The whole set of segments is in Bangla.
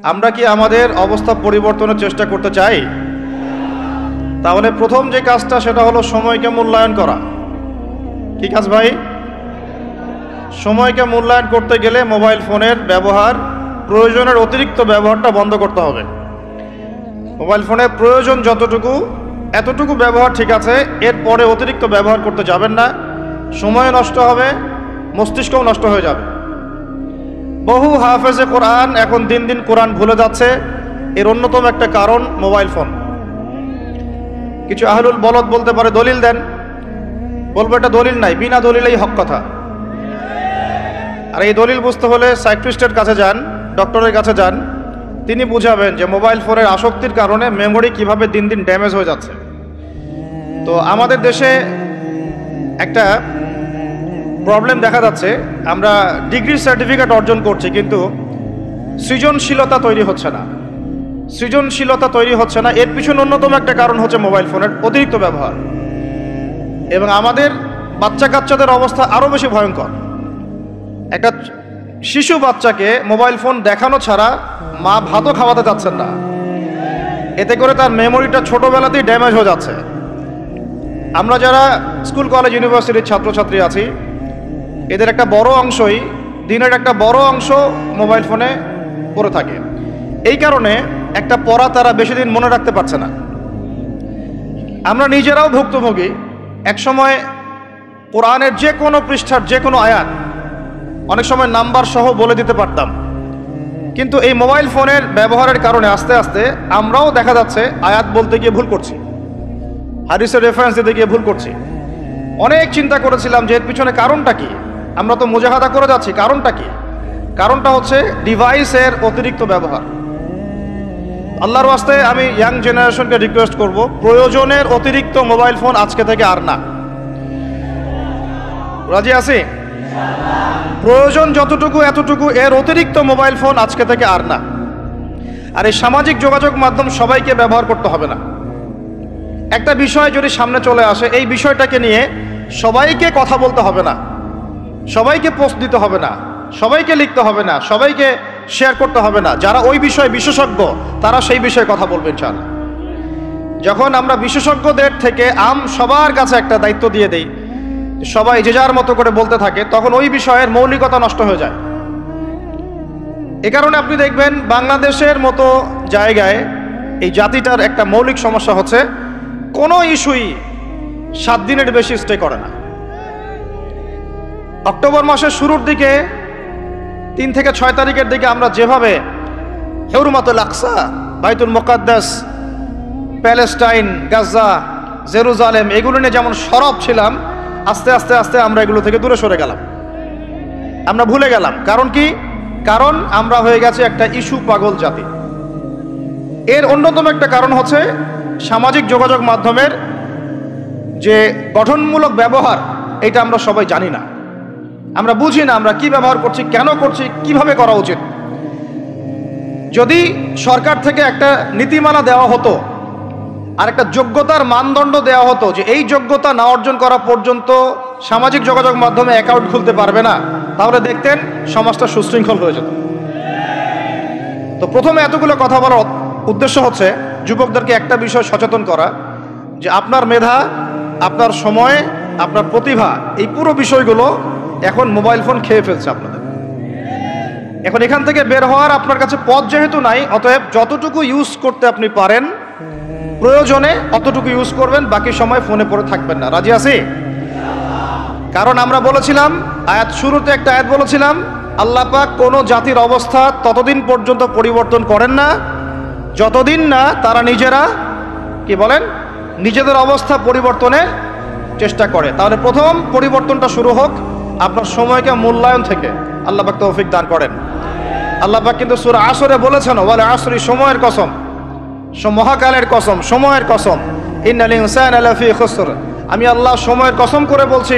আমরা কি আমাদের অবস্থা পরিবর্তনের চেষ্টা করতে চাই? তাহলে প্রথম যে কাজটা সেটা হলো সময়কে মূল্যায়ন করা। কি কাজ ভাই? সময়কে মূল্যায়ন করতে গেলে মোবাইল ফোনের ব্যবহার, প্রয়োজনের অতিরিক্ত ব্যবহারটা বন্ধ করতে হবে। মোবাইল ফোনের প্রয়োজন যতটুকু এতটুকু ব্যবহার ঠিক আছে, এরপরে অতিরিক্ত ব্যবহার করতে যাবেন না। সময় নষ্ট হবে, মস্তিষ্কও নষ্ট হয়ে যাবে। বহু হাফেজে কোরআন এখন দিন দিন কোরআন ভুলে যাচ্ছে, এর অন্যতম একটা কারণ মোবাইল ফোন। কিছু আহলুল বলদ বলতে পারে দলিল দেন, বলবো এটা দলিল নাই, বিনা দলিলেই হক কথা। আর এই দলিল বুঝতে হলে সাইকিয়াট্রিস্টের কাছে যান, ডক্টরের কাছে যান, তিনি বুঝাবেন যে মোবাইল ফোনের আসক্তির কারণে মেমোরি কিভাবে দিন দিন ড্যামেজ হয়ে যাচ্ছে। তো আমাদের দেশে একটা প্রবলেম দেখা যাচ্ছে, আমরা ডিগ্রি সার্টিফিকেট অর্জন করছি কিন্তু সৃজনশীলতা তৈরি হচ্ছে না। সৃজনশীলতা তৈরি হচ্ছে না, এর পিছনে অন্যতম একটা কারণ হচ্ছে মোবাইল ফোনের অতিরিক্ত ব্যবহার। এবং আমাদের বাচ্চা কাচ্চাদের অবস্থা আরও বেশি ভয়ঙ্কর। একটা শিশু বাচ্চাকে মোবাইল ফোন দেখানো ছাড়া মা ভাতও খাওয়াতে যাচ্ছেন না, এতে করে তার মেমোরিটা ছোটোবেলাতেই ড্যামেজ হয়ে যাচ্ছে। আমরা যারা স্কুল কলেজ ইউনিভার্সিটির ছাত্রছাত্রী আছি, এদের একটা বড় অংশই, দিনের একটা বড় অংশ মোবাইল ফোনে পড়ে থাকে। এই কারণে একটা পড়া তারা বেশি দিন মনে রাখতে পারছে না। আমরা নিজেরাও ভুক্তভোগী। একসময় কোরআনের যে কোনো পৃষ্ঠার যে কোনো আয়াত অনেক সময় নাম্বার সহ বলে দিতে পারতাম, কিন্তু এই মোবাইল ফোনের ব্যবহারের কারণে আস্তে আস্তে আমরাও দেখা যাচ্ছে আয়াত বলতে গিয়ে ভুল করছি, হাদিসের রেফারেন্স দিতে গিয়ে ভুল করছি। অনেক চিন্তা করেছিলাম যে এর পিছনে কারণটা কি। আমরা তো মুজাহাদা করে যাচ্ছি, কারণটা কি? কারণটা হচ্ছে ডিভাইসের অতিরিক্ত ব্যবহার। আল্লাহর ওয়াস্তে আমি ইয়াং জেনারেশনকে রিকোয়েস্ট করব, প্রয়োজনের অতিরিক্ত মোবাইল ফোন আজকে থেকে আর না। রাজি আছি? প্রয়োজন যতটুকু এতটুকু, এর অতিরিক্ত মোবাইল ফোন আজকে থেকে আর না। আর এই সামাজিক যোগাযোগ মাধ্যম সবাইকে ব্যবহার করতে হবে না। একটা বিষয় যদি সামনে চলে আসে, এই বিষয়টাকে নিয়ে সবাইকে কথা বলতে হবে না, সবাইকে পোস্ট দিতে হবে না, সবাইকে লিখতে হবে না, সবাইকে শেয়ার করতে হবে না। যারা ওই বিষয়ে বিশেষজ্ঞ তারা সেই বিষয়ে কথা বলবেন। ইনশাআল্লাহ যখন আমরা বিশেষজ্ঞদের থেকে সবার কাছে একটা দায়িত্ব দিয়ে দেই, সবাই যে যার মতো করে বলতে থাকে, তখন ওই বিষয়ের মৌলিকতা নষ্ট হয়ে যায়। এ কারণে আপনি দেখবেন বাংলাদেশের মতো জায়গায় এই জাতিটার একটা মৌলিক সমস্যা হচ্ছে, কোনো ইস্যুই 7 দিনের বেশি স্টে করে না। অক্টোবর মাসের শুরুর দিকে 3 থেকে 6 তারিখের দিকে আমরা যেভাবে হুরমাতুল আকসা, বাইতুল মুকাদ্দাস, প্যালেস্টাইন, গাজা, জেরুজালেম এগুলো নিয়ে যেমন সরব ছিলাম, আস্তে আস্তে আস্তে আমরা এগুলো থেকে দূরে সরে গেলাম, আমরা ভুলে গেলাম। কারণ কি? কারণ আমরা হয়ে গেছে একটা ইস্যু পাগল জাতি। এর অন্যতম একটা কারণ হচ্ছে সামাজিক যোগাযোগ মাধ্যমের যে গঠনমূলক ব্যবহার, এটা আমরা সবাই জানি না, আমরা বুঝি না আমরা কি ব্যবহার করছি, কেন করছি, কিভাবে করা উচিত। যদি সরকার থেকে একটা নীতিমালা দেওয়া হতো আর একটা যোগ্যতার মানদণ্ড দেওয়া হতো যে এই যোগ্যতা না অর্জন করা পর্যন্ত সামাজিক যোগাযোগ মাধ্যমে অ্যাকাউন্ট খুলতে পারবে না, তাহলে দেখতেন সমাজটা সুশৃঙ্খল হয়ে যেত। তো প্রথমে এতগুলো কথা বলার উদ্দেশ্য হচ্ছে যুবকদেরকে একটা বিষয় সচেতন করা, যে আপনার মেধা, আপনার সময়, আপনার প্রতিভা, এই পুরো বিষয়গুলো এখন মোবাইল ফোন খেয়ে ফেলছে আপনাদের। এখন এখান থেকে বের হওয়ার আপনার কাছে পথ যেহেতু নাই, অতএব যতটুকু ইউজ করতে আপনি পারেন প্রয়োজনে অতটুকু ইউজ করবেন, বাকি সময় ফোনে পড়ে থাকবেন না। রাজি আছি? কারণ আমরা বলেছিলাম আয়াত শুরুতে একটা আয়াত বলেছিলাম, আল্লাহ পাক কোনো জাতির অবস্থা ততদিন পর্যন্ত পরিবর্তন করেন না যতদিন না তারা নিজেরা কি বলেন, নিজেদের অবস্থা পরিবর্তনের চেষ্টা করে। তাহলে প্রথম পরিবর্তনটা শুরু হোক আপনার সময়কে মূল্যায়ন থেকে। আল্লাহ পাক তৌফিক দান করেন। আল্লাহ পাক কিন্তু সূরা আসরে বলেছেন, ওয়াল আসরি, সময়ের কসম, মহাকালের কসম, সময়ের কসম, ইন্নাল ইনসানা লাফি খুসর, আমি আল্লাহ সময়ের কসম করে বলছি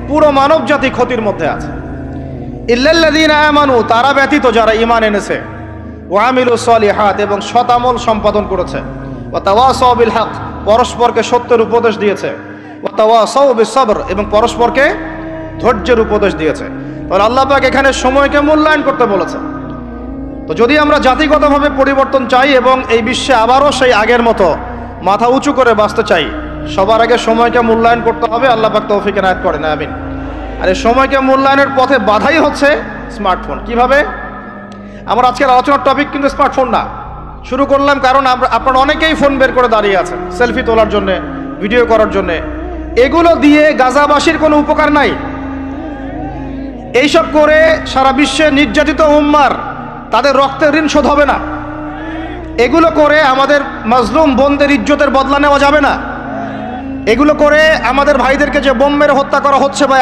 পুরো মানব জাতি ক্ষতির মধ্যে আছে। ইল্লাল্লাযীনা আমানু, তারা ব্যতীত যারা ঈমান এনেছে, ওয়া আমিলুস সলিহাত, এবং সৎ আমল সম্পাদন করেছে, ওয়া তাওয়াসাউ বিল হক, পরস্পরকে সত্যের উপদেশ দিয়েছে, ওয়া তাওয়াসাউ বিস সবর, এবং পরস্পরকে ধৈর্যের উপদেশ দিয়েছে। তাহলে আল্লাহ পাক এখানে সময়কে মূল্যায়ন করতে বলেছে। তো তো যদি আমরা জাতিগতভাবে পরিবর্তন চাই এবং এই বিশ্বে আবারও সেই আগের মতো মাথা উঁচু করে বাঁচতে চাই, সবার আগে সময়কে মূল্যায়ন করতে হবে। আল্লাহ পাক তৌফিক এনায়েত করেন, আমিন। আর এই সময়কে মূল্যায়নের পথে বাধাই হচ্ছে স্মার্টফোন। কিভাবে? আমার আজকের আলোচনার টপিক কিন্তু স্মার্টফোন না। শুরু করলাম কারণ আপনারা অনেকেই ফোন বের করে দাঁড়িয়ে আছেন সেলফি তোলার জন্যে, ভিডিও করার জন্যে। এগুলো দিয়ে গাজাবাসীর কোনো উপকার নাই। এইসব করে সারা বিশ্বে নির্যাতিত উম্মার তাদের রক্তের ঋণ শোধ হবে না। এগুলো করে আমাদের মাজলুম বোনদের ইজ্জতের বদলা নেওয়া যাবে না। এগুলো করে আমাদের ভাইদেরকে যে বোম মেরে হত্যা করা হচ্ছে বা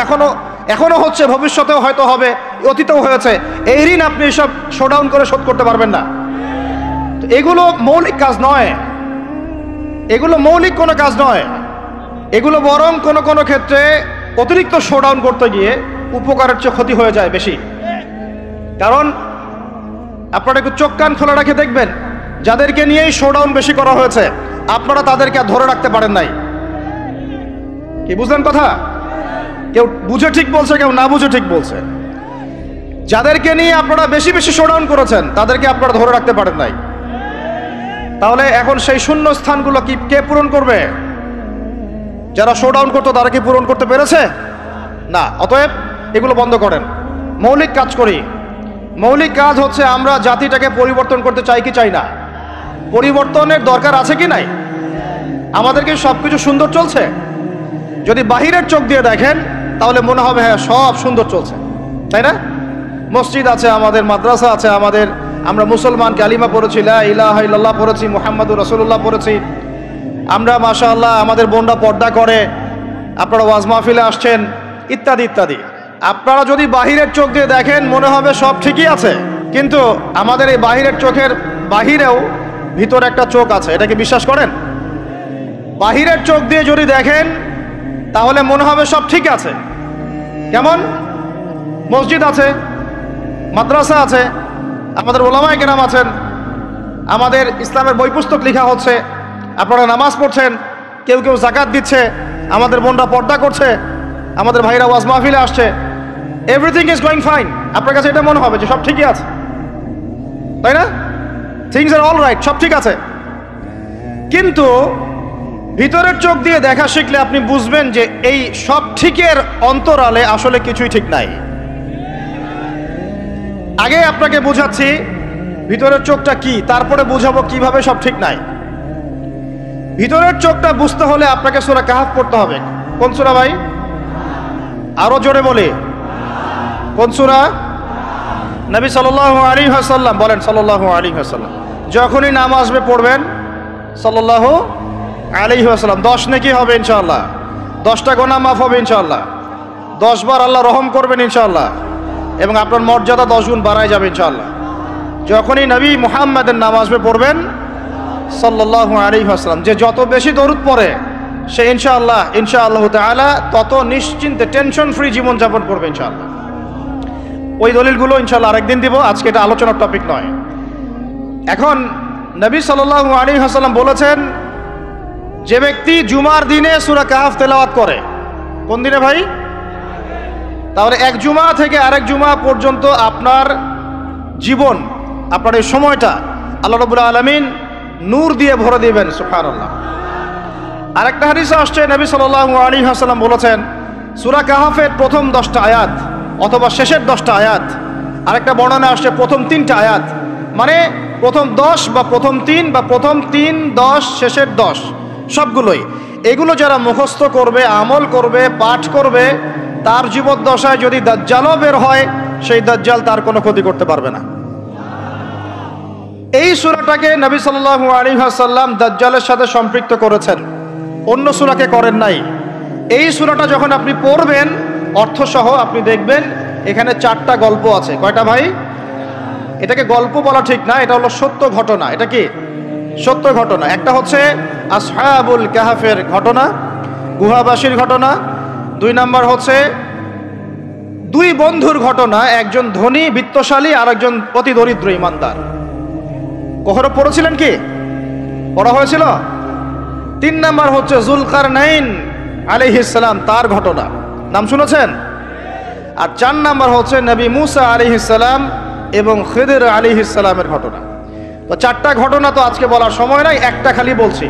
এখনো হচ্ছে, ভবিষ্যতেও হয়তো হবে, অতীতেও হয়েছে, এই ঋণ আপনি এসব শোডাউন করে শোধ করতে পারবেন না। তো এগুলো মৌলিক কাজ নয়, এগুলো মৌলিক কোনো কাজ নয়। এগুলো বরং কোনো কোনো ক্ষেত্রে অতিরিক্ত শোডাউন করতে গিয়ে উপকারের চেয়ে ক্ষতি হয়ে যায় বেশি। কারণ আপনারা একটু চোখ কান খোলা রাখে দেখবেন, যাদেরকে নিয়েই শোডাউন বেশি করা হয়েছে আপনারা তাদেরকে আর ধরে রাখতে পারেন নাই। কি বুঝলেন কথা? কেউ বুঝে ঠিক বলছে, কেউ না বুঝে ঠিক বলছে। যাদেরকে নিয়ে আপনারা বেশি বেশি শোডাউন করেছেন তাদেরকে আপনারা ধরে রাখতে পারেন নাই। তাহলে এখন সেই শূন্য স্থানগুলো কি কে পূরণ করবে? যারা শোডাউন করতো তারা কি পূরণ করতে পেরেছে? না। অতএব এগুলো বন্ধ করেন, মৌলিক কাজ করি। মৌলিক কাজ হচ্ছে আমরা জাতিটাকে পরিবর্তন করতে চাই কি চাই না? পরিবর্তনের দরকার আছে কি নাই? আমাদেরকে সবকিছু সুন্দর চলছে? যদি বাহিরের চোখ দিয়ে দেখেন তাহলে মনে হবে হ্যাঁ সব সুন্দর চলছে, তাই না? মসজিদ আছে আমাদের, মাদ্রাসা আছে আমাদের, আমরা মুসলমান কালিমা পড়েছি, লা ইলাহা ইল্লাল্লাহ পড়েছি, মুহাম্মাদুর রাসূলুল্লাহ পড়েছি, আমরা মাশাআল্লাহ আমাদের বোনরা পর্দা করে, আপনারা ওয়াজ মাহফিলে আসছেন, ইত্যাদি ইত্যাদি। আপনারা যদি বাহিরের চোখ দিয়ে দেখেন মনে হবে সব ঠিকই আছে, কিন্তু আমাদের এই বাহিরের চোখের বাহিরেও ভিতরে একটা চোখ আছে। এটাকে বিশ্বাস করেন? বাহিরের চোখ দিয়ে যদি দেখেন তাহলে মনে হবে সব ঠিক আছে। কেমন? মসজিদ আছে, মাদ্রাসা আছে, আমাদের ওলামায়ে কেরাম আছেন, আমাদের ইসলামের বই পুস্তক লেখা হচ্ছে, আপনারা নামাজ পড়ছেন, কেউ কেউ যাকাত দিচ্ছে, আমাদের বোনরা পর্দা করছে, আমাদের ভাইরা ওয়াজ মাহফিলে আসছে, এভরিথিং ইজ গোয়িং ফাইন। আপনার কাছে এটা মনে হবে যে সব ঠিকই আছে, তাই না? থিংস আর অল রাইট, সব ঠিক আছে। কিন্তু ভিতরের চোখ দিয়ে দেখা শিখলে আপনি বুঝবেন যে এই সব ঠিকের অন্তরালে আসলে কিছুই ঠিক নাই। আগে আপনাকে বোঝাচ্ছি ভিতরের চোখটা কি, তারপরে বুঝাবো কিভাবে সব ঠিক নাই। ভিতরের চোখটা বুঝতে হলে আপনাকে সূরা কাহফ পড়তে হবে। কোন সূরা ভাই? আরো জোরে বলি, কোন সূরা? নবী সাল্লাল্লাহু আলাইহি ওয়াসাল্লাম বলেন, সাল্লাল্লাহু আলাইহি ওয়াসাল্লাম যখনই নাম আসবে পড়বেন সাল্লাল্লাহু আলাইহি ওয়াসাল্লাম। 10 নেকি হবে ইনশাআল্লাহ, 10টা গুনাহ মাফ হবে ইনশাআল্লাহ, 10 বার আল্লাহ রহম করবেন ইনশাআল্লাহ, এবং আপনার মর্যাদা 10 গুণ বাড়ায় যাবে ইনশাআল্লাহ। যখনই নবী মুহাম্মাদের নাম আসবে পড়বেন সাল্লাল্লাহু আলাইহি ওয়াসাল্লাম। যে যত বেশি দরুদ পড়ে সে ইনশাআল্লাহ তাআলা তত নিশ্চিন্তে টেনশন ফ্রি জীবন যাপন করবে ইনশাআল্লাহ। ওই দলিলগুলো ইনশাআল্লাহ আরেকদিন দিব, আজকে এটা আলোচনার টপিক নয়। এখন নবী সাল্লাল্লাহু আলাইহি ওয়াসাল্লাম বলেছেন, যে ব্যক্তি জুমার দিনে সূরা কাহফ তেলাওয়াত করে, কোন দিনে ভাই? তাহলে এক জুমা থেকে আরেক জুমা পর্যন্ত আপনার জীবন, আপনার এই সময়টা আল্লাহ রাব্বুল আলামিন নূর দিয়ে ভরে দিবেন। সুবহানাল্লাহ। আরেকটা হাদিসে আসছে নবী সাল্লাল্লাহু আলাইহি ওয়াসাল্লাম বলেছেন, সূরা কাহফের প্রথম 10টা আয়াত অথবা শেষের 10টা আয়াত, আরেকটা বর্ণনা আসছে প্রথম 3টা আয়াত, মানে প্রথম 10 বা প্রথম 3 বা প্রথম 3, 10, শেষের 10 সবগুলোই। এগুলো যারা মুখস্থ করবে, আমল করবে, পাঠ করবে, তার জীবদ্দশায় যদি দাজ্জালও বের হয় সেই দাজ্জাল তার কোনো ক্ষতি করতে পারবে না। এই সূরাটাকে নবী সাল্লাল্লাহু আলাইহি ওয়াসাল্লাম দাজ্জালের সাথে সম্পৃক্ত করেছেন, অন্য সূরাকে করেন নাই। এই সূরাটা যখন আপনি পড়বেন অর্থসহ আপনি দেখবেন এখানে 4টা গল্প আছে। কয়টা ভাই? এটাকে গল্প বলা ঠিক না, এটা হলো সত্য ঘটনা। এটা কি? সত্য ঘটনা। একটা হচ্ছে আসহাবুল কাহফের ঘটনা, গুহাবাসীর ঘটনা। 2 নাম্বার হচ্ছে 2 বন্ধুর ঘটনা, একজন ধনী বিত্তশালী আর একজন অতি দরিদ্র ইমানদার। কখনো পড়েছিলেন কি? পড়া হয়েছিল? 3 নাম্বার হচ্ছে যুলকারনাইন আলাইহিস সালাম, তার ঘটনা, নাম শুনেছেন? আর 4 নাম্বার হচ্ছে নবী মুসা আলাইহিস সালাম এবং খিদির আলাইহিস সালামের ঘটনা। তো চারটা ঘটনা তো আজকে বলার সময় নাই, একটা খালি বলছি।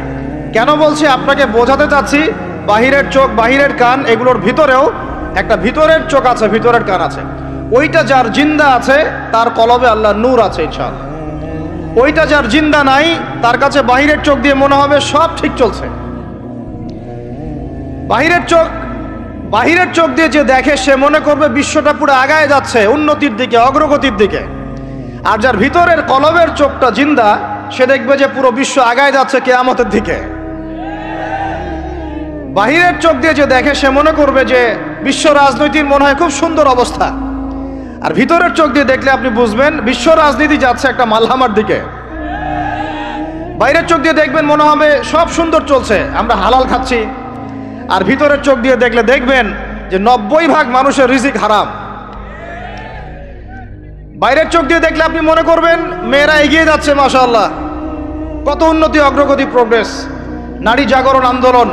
কেন বলছি? আপনাকে বোঝাতে চাচ্ছি বাহিরের চোখ, বাহিরের কান, এগুলোর ভিতরেও একটা ভিতরের চোখ আছে, ভিতরের কান আছে। ওইটা যার জিন্দা আছে তার কলবে আল্লাহ নূর আছে ইনশাআল্লাহ। ওইটা যার জিন্দা নাই তার কাছে বাহিরের চোখ দিয়ে মনে হবে সব ঠিক চলছে। বাহিরের চোখ দিয়ে যে দেখে সে মনে করবে বিশ্বটা পুরো আগায় যাচ্ছে উন্নতির দিকে, অগ্রগতির দিকে। আর যার ভিতরের কলবের চোখটা জিন্দা সে দেখবে যে পুরো বিশ্ব আগায় যাচ্ছে কিয়ামতের দিকে। বাহিরের চোখ দিয়ে যে দেখে সে মনে করবে যে বিশ্ব রাজনীতির মনে হয় খুব সুন্দর অবস্থা। আর ভিতরের চোখ দিয়ে দেখলে আপনি বুঝবেন বিশ্ব রাজনীতি যাচ্ছে একটা মালহামার দিকে। বাইরের চোখ দিয়ে দেখবেন মনে হবে সব সুন্দর চলছে, আমরা হালাল খাচ্ছি। আর ভিতরের চোখ দিয়ে দেখলে দেখবেন যে 90% মানুষের রিজিক হারাম। বাইরের চোখ দিয়ে দেখলে আপনি মনে করবেন মেয়েরা এগিয়ে যাচ্ছে, মাশাআল্লাহ, কত উন্নতি, অগ্রগতি, প্রোগ্রেস, নারী জাগরণ আন্দোলন।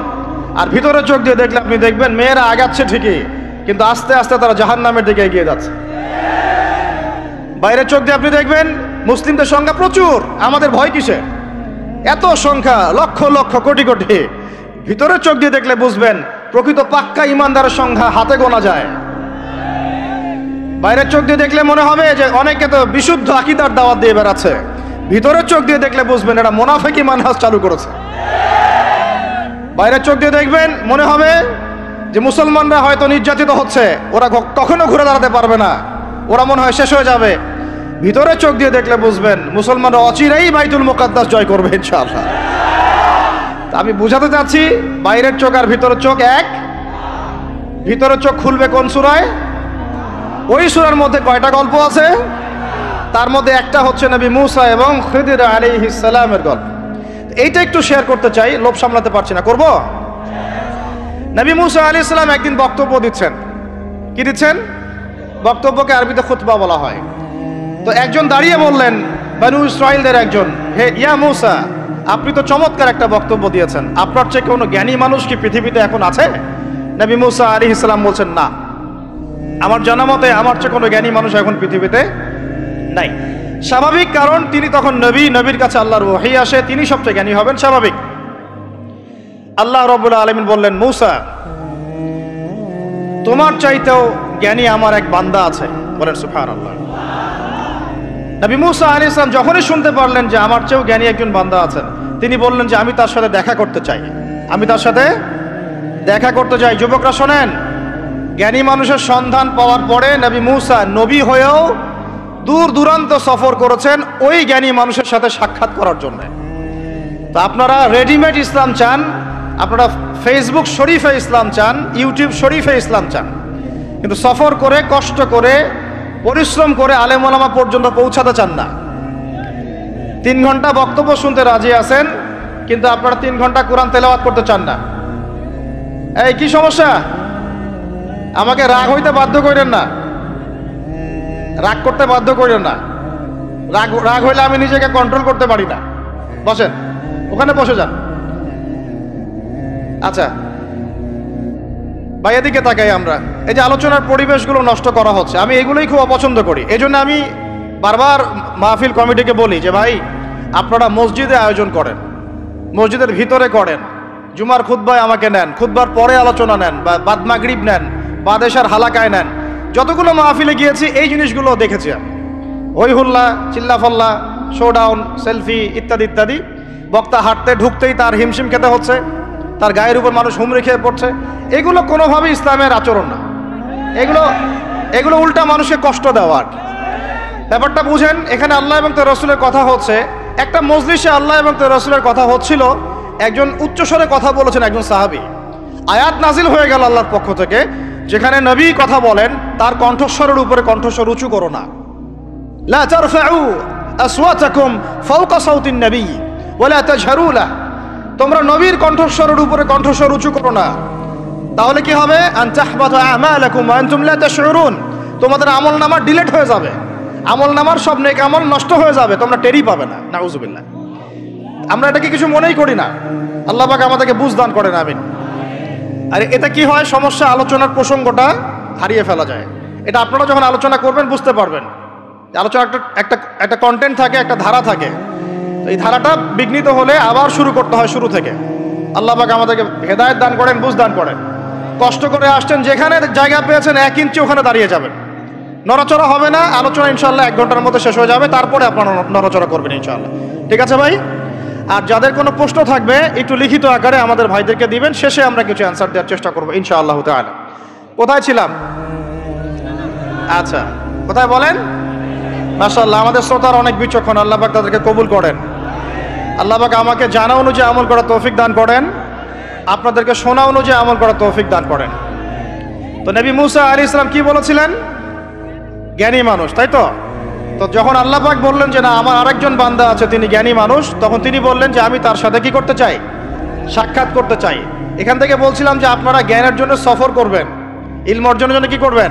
আর ভিতরের চোখ দিয়ে দেখলে আপনি দেখবেন মেয়েরা আগাচ্ছে ঠিকই, কিন্তু আস্তে আস্তে তারা জাহান্নামের দিকে এগিয়ে যাচ্ছে। বাইরের চোখ দিয়ে আপনি দেখবেন মুসলিমদের সংখ্যা প্রচুর, আমাদের ভয় কিসে, এত সংখ্যা, লক্ষ লক্ষ, কোটি কোটি। ভিতরের চোখ দিয়ে দেখলে বুঝবেন প্রকৃত পাক্কা ইমানদারের সংখ্যা হাতে গোনা যায়। বাইরের চোখ দিয়ে দেখলে মনে হবে যে অনেকে তো বিশুদ্ধ আকীদার দাওয়াত দিয়ে বেড়াচ্ছে। ভিতরের চোখ দিয়ে দেখলে বুঝবেন এটা মুনাফিকি মানহাজ চালু করেছে। বাইরের চোখ দিয়ে দেখবেন মনে হবে যে মুসলমানরা হয়তো নির্যাতিত হচ্ছে, ওরা কখনো ঘুরে দাঁড়াতে পারবে না, ওরা মনে হয় শেষ হয়ে যাবে। ভিতরের চোখ দিয়ে দেখলে বুঝবেন মুসলমানরা অচিরেই বাইতুল মুকাদ্দাস জয় করবে ইনশাআল্লাহ। আমি বুঝাতে চাচ্ছি বাইরের চোখ আর ভিতরের চোখ এক। ভিতরের চোখ খুলবে কোন সূরায়? ওই সূরার মধ্যে কয়টা গল্প আছে? তার মধ্যে একটা হচ্ছে নবী মূসা এবং খিদির আলাইহিস সালামের গল্প। এইটা একটু শেয়ার করতে চাই, লোভ সামলাতে পারছি না, করব। নবী মূসা আলাইহিস সালাম একদিন বক্তব্য দিচ্ছেন। কি দিচ্ছেন? বক্তব্যকে আরবিতে খুতবা বলা হয়। তো একজন দাঁড়িয়ে বললেন, বনু ইসরাইলদের একজন, হে ইয়া মূসা, আপনি তো চমৎকার একটা বক্তব্য দিয়েছেন, আপনার চেয়ে কোনো জ্ঞানী মানুষ কি পৃথিবীতে এখন আছে? নবী মূসা আলাইহিস সালাম বলছেন, না, আমার জানা মতে আমার চেয়ে কোনো জ্ঞানী মানুষ এখন পৃথিবীতে নাই। স্বাভাবিক, কারণ তিনি তখন নবী, নবীর কাছে আল্লাহর ওহী আসে, তিনি সবচেয়ে জ্ঞানী হবেন, স্বাভাবিক। আল্লাহ রাব্বুল আলামিন বললেন, মূসা, তোমার চাইতেও জ্ঞানী আমার এক বান্দা আছে। বলেন সুবহানাল্লাহ। নবী মূসা আলাইহিস সালাম যখনই শুনতে পারলেন যে আমার চেয়েও জ্ঞানী একজন বান্দা আছেন, তিনি বললেন যে আমি তার সাথে দেখা করতে চাই, আমি তার সাথে দেখা করতে চাই। যুবকরা শোনেন, জ্ঞানী মানুষের সন্ধান পাওয়ার পরে নবী মূসা নবী হয়েও দূর দূরান্ত সফর করেছেন ওই জ্ঞানী মানুষের সাথে সাক্ষাৎ করার জন্য। তো আপনারা রেডিমেড ইসলাম চান, আপনারা ফেসবুক শরীফে ইসলাম চান, ইউটিউব শরীফে ইসলাম চান, কিন্তু সফর করে, কষ্ট করে, পরিশ্রম করে আলেম ওলামা পর্যন্ত পৌঁছাতে চান না। 3 ঘন্টা বক্তব্য শুনতে রাজি আছেন, কিন্তু আপনারা 3 ঘন্টা কোরআন তেলাওয়াত করতে চান না। এই কি সমস্যা? আমাকে রাগ হইতে বাধ্য করেন না, রাগ করতে বাধ্য করেন না। রাগ হইলে আমি নিজেকে কন্ট্রোল করতে পারি না। বসেন, ওখানে বসে যান। আচ্ছা ভাই, এদিকে তাকাই আমরা। এই যে আলোচনার পরিবেশগুলো নষ্ট করা হচ্ছে, আমি এগুলোই খুব অপছন্দ করি। এই জন্য আমি বারবার মাহফিল কমিটিকে বলি যে ভাই, আপনারা মসজিদে আয়োজন করেন, মসজিদের ভিতরে করেন, জুমার খুতবায় আমাকে নেন, খুতবার পরে আলোচনা নেন, বা বাদ মাগরিব নেন, বাদেশার হালাকায় নেন। যতগুলো মাহফিলে গিয়েছি এই জিনিসগুলো দেখেছি আমি। হই হুল্লা, চিল্লাফল্লা, শোডাউন, সেলফি ইত্যাদি ইত্যাদি। বক্তা হাঁটতে ঢুকতেই তার হিমশিম খেতে হচ্ছে, তার গায়ের উপর মানুষ হুমড়ি খেয়ে পড়ছে। এগুলো কোনোভাবেই ইসলামের আচরণ না। এগুলো উল্টা মানুষকে কষ্ট দেওয়া। ব্যাপারটা বুঝেন, এখানে আল্লাহ এবং তার রাসূলের কথা হচ্ছে। একটা মজলিসে আল্লাহ এবং তার রাসূলের কথা হচ্ছিল, একজন উচ্চস্বরে কথা বলেছেন একজন সাহাবী। আয়াত নাজিল হয়ে গেল আল্লাহর পক্ষ থেকে, যেখানে নবী কথা বলেন তার কণ্ঠস্বরের উপরে কণ্ঠস্বর উঁচু করো না। লা তারফাউ আসওয়াতাকুম ফাওকা সাউতিন নবী ওয়া লা তাজহারু লাহু, তোমরা নবীর কণ্ঠস্বরের উপরে কণ্ঠস্বর উঁচু করো না। তাহলে কি হবে? আন তাহবাতা আমালাকুম ওয়া আনতুম লা তাশউরুন, তোমাদের আমলনামা ডিলিট হয়ে যাবে, আমলনামার সব নেক আমল নষ্ট হয়ে যাবে, তোমরা টেরই পাবে না। নাউযুবিল্লাহ। আমরা এটাকে কিছু মনেই করি না। আল্লাহ পাক আমাদেরকে বুঝ দান করেন, আমিন। আর এটা কি হয়, সমস্যা, আলোচনার প্রসঙ্গটা হারিয়ে ফেলা যায়। এটা আপনারা যখন আলোচনা করবেন বুঝতে পারবেন। আলোচনা একটা একটা একটা কন্টেন্ট থাকে, একটা ধারা থাকে। এই ধারাটা বিঘ্নিত হলে আবার শুরু করতে হয় শুরু থেকে। আল্লাহ পাক আমাদেরকে হেদায়েত দান করেন, বুঝ দান করেন। কষ্ট করে আসছেন, যেখানে জায়গা পেয়েছেন 1 ইঞ্চি ওখানে দাঁড়িয়ে যাবেন, নড়াচড়া হবে না। আলোচনা ইনশাআল্লাহ 1 ঘন্টার মধ্যে শেষ হয়ে যাবে, তারপরে আপনারা নড়াচড়া করবেন ইনশাআল্লাহ। ঠিক আছে ভাই? আর যাদের কোনো প্রশ্ন থাকবে একটু লিখিত আকারে আমাদের ভাইদেরকে দিবেন, শেষে আমরা কিছু অ্যান্সার দেওয়ার চেষ্টা করবো ইনশাআল্লাহ তাআলা। কোথায় ছিলাম? আচ্ছা, কোথায় বলেন? মাশাআল্লাহ, আমাদের শ্রোতার অনেক বিচক্ষণ, আল্লাহ পাক তাদেরকে কবুল করেন। আল্লাহ পাক আমাকে জানা অনুযায়ী আমল করার তৌফিক দান করেন, আপনাদেরকে শোনা অনুযায়ী আমল করার তৌফিক দান করেন। তো নবী মুসা আলাইহিস সালাম কি বলেছিলেন? জ্ঞানী মানুষ, তাই তো? তো যখন আল্লাহ পাক বললেন যে না, আমার আরেকজন বান্দা আছে তিনি জ্ঞানী মানুষ, তখন তিনি বললেন যে আমি তার সাথে কি করতে চাই? সাক্ষাৎ করতে চাই। এখান থেকে বলছিলাম যে আপনারা জ্ঞানের জন্য সফর করবেন, ইলম অর্জনের জন্য কি করবেন?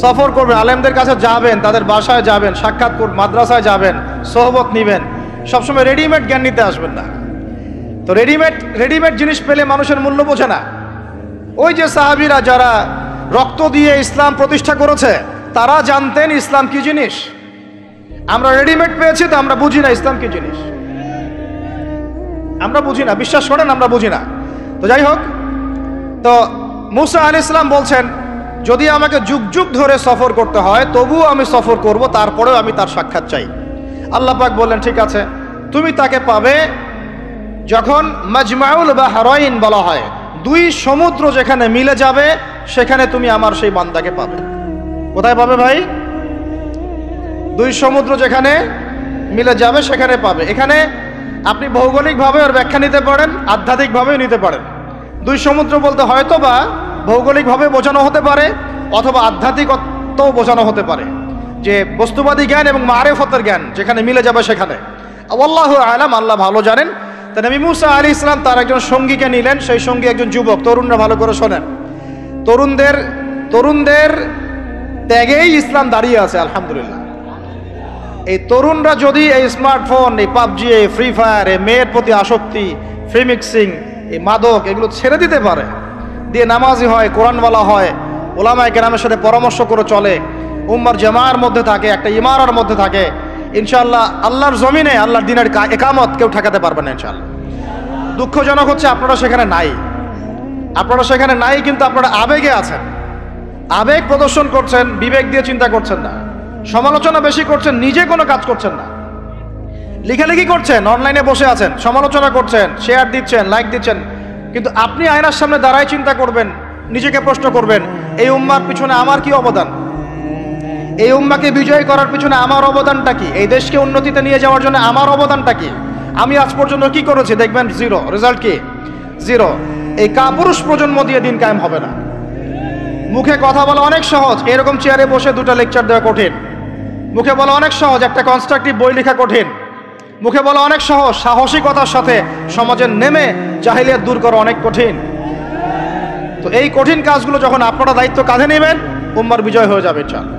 সফর করবেন, আলেমদের কাছে যাবেন, তাদের বাসায় যাবেন, সাক্ষাৎ করবেন, মাদ্রাসায় যাবেন, সোহবত নিবেন। সবসময় রেডিমেড জ্ঞান নিতে আসবেন না। তো রেডিমেড জিনিস পেলে মানুষের মূল্য বোঝে না। ওই যে সাহাবীরা যারা রক্ত দিয়ে ইসলাম প্রতিষ্ঠা করেছে, তারা জানতেন ইসলাম কি জিনিস। আমরা রেডিমেড পেয়েছি তো আমরা বুঝি না ইসলাম কি জিনিস, আমরা বুঝি না, বিশ্বাস করেন আমরা বুঝি না। তো যাই হোক, তো মুসা আলাইহিস সালাম বলছেন যদি আমাকে যুগ যুগ ধরে সফর করতে হয় তবুও আমি সফর করব, তারপরেও আমি তার সাক্ষাৎ চাই। আল্লাহ পাক বললেন ঠিক আছে, তুমি তাকে পাবে যখন মাজমাউল বাহরাইন বলা হয়, 2 সমুদ্র যেখানে মিলে যাবে সেখানে তুমি আমার সেই বান্দাকে পাবে। কোথায় পাবে ভাই? 2 সমুদ্র যেখানে মিলে যাবে সেখানে পাবে। এখানে আপনি ভৌগোলিকভাবে ওর ব্যাখ্যা নিতে পারেন, আধ্যাত্মিকভাবেও নিতে পারেন। 2 সমুদ্র বলতে হয়তো বা ভৌগোলিকভাবে বোঝানো হতে পারে, অথবা আধ্যাত্মিকতাও বোঝানো হতে পারে, যে বস্তুবাদী জ্ঞান এবং মারেফতের জ্ঞান যেখানে মিলে যাবে সেখানে। আল্লাহু আ'লাম, আল্লাহ ভালো জানেন। তা নবী মুসা আলাইহিস সালাম তার একজন সঙ্গীকে নিলেন, সেই সঙ্গী একজন যুবক। তরুণরা ভালো করে শোনেন, তরুণদের ত্যাগেই ইসলাম দাঁড়িয়ে আছে আলহামদুলিল্লাহ। এই তরুণরা যদি এই স্মার্টফোন, এই পাবজি, এই ফ্রি ফায়ার, এই মেয়ের প্রতি আসক্তি, ফ্রি মিক্সিং, এই মাদক, এগুলো ছেড়ে দিতে পারে, দিয়ে নামাজি হয়, কোরআনওয়ালা হয়, ওলামায়ে কেরামের সাথে পরামর্শ করে চলে, উম্মার জামার মধ্যে থাকে, একটা ইমারার মধ্যে থাকে, ইনশাআল্লাহ আল্লাহর জমিনে আল্লাহর দ্বীনের একামত কেউ ঠেকাতে পারবে না ইনশাআল্লাহ। দুঃখজনক হচ্ছে আপনারা সেখানে নাই, কিন্তু আপনারা আবেগে আছেন, আবেগ প্রদর্শন করছেন, বিবেক দিয়ে চিন্তা করছেন না, সমালোচনা বেশি করছেন, নিজে কোনো কাজ করছেন না, লেখালেখি করছেন, অনলাইনে বসে আছেন, সমালোচনা করছেন, শেয়ার দিচ্ছেন, লাইক দিচ্ছেন, কিন্তু আপনি আয়নার সামনে দাঁড়ায় চিন্তা করবেন, নিজেকে প্রশ্ন করবেন, এই উম্মার পিছনে আমার কি অবদান? এই উম্মাকে বিজয় করার পিছনে আমার অবদানটা কি? এই দেশকে উন্নতিতে নিয়ে যাওয়ার জন্য আমার অবদানটা কি? আমি আজ পর্যন্ত কি করেছি? দেখবেন জিরো, রেজাল্ট কি? জিরো। এই কাপুরুষ প্রজন্ম দিয়ে দিন কায়েম হবে না। মুখে কথা বলা অনেক সহজ, এরকম চেয়ারে বসে 2টা লেকচার দেওয়া কঠিন। মুখে বলা অনেক সহজ, একটা কনস্ট্রাকটিভ বই লেখা কঠিন। মুখে বলা অনেক সহজ, সাহসিকতার সাথে সমাজের নেমে জাহিলিয়াত দূর করা অনেক কঠিন। তো এই কঠিন কাজগুলো যখন আপনারা দায়িত্ব কাঁধে নেবেন, উম্মার বিজয় হয়ে যাবে ইনশাআল্লাহ।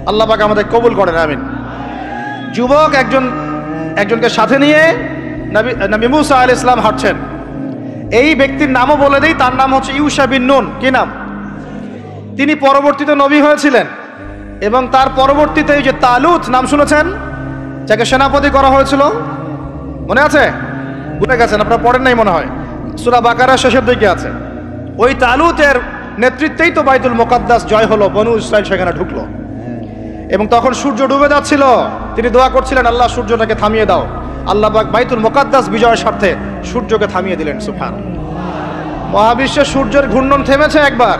আল্লাহ পাক আমাদের কবুল করেন, আমিন। যুবক একজনকে সাথে নিয়ে নবী মুসা আলাইহিস সালাম হাঁটছেন। এই ব্যক্তির নামও বলে দেই, তার নাম হচ্ছে ইউশা বিন নুন। কি নাম? তিনি পরবর্তীতে নবী হয়েছিলেন, এবং তার পরবর্তীতে যে তালুত নাম শুনেছেন, যাকে সেনাপতি করা হয়েছিল, মনে আছে? ভুলে গেছেন, আপনারা পড়েন নাই মনে হয়, সূরা বাকারা শেষের দিকে আছে। ওই তালুতের নেতৃত্বেই তো বাইতুল মুকাদ্দাস জয় হলো, বনু ইসরাইল সেখানে ঢুকলো, এবং তখন সূর্য ডুবে যাচ্ছিল। তিনি দোয়া করছিলেন, আল্লাহ সূর্যটাকে থামিয়ে দাও। আল্লাহ পাক বাইতুল মুকাদ্দাস বিজয়ের স্বার্থে সূর্যকে থামিয়ে দিলেন। সুবহান। মহাবিশ্বে সূর্যের ঘূর্ণন থেমেছে একবার,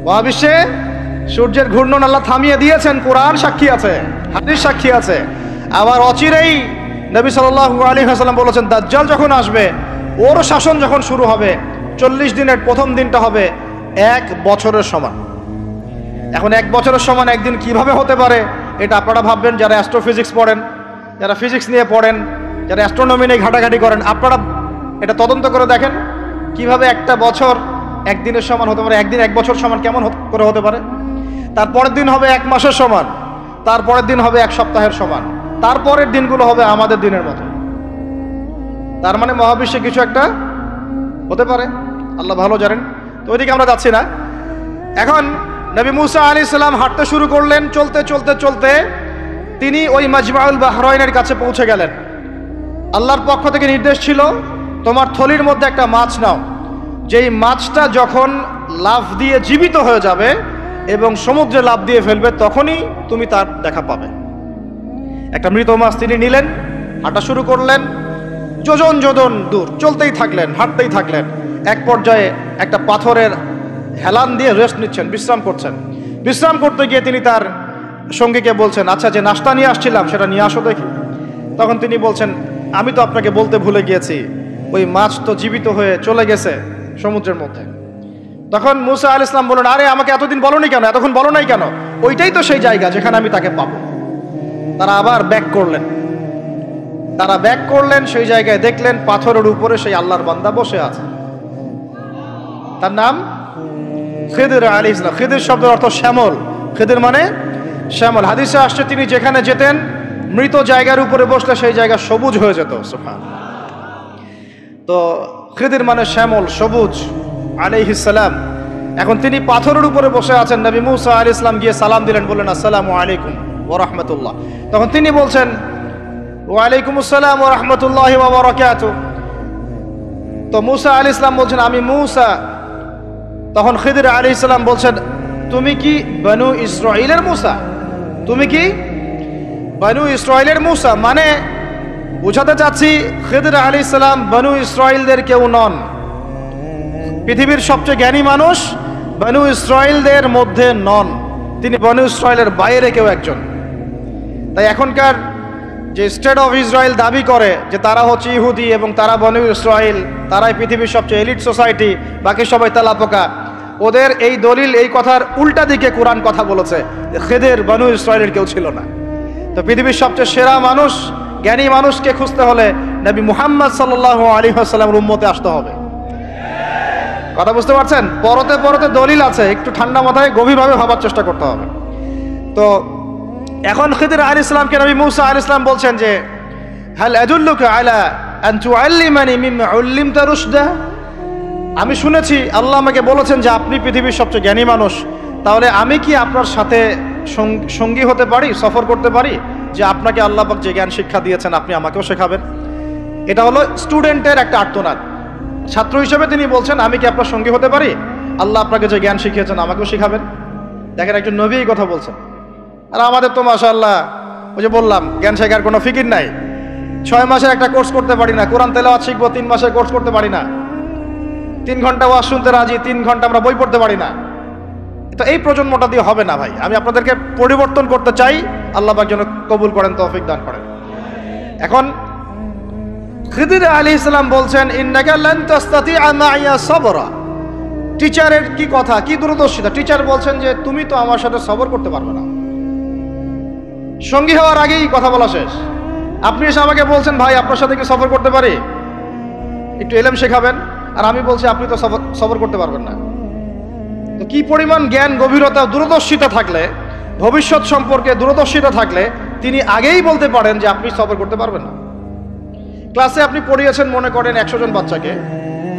মহাবিশ্বে সূর্যের ঘূর্ণন আল্লাহ থামিয়ে দিয়েছেন। কোরআন সাক্ষী আছে, হাদিস সাক্ষী আছে। আবার অচিরেই নবী সাল্লাল্লাহু আলাইহি ওয়াসাল্লাম বলেছেন, দাজ্জাল যখন আসবে, ওর শাসন যখন শুরু হবে, 40 দিনের প্রথম দিনটা হবে 1 বছরের সমান। এখন 1 বছরের সমান একদিন কিভাবে হতে পারে, এটা আপনারা ভাববেন যারা অ্যাস্ট্রোফিজিক্স পড়েন, যারা ফিজিক্স নিয়ে পড়েন, যারা অ্যাস্ট্রোনমি নিয়ে ঘাটাঘাটি করেন, আপনারা এটা তদন্ত করে দেখেন কিভাবে একটা বছর একদিনের সমান হতে পারে, একদিন 1 বছর সমান কেমন করে হতে পারে। তারপরের দিন হবে 1 মাসের সমান, তারপরের দিন হবে 1 সপ্তাহের সমান, তারপরের দিনগুলো হবে আমাদের দিনের মতো। তার মানে মহাবিশ্বে কিছু একটা হতে পারে, আল্লাহ ভালো জানেন। তো ওইদিকে আমরা যাচ্ছি না। এখন নবী মুসা আলাইহিস সালাম হাঁটতে শুরু করলেন। চলতে চলতে চলতে তিনি ওই মাজমাউল বাহরাইনের কাছে পৌঁছে গেলেন। আল্লাহর পক্ষ থেকে নির্দেশ ছিল, তোমার থলির মধ্যে একটা মাছ নাও, যেই মাছটা যখন লাফ দিয়ে জীবিত হয়ে যাবে এবং সমুদ্রে লাফ দিয়ে ফেলবে তখনই তুমি তার দেখা পাবে। একটা মৃত মাছ তিনি নিলেন, হাঁটা শুরু করলেন। যোজন যোজন দূর চলতেই থাকলেন, হাঁটতেই থাকলেন। এক পর্যায়ে একটা পাথরের হেলান দিয়ে রেস্ট নিচ্ছেন, বিশ্রাম করছেন। বিশ্রাম করতে গিয়ে তিনি তার সঙ্গীকে বলছেন, আচ্ছা যে নাস্তা নিয়ে আসছিলাম সেটা নিয়ে আসো দেখি। তখন তিনি বলছেন, আমি তো আপনাকে বলতে ভুলে গিয়েছি, ওই মাছ তো জীবিত হয়ে চলে গেছে সমুদ্রের মধ্যে। তখন মুসা আলাইহিস সালাম বললেন, আরে আমাকে এতদিন বলোনি কেন, এতক্ষণ বলো নাই কেন? ওইটাই তো সেই জায়গা যেখানে আমি তাকে পাবো। তারা আবার ব্যাক করলেন, সেই জায়গায় দেখলেন পাথরের উপরে সেই আল্লাহর বান্দা বসে আছে। তার নাম খিদির আলাইহিস সালাম। খিদির শব্দের অর্থ শ্যামল। খিদির মানে শ্যামল। হাদিসে আসছে তিনি যেখানে যেতেন মৃত জায়গার উপরে বসলে সেই জায়গা সবুজ হয়ে যেত। সুবহানাল্লাহ। তো খিদির মানে শ্যামল, সবুজ আলাইহিস সালাম। এখন তিনি পাথরের উপরে বসে আছেন। নবী মুসা আলাইহিস সালাম গিয়ে সালাম দিলেন, বললেন আসসালামু আলাইকুম ওয়া রাহমাতুল্লাহ। তখন তিনি বলছেন, ওয়া আলাইকুম আসসালাম ওয়া রাহমাতুল্লাহি ওয়া বারাকাতুহু। তো মুসা আলাইহিস সালাম বলছেন, আমি মুসা। তখন খিদির আলাইহিস সালাম বলছেন, তুমি কি বনু ইসরাইলের মুসা? তুমি কি বনু ইসরাইলের মুসা? মানে বুঝাতে চাচ্ছি খিদির আলাইহিস সালাম বনু ইসরাইলদের কেউ নন। পৃথিবীর সবচেয়ে জ্ঞানী মানুষ বনু ইসরাইলদের মধ্যে নন, তিনি বনু ইসরাইলের বাইরে কেউ একজন। তাই এখনকার যে স্টেট অফ ইসরায়েল দাবি করে যে তারা হচ্ছে ইহুদি এবং তারা বনু ইসরাইল, তারাই পৃথিবীর সবচেয়ে এলিট সোসাইটি, বাকি সবাই তেলাপোকা, ওদের এই দলিল, এই কথার উল্টা দিকে কোরআন কথা বলেছে, খিদির বনু ইসরাইলের কেউ ছিল না। তো পৃথিবীর সবচেয়ে সেরা মানুষ, জ্ঞানী মানুষকে খুঁজতে হলে নবী মুহাম্মদ সাল্লাল্লাহু আলাইহি ওয়াসাল্লামের উম্মতে আসতে হবে। কথা বুঝতে পারছেন? পরতে পরতে দলিল আছে, একটু ঠান্ডা মাথায় গভীরভাবে ভাবার চেষ্টা করতে হবে। তো এখন খিদির আলাইহিস সালামকে নবী মুসা আলাইহিস সালাম বলছেন যে, হাল আদুল্লুকা আলা আন তুআল্লিমানি মিম্মা উল্লিমতা রুশদা। আমি শুনেছি আল্লাহ আমাকে বলেছেন যে আপনি পৃথিবীর সবচেয়ে জ্ঞানী মানুষ, তাহলে আমি কি আপনার সাথে সঙ্গী হতে পারি, সফর করতে পারি, যে আপনাকে আল্লাহ পাক যে জ্ঞান শিক্ষা দিয়েছেন আপনি আমাকেও শেখাবেন? এটা হলো স্টুডেন্টের একটা আর্তনাদ। ছাত্র হিসেবে তিনি বলছেন, আমি কি আপনার সঙ্গী হতে পারি? আল্লাহ আপনাকে যে জ্ঞান শিখিয়েছেন আমাকেও শিখাবেন। দেখেন, একজন নবী এই কথা বলছেন। আর আমাদের তো মাশাআল্লাহ, ওই যে বললাম, জ্ঞান শেখার কোনো ফিকির নাই। 6 মাসের একটা কোর্স করতে পারি না, কোরআন তেলাওয়াত শিখবো 3 মাসের কোর্স করতে পারি না, 3 ঘন্টা ওয়াজ শুনতে রাজি, 3 ঘন্টা আমরা বই পড়তে পারি না। তো এই প্রজন্মটা দিয়ে হবে না ভাই। আমি আপনাদেরকে পরিবর্তন করতে চাই, আল্লাহ পাক যেন কবুল করেন, তৌফিক দান করেন। এখন খিদির আলাইহিস সালাম বলছেন, ইন্নাকা লান তাস্তাতিআ মাইয়া সাবরা। টিচারের কি কথা, কি দূরদর্শিতা! টিচার বলছেন যে তুমি তো আমার সাথে সবর করতে পারবে না। সঙ্গী হওয়ার আগেই কথা বলা শেষ। আপনি এসে আমাকে বলছেন, ভাই আপনার সাথে কি সফর করতে পারি, একটু এলেম শেখাবেন, আর আমি বলছি আপনি তো সফর করতে পারবেন না। তো কি পরিমাণ জ্ঞান, গভীরতা, দূরদর্শিতা থাকলে, ভবিষ্যৎ সম্পর্কে দূরদর্শিতা থাকলে তিনি আগেই বলতে পারেন যে আপনি সফর করতে পারবেন না। ক্লাসে আপনি পড়িয়েছেন মনে করেন 100 জন বাচ্চাকে,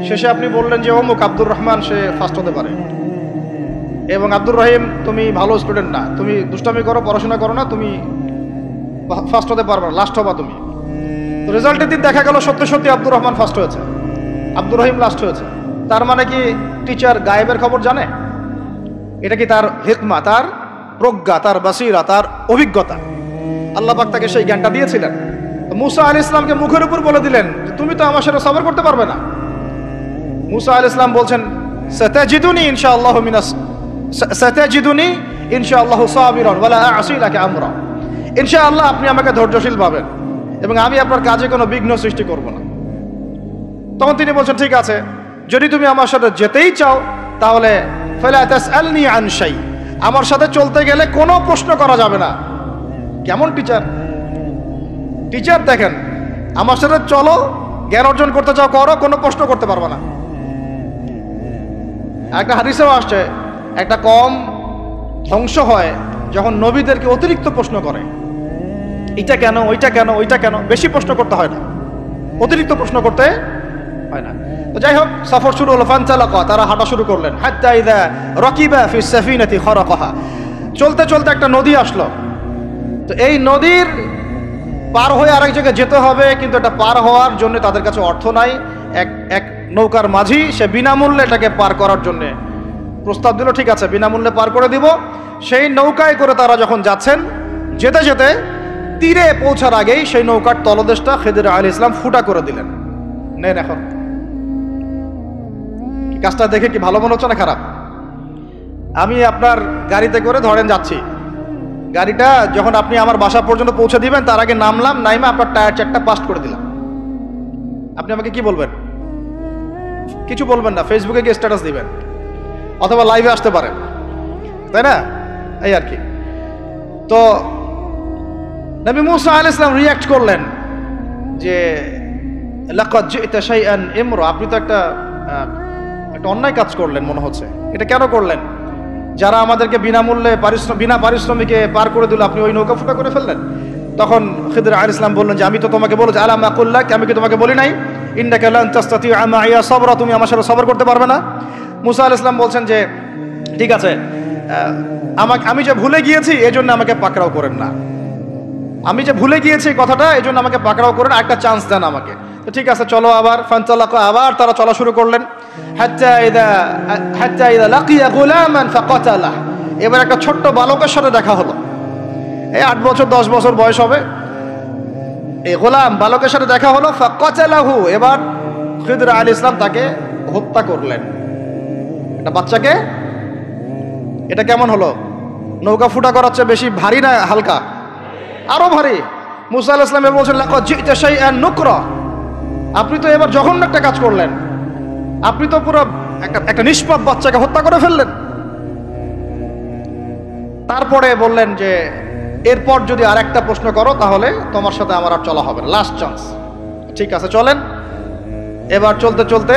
শেষে আপনি বললেন যে অমুক আব্দুর রহমান সে ফার্স্ট হতে পারে, এবং আব্দুর রহিম তুমি ভালো স্টুডেন্ট না, তুমি দুষ্টামি করো, পড়াশোনা করো না, তুমি ফার্স্ট হতে পারবে না, লাস্ট হবা তুমি। তো রেজাল্টের দিন দেখা গেল সত্যি সত্যি আব্দুর রহমান ফার্স্ট হয়েছে, আব্দুর রহিম লাস্ট হয়েছে। তার মানে কি টিচার গায়েবের খবর জানে? এটা কি তার হিকমা, তার প্রজ্ঞা, তার বাসিরা, তার অভিজ্ঞতা? আল্লাহ পাক তাকে সেই জ্ঞানটা দিয়েছিলেন। মুসা আলাইহিস সালামকে মুখের উপর বলে দিলেন যে তুমি তো আমার সাথে সবর করতে পারবে না। মুসা আলাইহিস সালাম বলছেন, সাতাজিদুনি ইনশাআল্লাহু সাবিরান ওয়ালা আ'সি লাকা আমরা। ইনশাআল্লাহ আপনি আমাকে ধৈর্যশীল পাবেন এবং আমি আপনার কাজে কোনো বিঘ্ন সৃষ্টি করব না। তখন তিনি বলছেন, ঠিক আছে, যদি তুমি আমার সাথে যেতেই চাও তাহলে ফালা তাসআলনি আন শাই, আমার সাথে চলতে গেলে কোনো প্রশ্ন করা যাবে না। কেমন টিচার! টিচার দেখেন, আমার সাথে চলো, জ্ঞান অর্জন করতে চাও করো, কোনো প্রশ্ন করতে পারবে না। একটা হাদিসেও আসছে, একটা কম ধ্বংস হয় যখন নবীদেরকে অতিরিক্ত প্রশ্ন করে, এটা কেন, ওইটা কেন, ওইটা কেন। বেশি প্রশ্ন করতে হয় না, অতিরিক্ত প্রশ্ন করতে হয় না। তো যাই হোক, সফর শুরু হলো। ফানতালাকা, তারা হাঁটা শুরু করলেন। হাত্তা ইযা রাকিবা ফি সাফিনাতি খারাকাহা, চলতে চলতে একটা নদী আসলো। তো এই নদীর পার হয়ে আরেক জায়গায় যেতে হবে, কিন্তু এটা পার হওয়ার জন্য তাদের কাছে অর্থ নাই। এক নৌকার মাঝি, সে বিনামূল্যে এটাকে পার করার জন্য প্রস্তাব দিল, ঠিক আছে বিনামূল্যে পার করে দিব। সেই নৌকায় করে তারা যখন যাচ্ছেন, যেতে যেতে তীরে পৌঁছার আগেই সেই নৌকার তলদেশটা খিদির আলাইহিস সালাম ফুটা করে দিলেন। নেন এখন, কাজটা দেখে কি ভালো মনে হচ্ছে না খারাপ? আমি আপনার গাড়িতে করে ধরেন যাচ্ছি, গাড়িটা যখন আপনি আমার বাসা পর্যন্ত পৌঁছে দিবেন, তার আগে নামলাম, নাইমা আপনার টায়ার চারটা পাস্ট করে দিলাম, আপনি আমাকে কি বলবেন? কিছু বলবেন না, ফেসবুকে গিয়ে স্ট্যাটাস দিবেন অথবা লাইভে আসতে পারেন, তাই না? এই আর কি। তো নবী মুসা আলাইহিস সালাম রিঅ্যাক্ট করলেন যে লাকাদ জি'তা শাইআন ইমরা, আপনি তো একটা অন্যায় কাজ করলেন মনে হচ্ছে। এটা কেন করলেন? যারা আমাদেরকে বিনামূল্যে বিনা পারিশ্রমিকে পার করে দিল, আপনি ওই নৌকা ফুটা করে ফেললেন। তখন খিদির আলাইহিস সালাম বললেন যে আমি তো তোমাকে বলেছি, আলা মা কুল্লাক, আমি কি তোমাকে বলি নাই ইন্নাকা লান তাসতাতিআ মাইয়া সাবরা, তুমি আমার সাথে সবর করতে পারবে না? মুসা আলাইহিস সালাম বলছেন যে ঠিক আছে, আমি যে ভুলে গিয়েছি এজন্য আমাকে পাকড়াও করেন না, আমি যে ভুলে গিয়েছি কথাটা, এজন্য আমাকে পাকড়াও করেন, একটা চান্স দেন আমাকে। তো ঠিক আছে চলো আবার। ফানতালাকা, আবার তারা চলা শুরু করলেন। হাত্তা ইযা লাকিয়া গুলামান ফাকাতালা, এবার একটা ছোট্ট বালকের সাথে দেখা হলো। এই 8 বছর 10 বছর বয়স হবে, এই গোলাম বালকের সাথে দেখা হলো। ফাকাতালাহু, এবার খিদির আলাইহিস সালাম তাকে হত্যা করলেন। একটা বাচ্চাকে, এটা কেমন হলো? নৌকা ফুটা করার চেয়ে বেশি ভারী না হালকা? আরো ভারী। মুসা আলাইহিস সালাম বলছেন লাকাদ জি'তা শাইআন নুকরা, আপনি তো এবার জঘন্য একটা কাজ করলেন, আপনি তো পুরো একটা নিষ্পাপ বাচ্চাকে হত্যা করে ফেললেন। তারপরে বললেন যে এরপর যদি আর একটা প্রশ্ন করো তাহলে তোমার সাথে আমার আর চলা হবে না, লাস্ট চান্স। ঠিক আছে চলেন। এবার চলতে চলতে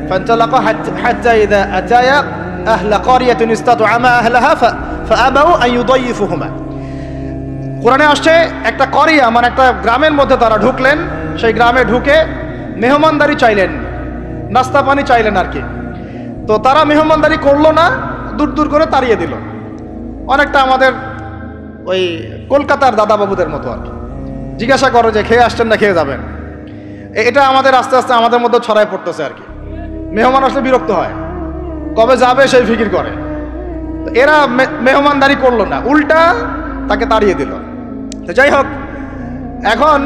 ফানতালাকা হাত্তা ইযা আতায়া আহলা ক্বরিয়াতিন ইসতাতআমা আহলাহা ফাআবাউ আন ইউদাইফুহুমা, কোরআনে আসছে একটা করিয়া মানে একটা গ্রামের মধ্যে তারা ঢুকলেন। সেই গ্রামে ঢুকে মেহমানদারি চাইলেন, নাস্তা পানি চাইলেন আর কি। তো তারা মেহমানদারি করলো না, দূর দূর করে তাড়িয়ে দিল। অনেকটা আমাদের ওই কলকাতার দাদা বাবুদের মতো আর কি, জিজ্ঞাসা করো যে খেয়ে আসছেন না খেয়ে যাবেন। এটা আমাদের আস্তে আস্তে আমাদের মধ্যে ছড়ায় পড়তেছে আর কি। মেহমান আসলে বিরক্ত হয়, কবে যাবে সেই ফিকির করে। তো এরা মেহমানদারি করলো না, উল্টা তাকে তাড়িয়ে দিল। তো যাই হোক, এখন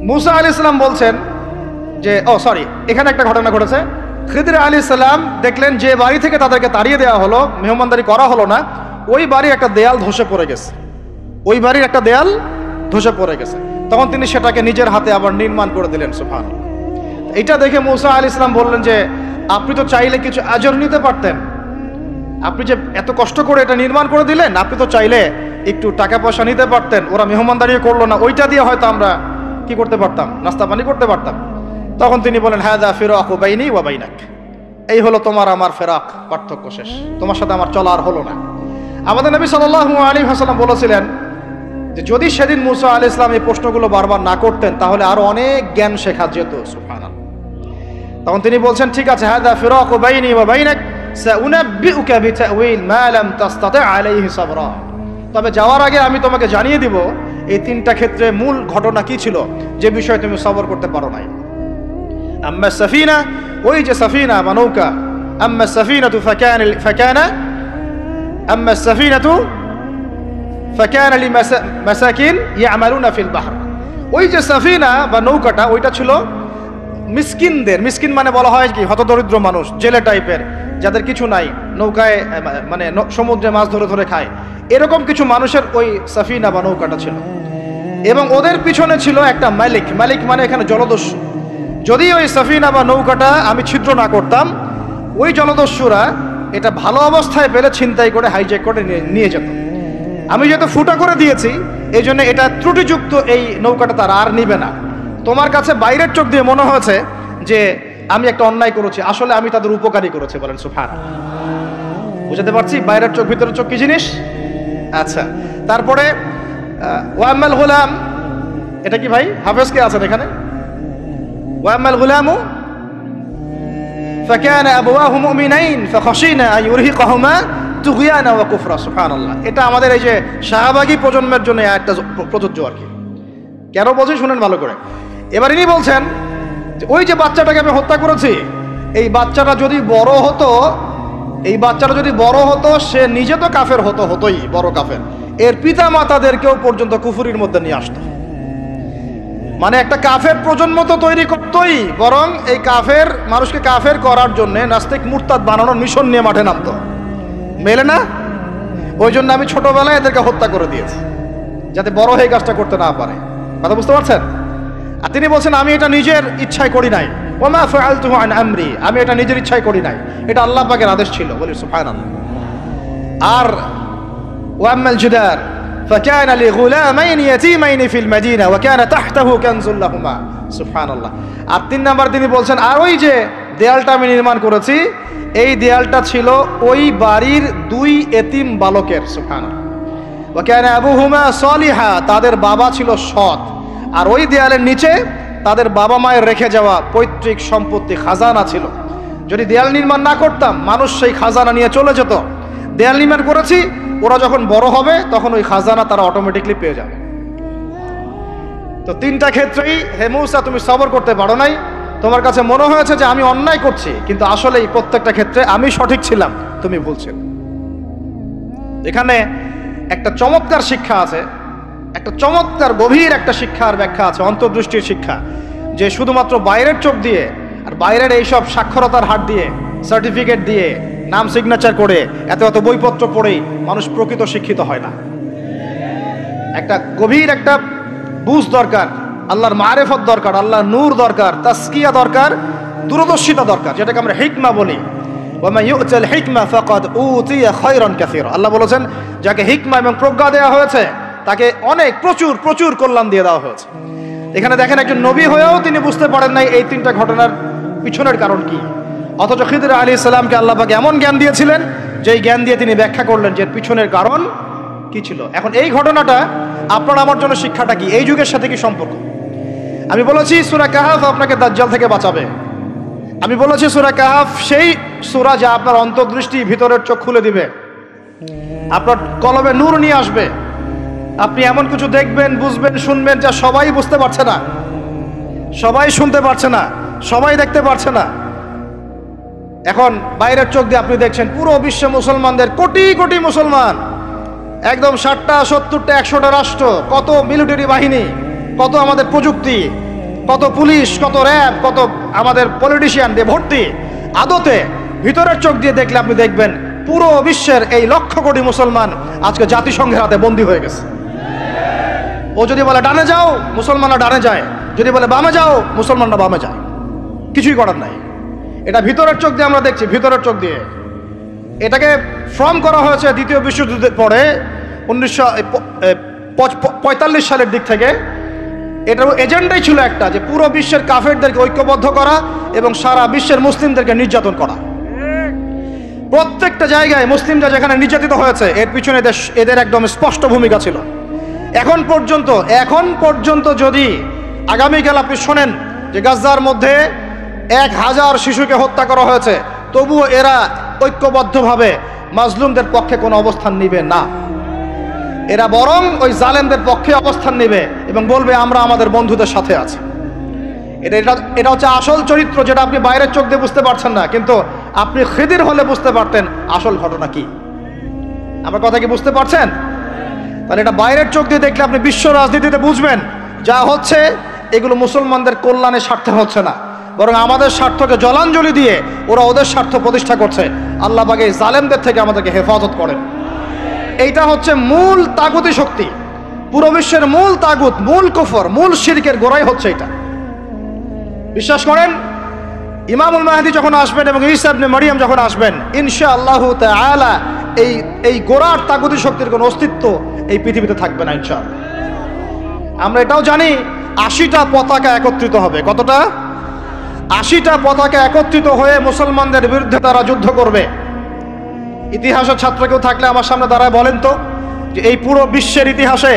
মুসা আলাইহিস সালাম বলছেন যে এখানে একটা ঘটনা ঘটেছে। খিদির আলাইহিস সালাম দেখলেন যে বাড়ি থেকে তাদেরকে তাড়িয়ে দেওয়া হলো, মেহমানদারি করা হলো না, ওই বাড়ির একটা দেয়াল ধসে পড়ে গেছে, ওই বাড়ির একটা দেয়াল ধসে পড়ে গেছে। তখন তিনি সেটাকে নিজের হাতে আবার নির্মাণ করে দিলেন। সুবহানাল্লাহ। এটা দেখে মুসা আলাইহিস সালাম বললেন যে আপনি তো চাইলে কিছু আজর নিতে পারতেন, আপনি যে এত কষ্ট করে এটা নির্মাণ করে দিলেন, আপনি তো চাইলে একটু টাকা পয়সা নিতে পারতেন। ওরা মেহমানদারি করলো না, ওইটা দিয়ে হয়তো আমরা কি করতে পারতাম, নাস্তা পানি করতে পারতাম। তখন তিনি বলেন হাযা ফিরাকু বাইনি ওয়া বাইনাক, এই হলো তোমার আমার ফেরাক, পার্থক্য শেষ, তোমার সাথে আমার চলা আর হলো না। আমাদের নবী সাল্লাল্লাহু আলাইহি ওয়াসাল্লাম বলেছিলেন যে যদি সেদিন মুসা আলাইহিস সালাম এই প্রশ্নগুলো বারবার না করতেন তাহলে আরো অনেক জ্ঞান শেখা যেত। সুবহানাল্লাহ। তখন তিনি বলছেন ঠিক আছে, হাযা ফিরাকু বাইনি ওয়া বাইনাক সাউনাব্বিউকা বিতাউইল মা লাম তাসতাতি' আলাইহি সাবরা, তবে যাওয়ার আগে আমি তোমাকে জানিয়ে দিব এই 3টা ক্ষেত্রে মূল ঘটনা কি ছিল যে বিষয়ে তুমি সবর করতে পারো নাই। আম্মা সাফিনা, ওই যে সাফিনা বা নৌকা, আম্মা সাফিনাতু আম্মা সাফিনাতু ফাকানা লিমাসাকিন ইয়ামালুনা ফিল বাহর, ওই যে সাফিনা বা নৌকাটা ওইটা ছিল মিসকিনদের, মিসকিন মানে বলা হয় কি হতদরিদ্র মানুষ, জেলে টাইপের, যাদের কিছু নাই, নৌকায় মানে সমুদ্রে মাছ ধরে ধরে খায়, এরকম কিছু মানুষের ওই সাফিনা বা নৌকাটা ছিল। এবং ওদের পিছনে ছিল একটা মালিক, মালিক মানে এখানে জলদস্যু। যদি ওই সাফিনা বা নৌকাটা আমি ছিদ্র না করতাম, ওই জলদস্যুরা এটা ভালো অবস্থায় পেলে ছিনতাই করে হাইজ্যাক করে নিয়ে যেত। আমি যেহেতু ফুটা করে দিয়েছি এই জন্য এটা ত্রুটিযুক্ত, এই নৌকাটা তারা আর নিবে না। তোমার কাছে বাইরের চোখ দিয়ে মনে হয়েছে যে আমি একটা অন্যায় করেছি, আসলে আমি তাদের উপকারী করেছি। বলেন সুবহানাল্লাহ। বুঝতে পারছি বাইরের চোখ ভিতরের চোখ কি জিনিস। আচ্ছা, তারপরে ওয়াম্মাল গুলাম, এটা কি ভাই হাফেজ কে আছেন এখানে? ওয়াম্মাল গুলামু فكان أبواه مؤمنين فخشينا أن يرهقهما طغيانا وكفرا سبحان الله। এটা আমাদের এই যে শাহবাগী প্রজন্মের জন্য একটা প্রযোজ্য আর কি। কেন বলছি শুনেন ভালো করে। এবার ইনি বলছেন যে ওই যে বাচ্চাটাকে আমি হত্যা করেছি, এই বাচ্চাটা যদি বড় হতো সে নিজে তো কাফের হতোই বড় কাফের, এর পিতা মাতাদেরকেও পর্যন্ত কুফরির মধ্যে নিয়ে আসতো। মানে একটা কাফের প্রজন্ম তো তৈরি করতোই, বরং এই কাফের মানুষকে কাফের করার জন্য নাস্তিক মুরতাদ বানানোর মিশন নিয়ে মাঠে নামতো। মেলে না? ওই জন্য আমি ছোটবেলায় এদেরকে হত্যা করে দিয়েছি যাতে বড় হয়ে কাজটা করতে না পারে। কথা বুঝতে পারছেন? আর তিনি বলছেন আমি এটা নিজের ইচ্ছায় করি নাই, ওমা ফাআলতুহু আন আমরি, আমি এটা নিজের ইচ্ছায় করি নাই, এটা আল্লাহ পাকের আদেশ ছিল। বলি সুবহানাল্লাহ। আর ওয়াম্মাল জিদার فكان لغلامين يتيمين في المدينة وكان تحته كنز لهما সুবহানাল্লাহ। আর 3 নাম্বার তিনি বলছেন আর ওই যে দেয়ালটা আমি নির্মাণ করেছি, এই দেয়ালটা ছিল ওই বাড়ির 2 এতিম বালকের। সুবহানাল্লাহ। ওয়াকানা আবুহুমা সালিহা, তাদের বাবা ছিল সৎ। আর ওই দেয়ালের নিচে তাদের বাবা মায়ের রেখে যাওয়া পৈতৃক সম্পত্তি খাজানা ছিল। যদি দেয়াল নির্মাণ না করতাম মানুষ সেই খাজানা নিয়ে চলে যেত। দেয়াল নির্মাণ করেছি, ওরা যখন বড় হবে তখন ওই খাজানা তারা অটোমেটিকলি পেয়ে যাবে। তো 3টা ক্ষেত্রেই হে মূসা তুমি সবর করতে পারো নাই, তোমার কাছে মনে হয়েছে যে আমি অন্যায় করছি, কিন্তু আসলে এই প্রত্যেকটা ক্ষেত্রে আমি সঠিক ছিলাম, তুমি ভুল ছিলে। এখানে একটা চমৎকার শিক্ষা আছে, একটা চমৎকার গভীর একটা শিক্ষার ব্যাখ্যা আছে, অন্তর্দৃষ্টির শিক্ষা, যে শুধুমাত্র বাইরের চোখ দিয়ে আর বাইরের এইসব সাক্ষরতার হাত দিয়ে সার্টিফিকেট দিয়ে নাম সিগনেচার করে এত বইপত্র পড়েই মানুষ প্রকৃত শিক্ষিত হয় না। একটা গভীর একটা বুঝ দরকার, আল্লাহর মারেফত দরকার, আল্লাহর নূর দরকার, তাসকিয়া দরকার, দূরদর্শিতা দরকার, যেটাকে আমরা হিকমা বলি। ওয়ামা ইউতাল হিকমা ফাকাদ উতিয়া খায়রান কাসীরা। আল্লাহ বলেছেন যাকে হিকমা এবং প্রজ্ঞা দেওয়া হয়েছে তাকে অনেক প্রচুর কল্যাণ দিয়ে দেওয়া হয়েছে। এখানে দেখেন একজন নবী হয়েও তিনি বুঝতে পারেন নাই এই 3টা ঘটনার পিছনের কারণ কি, অথচ খিদর আলাইহিস সালামকে আল্লাহ পাক এমন জ্ঞান দিয়েছিলেন যেই জ্ঞান দিয়ে তিনি ব্যাখ্যা করলেন যে পিছনের কারণ কি ছিল। এখন এই ঘটনাটা আপনার আমার জন্য শিক্ষাটা কি, এই যুগের সাথে কি সম্পর্ক? আমি বলেছি সূরা কাহাফ আপনাকে দাজ্জাল থেকে বাঁচাবে। আমি বলেছি সূরা কাহাফ সেই সূরা যা আপনার অন্তর্দৃষ্টি ভিতরের চোখ খুলে দিবে, আপনার কলবে নূর নিয়ে আসবে। আপনি এমন কিছু দেখবেন, বুঝবেন, শুনবেন যা সবাই বুঝতে পারছে না, সবাই শুনতে পারছে না, সবাই দেখতে পারছে না। এখন বাইরের চোখ দিয়ে আপনি দেখছেন পুরো বিশ্বে মুসলমানদের কোটি মুসলমান, একদম 60টা 70টা 100টা রাষ্ট্র, কত মিলিটারি বাহিনী, কত আমাদের প্রযুক্তি, কত পুলিশ, কত র্যাব, কত আমাদের পলিটিশিয়ান দিয়ে ভর্তি। আদতে ভিতরের চোখ দিয়ে দেখলে আপনি দেখবেন পুরো বিশ্বের এই লক্ষ কোটি মুসলমান আজকে জাতিসংঘের হাতে বন্দী হয়ে গেছে। ও যদি বলে ডানে যাও, মুসলমানরা ডানে যায়, যদি বলে বামে যাও, মুসলমানরা বামে যায়, কিছুই করার নাই। এটা ভিতরের চোখ দিয়ে আমরা দেখছি, ভিতরের চোখ দিয়ে। এটাকে ফর্ম করা হয়েছে দ্বিতীয় বিশ্বযুদ্ধের পরে 1945 সালের দিক থেকে। এটার এজেন্ডাই ছিল একটা, যে পুরো বিশ্বের কাফেরদেরকে ঐক্যবদ্ধ করা এবং সারা বিশ্বের মুসলিমদেরকে নির্যাতন করা। প্রত্যেকটা জায়গায় মুসলিমরা যেখানে নির্যাতিত হয়েছে এর পিছনে এদের একদম স্পষ্ট ভূমিকা ছিল। এখন পর্যন্ত যদি আগামীকাল আপনি শোনেন যে গাজার মধ্যে 1000 শিশুকে হত্যা করা হয়েছে, তবুও এরা ঐক্যবদ্ধভাবে মাজলুমদের পক্ষে কোনো অবস্থান নিবে না। এরা বরং ওই জালেমদের পক্ষে অবস্থান নেবে এবং বলবে আমরা আমাদের বন্ধুদের সাথে আছি। এটা হচ্ছে আসল চরিত্র, যেটা আপনি বাইরের চোখ দিয়ে বুঝতে পারছেন না, কিন্তু আপনি খিদির হলে বুঝতে পারতেন আসল ঘটনা কি। আমার কথা কি বুঝতে পারছেন? তাহলে এটা বাইরের চোখ দিয়ে দেখলে আপনি বিশ্ব রাজনীতিতে বুঝবেন যা হচ্ছে এগুলো মুসলমানদের কল্যাণের স্বার্থে হচ্ছে না, বরং আমাদের স্বার্থকে জলাঞ্জলি দিয়ে ওরা ওদের স্বার্থ প্রতিষ্ঠা করছে। আল্লাহ পাক এই জালেমদের থেকে আমাদেরকে হেফাজত করেন। এইটা হচ্ছে মূল তাগুতি শক্তি, পুরো বিশ্বের মূল তাগুত, মূল কুফর, মূল শিরকের গোড়াই হচ্ছে এটা। বিশ্বাস করেন ইমামুল মাহদী যখন আসবেন এবং ঈসা ইবনে মারইয়াম যখন আসবেন, ইনশাআল্লাহু তাআলা এই গোড়ার তাগুতি শক্তির কোনো অস্তিত্ব এই পৃথিবীতে থাকবে না ইনশাআল্লাহ। আমরা এটাও জানি 80টা পতাকা একত্রিত হবে। কতটা? 80টা পতাকা একত্রিত হয়ে মুসলমানদের বিরুদ্ধে তারা যুদ্ধ করবে। ইতিহাসের ছাত্র কেউ থাকলে আমার সামনে দাঁড়ায় বলেন তো, যে এই পুরো বিশ্বের ইতিহাসে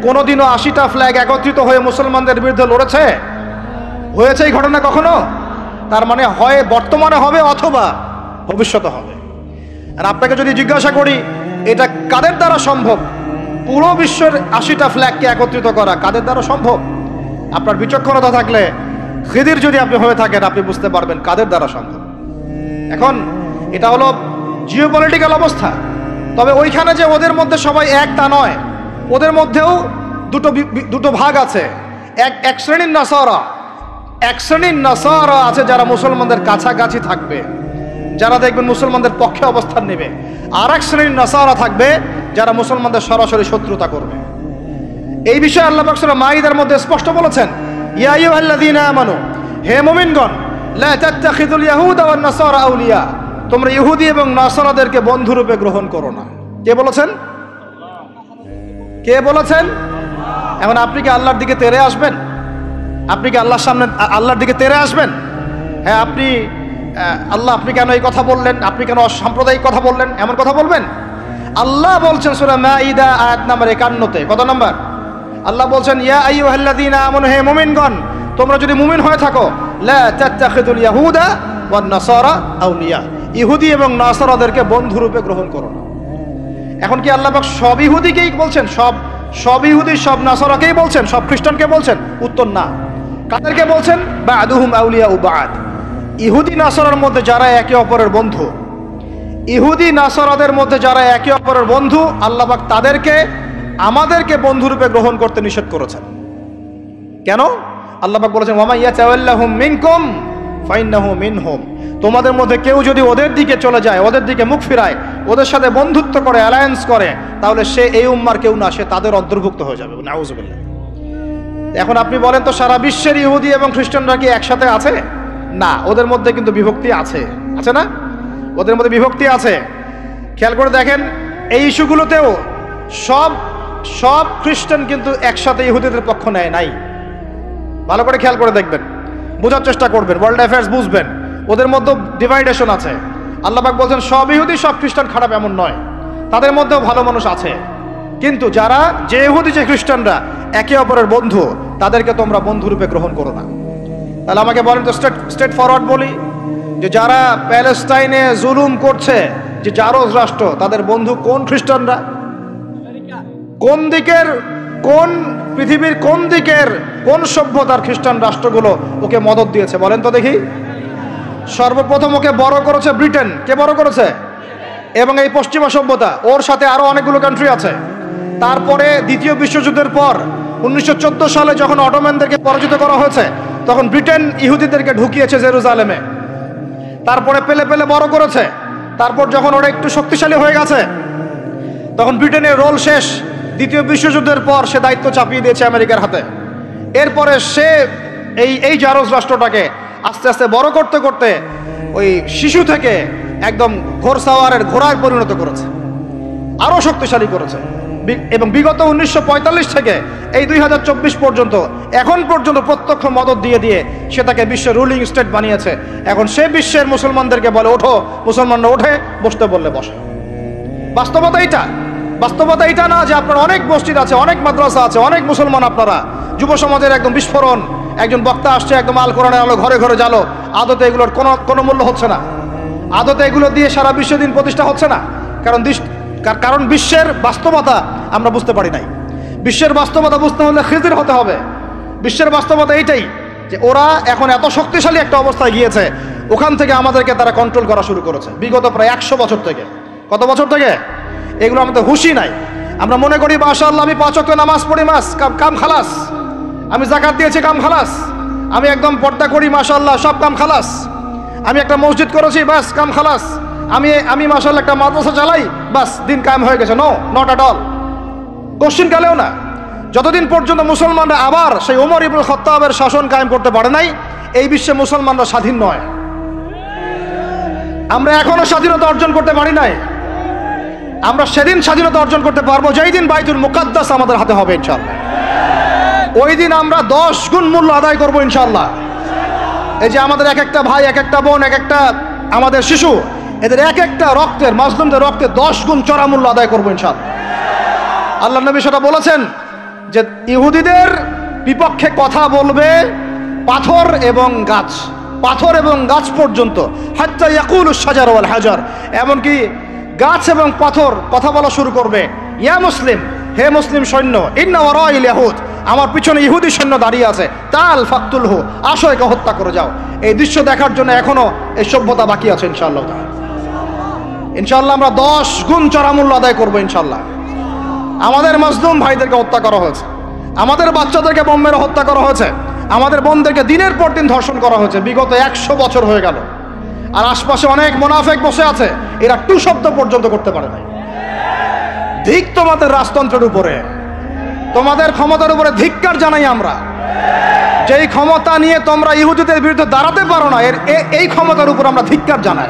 কোনোদিনও 80টা ফ্ল্যাগ একত্রিত হয়ে মুসলমানদের বিরুদ্ধে লড়েছে? হয়েছে এই ঘটনা কখনো? তার মানে হয় বর্তমানে হবে অথবা ভবিষ্যতে হবে। আর আপনাকে যদি জিজ্ঞাসা করি এটা কাদের দ্বারা সম্ভব, পুরো বিশ্বের 80টা ফ্ল্যাগকে একত্রিত করা কাদের দ্বারা সম্ভব? আপনার বিচক্ষণতা থাকলে, খিদির যদি আপনি হয়ে থাকেন, আপনি বুঝতে পারবেন কাদের দ্বারা সম্ভব। এখন এটা হলো জিওপলিটিক্যাল অবস্থা। তবে ওইখানে যে ওদের মধ্যে সবাই এক তা নয়, ওদের মধ্যেও দুটো ভাগ আছে। এক শ্রেণীর নাসারা আছে যারা মুসলমানদের কাছাকাছি থাকবে, যারা দেখবেন মুসলমানদের পক্ষে অবস্থান নেবে। আর এক শ্রেণীর নাসারা থাকবে যারা মুসলমানদের সরাসরি শত্রুতা করবে। এই বিষয়ে আল্লাহ পাক সূরা মাইদার মধ্যে স্পষ্ট বলেছেন, ইয়া আইয়ুহাল্লাযীনা আমানু, হে মুমিনগণ, লা তাত্তাখিযুল ইয়াহুদা ওয়ান নাসারা আউলিয়া, তোমরা ইহুদি এবং নাসারাদেরকে বন্ধুরূপে গ্রহণ করো না। কে বলেছেন? কে বলেছেন? এখন আপনি কি আল্লাহর দিকে তেরে আসবেন? আপনি কি আল্লাহর সামনে আল্লাহর দিকে তেরে আসবেন? হ্যাঁ, আপনি আল্লাহ আপনি কেন এই কথা বললেন, আপনি কেন অসাম্প্রদায়িক কথা বললেন, এমন কথা বলবেন? আল্লাহ বলছেন সূরা মাইদা আয়াত নাম্বার 51-তে, কত নাম্বার? আল্লাহ বলছেন, ইয়া আইয়ুহাল্লাযীনা আমানু, হে মুমিনগণ, তোমরা যদি মুমিন হয়ে থাকো, লা তাত্তাখিযুল ইয়াহুদা ওয়ান নাসারা আউলিয়া, ইহুদি এবং নাসারাদেরকে বন্ধুরূপে গ্রহণ করো না। এখন কি আল্লাহ পাক সব ইহুদিকেই বলছেন, সব ইহুদি সব নাসারাকেই বলছেন, সব খ্রিস্টানকে বলছেন? উত্তর না। কাদেরকে বলছেন? বা'দুহুম আউলিয়াউ বা'দ, ইহুদি নাসারার মধ্যে যারা একে অপরের বন্ধু, ইহুদি নাসারাদের মধ্যে যারা একে অপরের বন্ধু, আল্লাহ পাক তাদেরকে আমাদেরকে বন্ধুরূপে গ্রহণ করতে নিষেধ করেছেন। কেন? আল্লাহ পাক বলেছেন, ওয়া মান ইয়াতাওয়াল্লাহুম মিনকুম ফাইন্নাহু মিনহুম, তোমাদের মধ্যে কেউ যদি ওদের দিকে চলে যায়, ওদের দিকে মুখ ফিরায়, ওদের সাথে বন্ধুত্ব করে, অ্যালায়েন্স করে, তাহলে সে এই উম্মার কেউ না, সে তাদের অন্তর্ভুক্ত হয়ে যাবে। নাউযুবিল্লাহ। এখন আপনি বলেন তো, সারা বিশ্বের ইহুদি এবং খ্রিস্টানরা কি একসাথে আছে? না, ওদের মধ্যে কিন্তু বিভক্তি আছে, আছে না? ওদের মধ্যে বিভক্তি আছে। খেয়াল করে দেখেন, এই ইস্যুগুলোতেও সব খ্রিস্টান কিন্তু একসাথে ইহুদিদের পক্ষ নেয় নাই। ভালো করে খেয়াল করে দেখবেন, বোঝার চেষ্টা করবেন, ওয়ার্ল্ড অ্যাফেয়ার্স বুঝবেন। ওদের মধ্যে ডিভাইডেশন আছে। আল্লাহ পাক বলছেন, সব ইহুদি সব খ্রিস্টান খারাপ এমন নয়, তাদের মধ্যেও ভালো মানুষ আছে। কিন্তু যে ইহুদি যে খ্রিস্টানরা একে অপরের বন্ধু, তাদেরকে তোমরা বন্ধুরূপে গ্রহণ করো না। তাহলে আমাকে বলেন তো, স্ট্রেট ফরওয়ার্ড বলি, যে যারা প্যালেস্টাইনে জুলুম করছে, যে জারজ রাষ্ট্র, তাদের বন্ধু কোন খ্রিস্টানরা? কোন দিকের, কোন পৃথিবীর কোন দিকের, কোন সভ্যতার খ্রিস্টান রাষ্ট্রগুলো ওকে মদদ দিয়েছে বলেন তো দেখি? সর্বপ্রথম ওকে বড় করেছে ব্রিটেন। কে বড় করেছে? এবং এই পশ্চিমা সভ্যতা, ওর সাথে আরো অনেকগুলো কান্ট্রি আছে। তারপরে দ্বিতীয় বিশ্বযুদ্ধের পর 1914 সালে যখন অটোম্যানদেরকে পরাজিত করা হয়েছে, তখন ব্রিটেন ইহুদিদেরকে ঢুকিয়েছে জেরুজালেমে। তারপরে পেলে বড় করেছে। তারপর যখন ওরা একটু শক্তিশালী হয়ে গেছে, তখন ব্রিটেনের রোল শেষ। দ্বিতীয় বিশ্বযুদ্ধের পর সে দায়িত্ব চাপিয়ে দিয়েছে আমেরিকার হাতে। এরপরে সে এই জারজ রাষ্ট্রটাকে আস্তে আস্তে বড় করতে করতে ওই শিশু থেকে একদম ঘোড়সাওয়ারের ঘোড়ায় পরিণত করেছে, আরো শক্তিশালী করেছে। এবং বিগত 1945 থেকে এই 2024 পর্যন্ত, এখন পর্যন্ত প্রত্যক্ষ মদত দিয়ে সে তাকে বিশ্বের রুলিং স্টেট বানিয়েছে। এখন সে বিশ্বের মুসলমানদেরকে বলে, ওঠো, মুসলমানরা ওঠে, বসতে বললে বসে। বাস্তবতা এটা না যে আপনার অনেক মসজিদ আছে, অনেক মাদ্রাসা আছে, অনেক মুসলমান, আপনারা যুব সমাজের একদম বিস্ফোরণ, একজন বক্তা আসছে, একদম আল কোরআনের আলো ঘরে ঘরে জ্বালো। আদতে এগুলোর কোনো মূল্য হচ্ছে না। আদতে এগুলো দিয়ে সারা বিশ্ব দিন প্রতিষ্ঠা হচ্ছে না। কারণ বিশ্বের বাস্তবতা আমরা বুঝতে পারি নাই। বিশ্বের বাস্তবতা বুঝতে হলে খিজির হতে হবে। বিশ্বের বাস্তবতা এইটাই যে ওরা এখন এত শক্তিশালী একটা অবস্থায় গিয়েছে, ওখান থেকে আমাদেরকে তারা কন্ট্রোল করা শুরু করেছে বিগত প্রায় 100 বছর থেকে। কত বছর থেকে? এগুলো আমাদের হুঁশই নাই। আমরা মনে করি, মাশাআল্লাহ, আমি 5 ওয়াক্ত নামাজ পড়ি, কাম খালাস, আমি যাকাত দিয়েছি, কাম খালাস, আমি একদম পর্দা করি, মাশাআল্লাহ, সব কাম খালাস, আমি একটা মসজিদ করেছি, বাস কাম খালাস, আমি মাশাআল্লাহ একটা মাদ্রাসা চালাই, বাস দিন কায়েম হয়ে গেছে। No, not at all. Question কালেও না। যতদিন পর্যন্ত মুসলমানরা আবার সেই ওমর ইবনুল খাত্তাবের শাসন কায়েম করতে পারে নাই, এই বিশ্বে মুসলমানরা স্বাধীন নয়। আমরা এখনো স্বাধীনতা অর্জন করতে পারি নাই। আমরা সেদিন স্বাধীনতা অর্জন করতে পারবো যেই দিন বাইতুল মুকাদ্দাস আমাদের হাতে হবে ইনশাআল্লাহ। ওই দিন আমরা 10 গুণ মূল্য আদায় করবো ইনশাআল্লাহ। এই যে আমাদের এক একটা ভাই, এক একটা বোন, এক একটা আমাদের শিশু, এদের এক একটা রক্তের, মাজলুমদের রক্তে 10 গুণ চড়া মূল্য আদায় করবো ইনশাআল্লাহ। আল্লাহ নবী সেটা বলেছেন যে ইহুদিদের বিপক্ষে কথা বলবে পাথর এবং গাছ। পাথর এবং গাছ পর্যন্ত, হাত্তা ইয়াকুলুশ শাজার ওয়াল হাজার, এমনকি গাছ এবং পাথর কথা বলা শুরু করবে, ইয়া মুসলিম, হে মুসলিম সৈন্য, ইন্না ওয়ারাইল ইয়াহুদ, আমার পিছনে ইহুদি সৈন্য দাঁড়িয়ে আছে, তাল ফাকতুলহু, আসো একে হত্যা করে যাও। এই দৃশ্য দেখার জন্য এখনো এই সভ্যতা বাকি আছে ইনশাআল্লাহ। ইনশাআল্লাহ আমরা 10 গুণ চড়া মূল্য আদায় করবো ইনশাআল্লাহ। আমাদের মাজলুম ভাইদেরকে হত্যা করা হয়েছে, আমাদের বাচ্চাদেরকে বোম মেরে হত্যা করা হয়েছে, আমাদের বোনদেরকে দিনের পর দিন ধর্ষণ করা হয়েছে, বিগত 100 বছর হয়ে গেল। আর আশপাশে অনেক মুনাফিক বসে আছে, এরা টু শব্দ পর্যন্ত করতে পারে নাই। ধিক তোমাদের রাজতন্ত্রের উপরে, তোমাদের ক্ষমতার উপরে ধিক্কার জানাই আমরা। যেই ক্ষমতা নিয়ে তোমরা ইহুদিদের বিরুদ্ধে দাঁড়াতে পারো না, এই ক্ষমতার উপর আমরা ধিক্কার জানাই।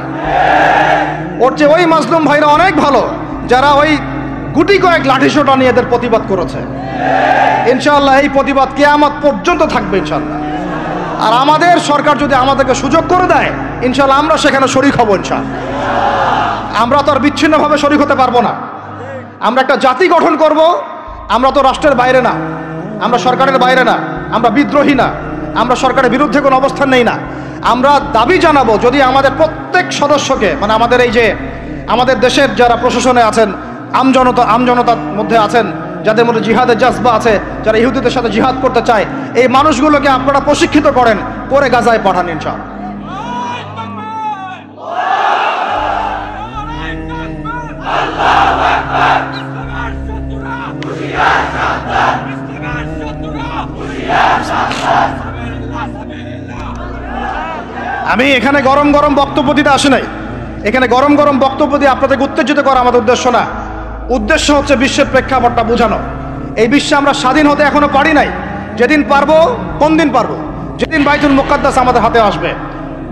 ওর যে ওই মাজলুম ভাইরা অনেক ভালো, যারা ওই গুটি কয়েক লাঠিসোঁটা নিয়ে এদের প্রতিবাদ করেছে। ইনশাআল্লাহ এই প্রতিবাদ কিয়ামত পর্যন্ত থাকবে ইনশাআল্লাহ। আর আমাদের সরকার যদি আমাদেরকে সুযোগ করে দেয়, ইনশাআল্লাহ আমরা সেখানে শরীক হব ইনশাআল্লাহ। আমরা তো আর বিচ্ছিন্নভাবে শরীক হতে পারবো না। আমরা একটা জাতি গঠন করব। আমরা তো রাষ্ট্রের বাইরে না, আমরা সরকারের বাইরে না, আমরা বিদ্রোহী না, আমরা সরকারের বিরুদ্ধে কোনো অবস্থান নেই না। আমরা দাবি জানাবো, যদি আমাদের প্রত্যেক সদস্যকে, মানে আমাদের এই যে আমাদের দেশের যারা প্রশাসনে আছেন, আমজনতার মধ্যে আছেন, যাদের মধ্যে জিহাদের জজবা আছে, যারা ইহুদিদের সাথে জিহাদ করতে চায়, এই মানুষগুলোকে আপনারা প্রশিক্ষিত করেন, করে গাজায় পাঠান ইনশাআল্লাহ। আমি এখানে গরম গরম বক্তব্য দিতে আসি নাই। এখানে গরম গরম বক্তব্য দিয়ে আপনাদেরকে উত্তেজিত করা আমাদের উদ্দেশ্য না। উদ্দেশ্য হচ্ছে বিশ্বের প্রেক্ষাপটটা বোঝানো। এই বিশ্বে আমরা স্বাধীন হতে এখনো পারি নাই। যেদিন পারবো, কোন দিন পারবো? যেদিন বাইতুল মুকাদ্দাস আমাদের হাতে আসবে।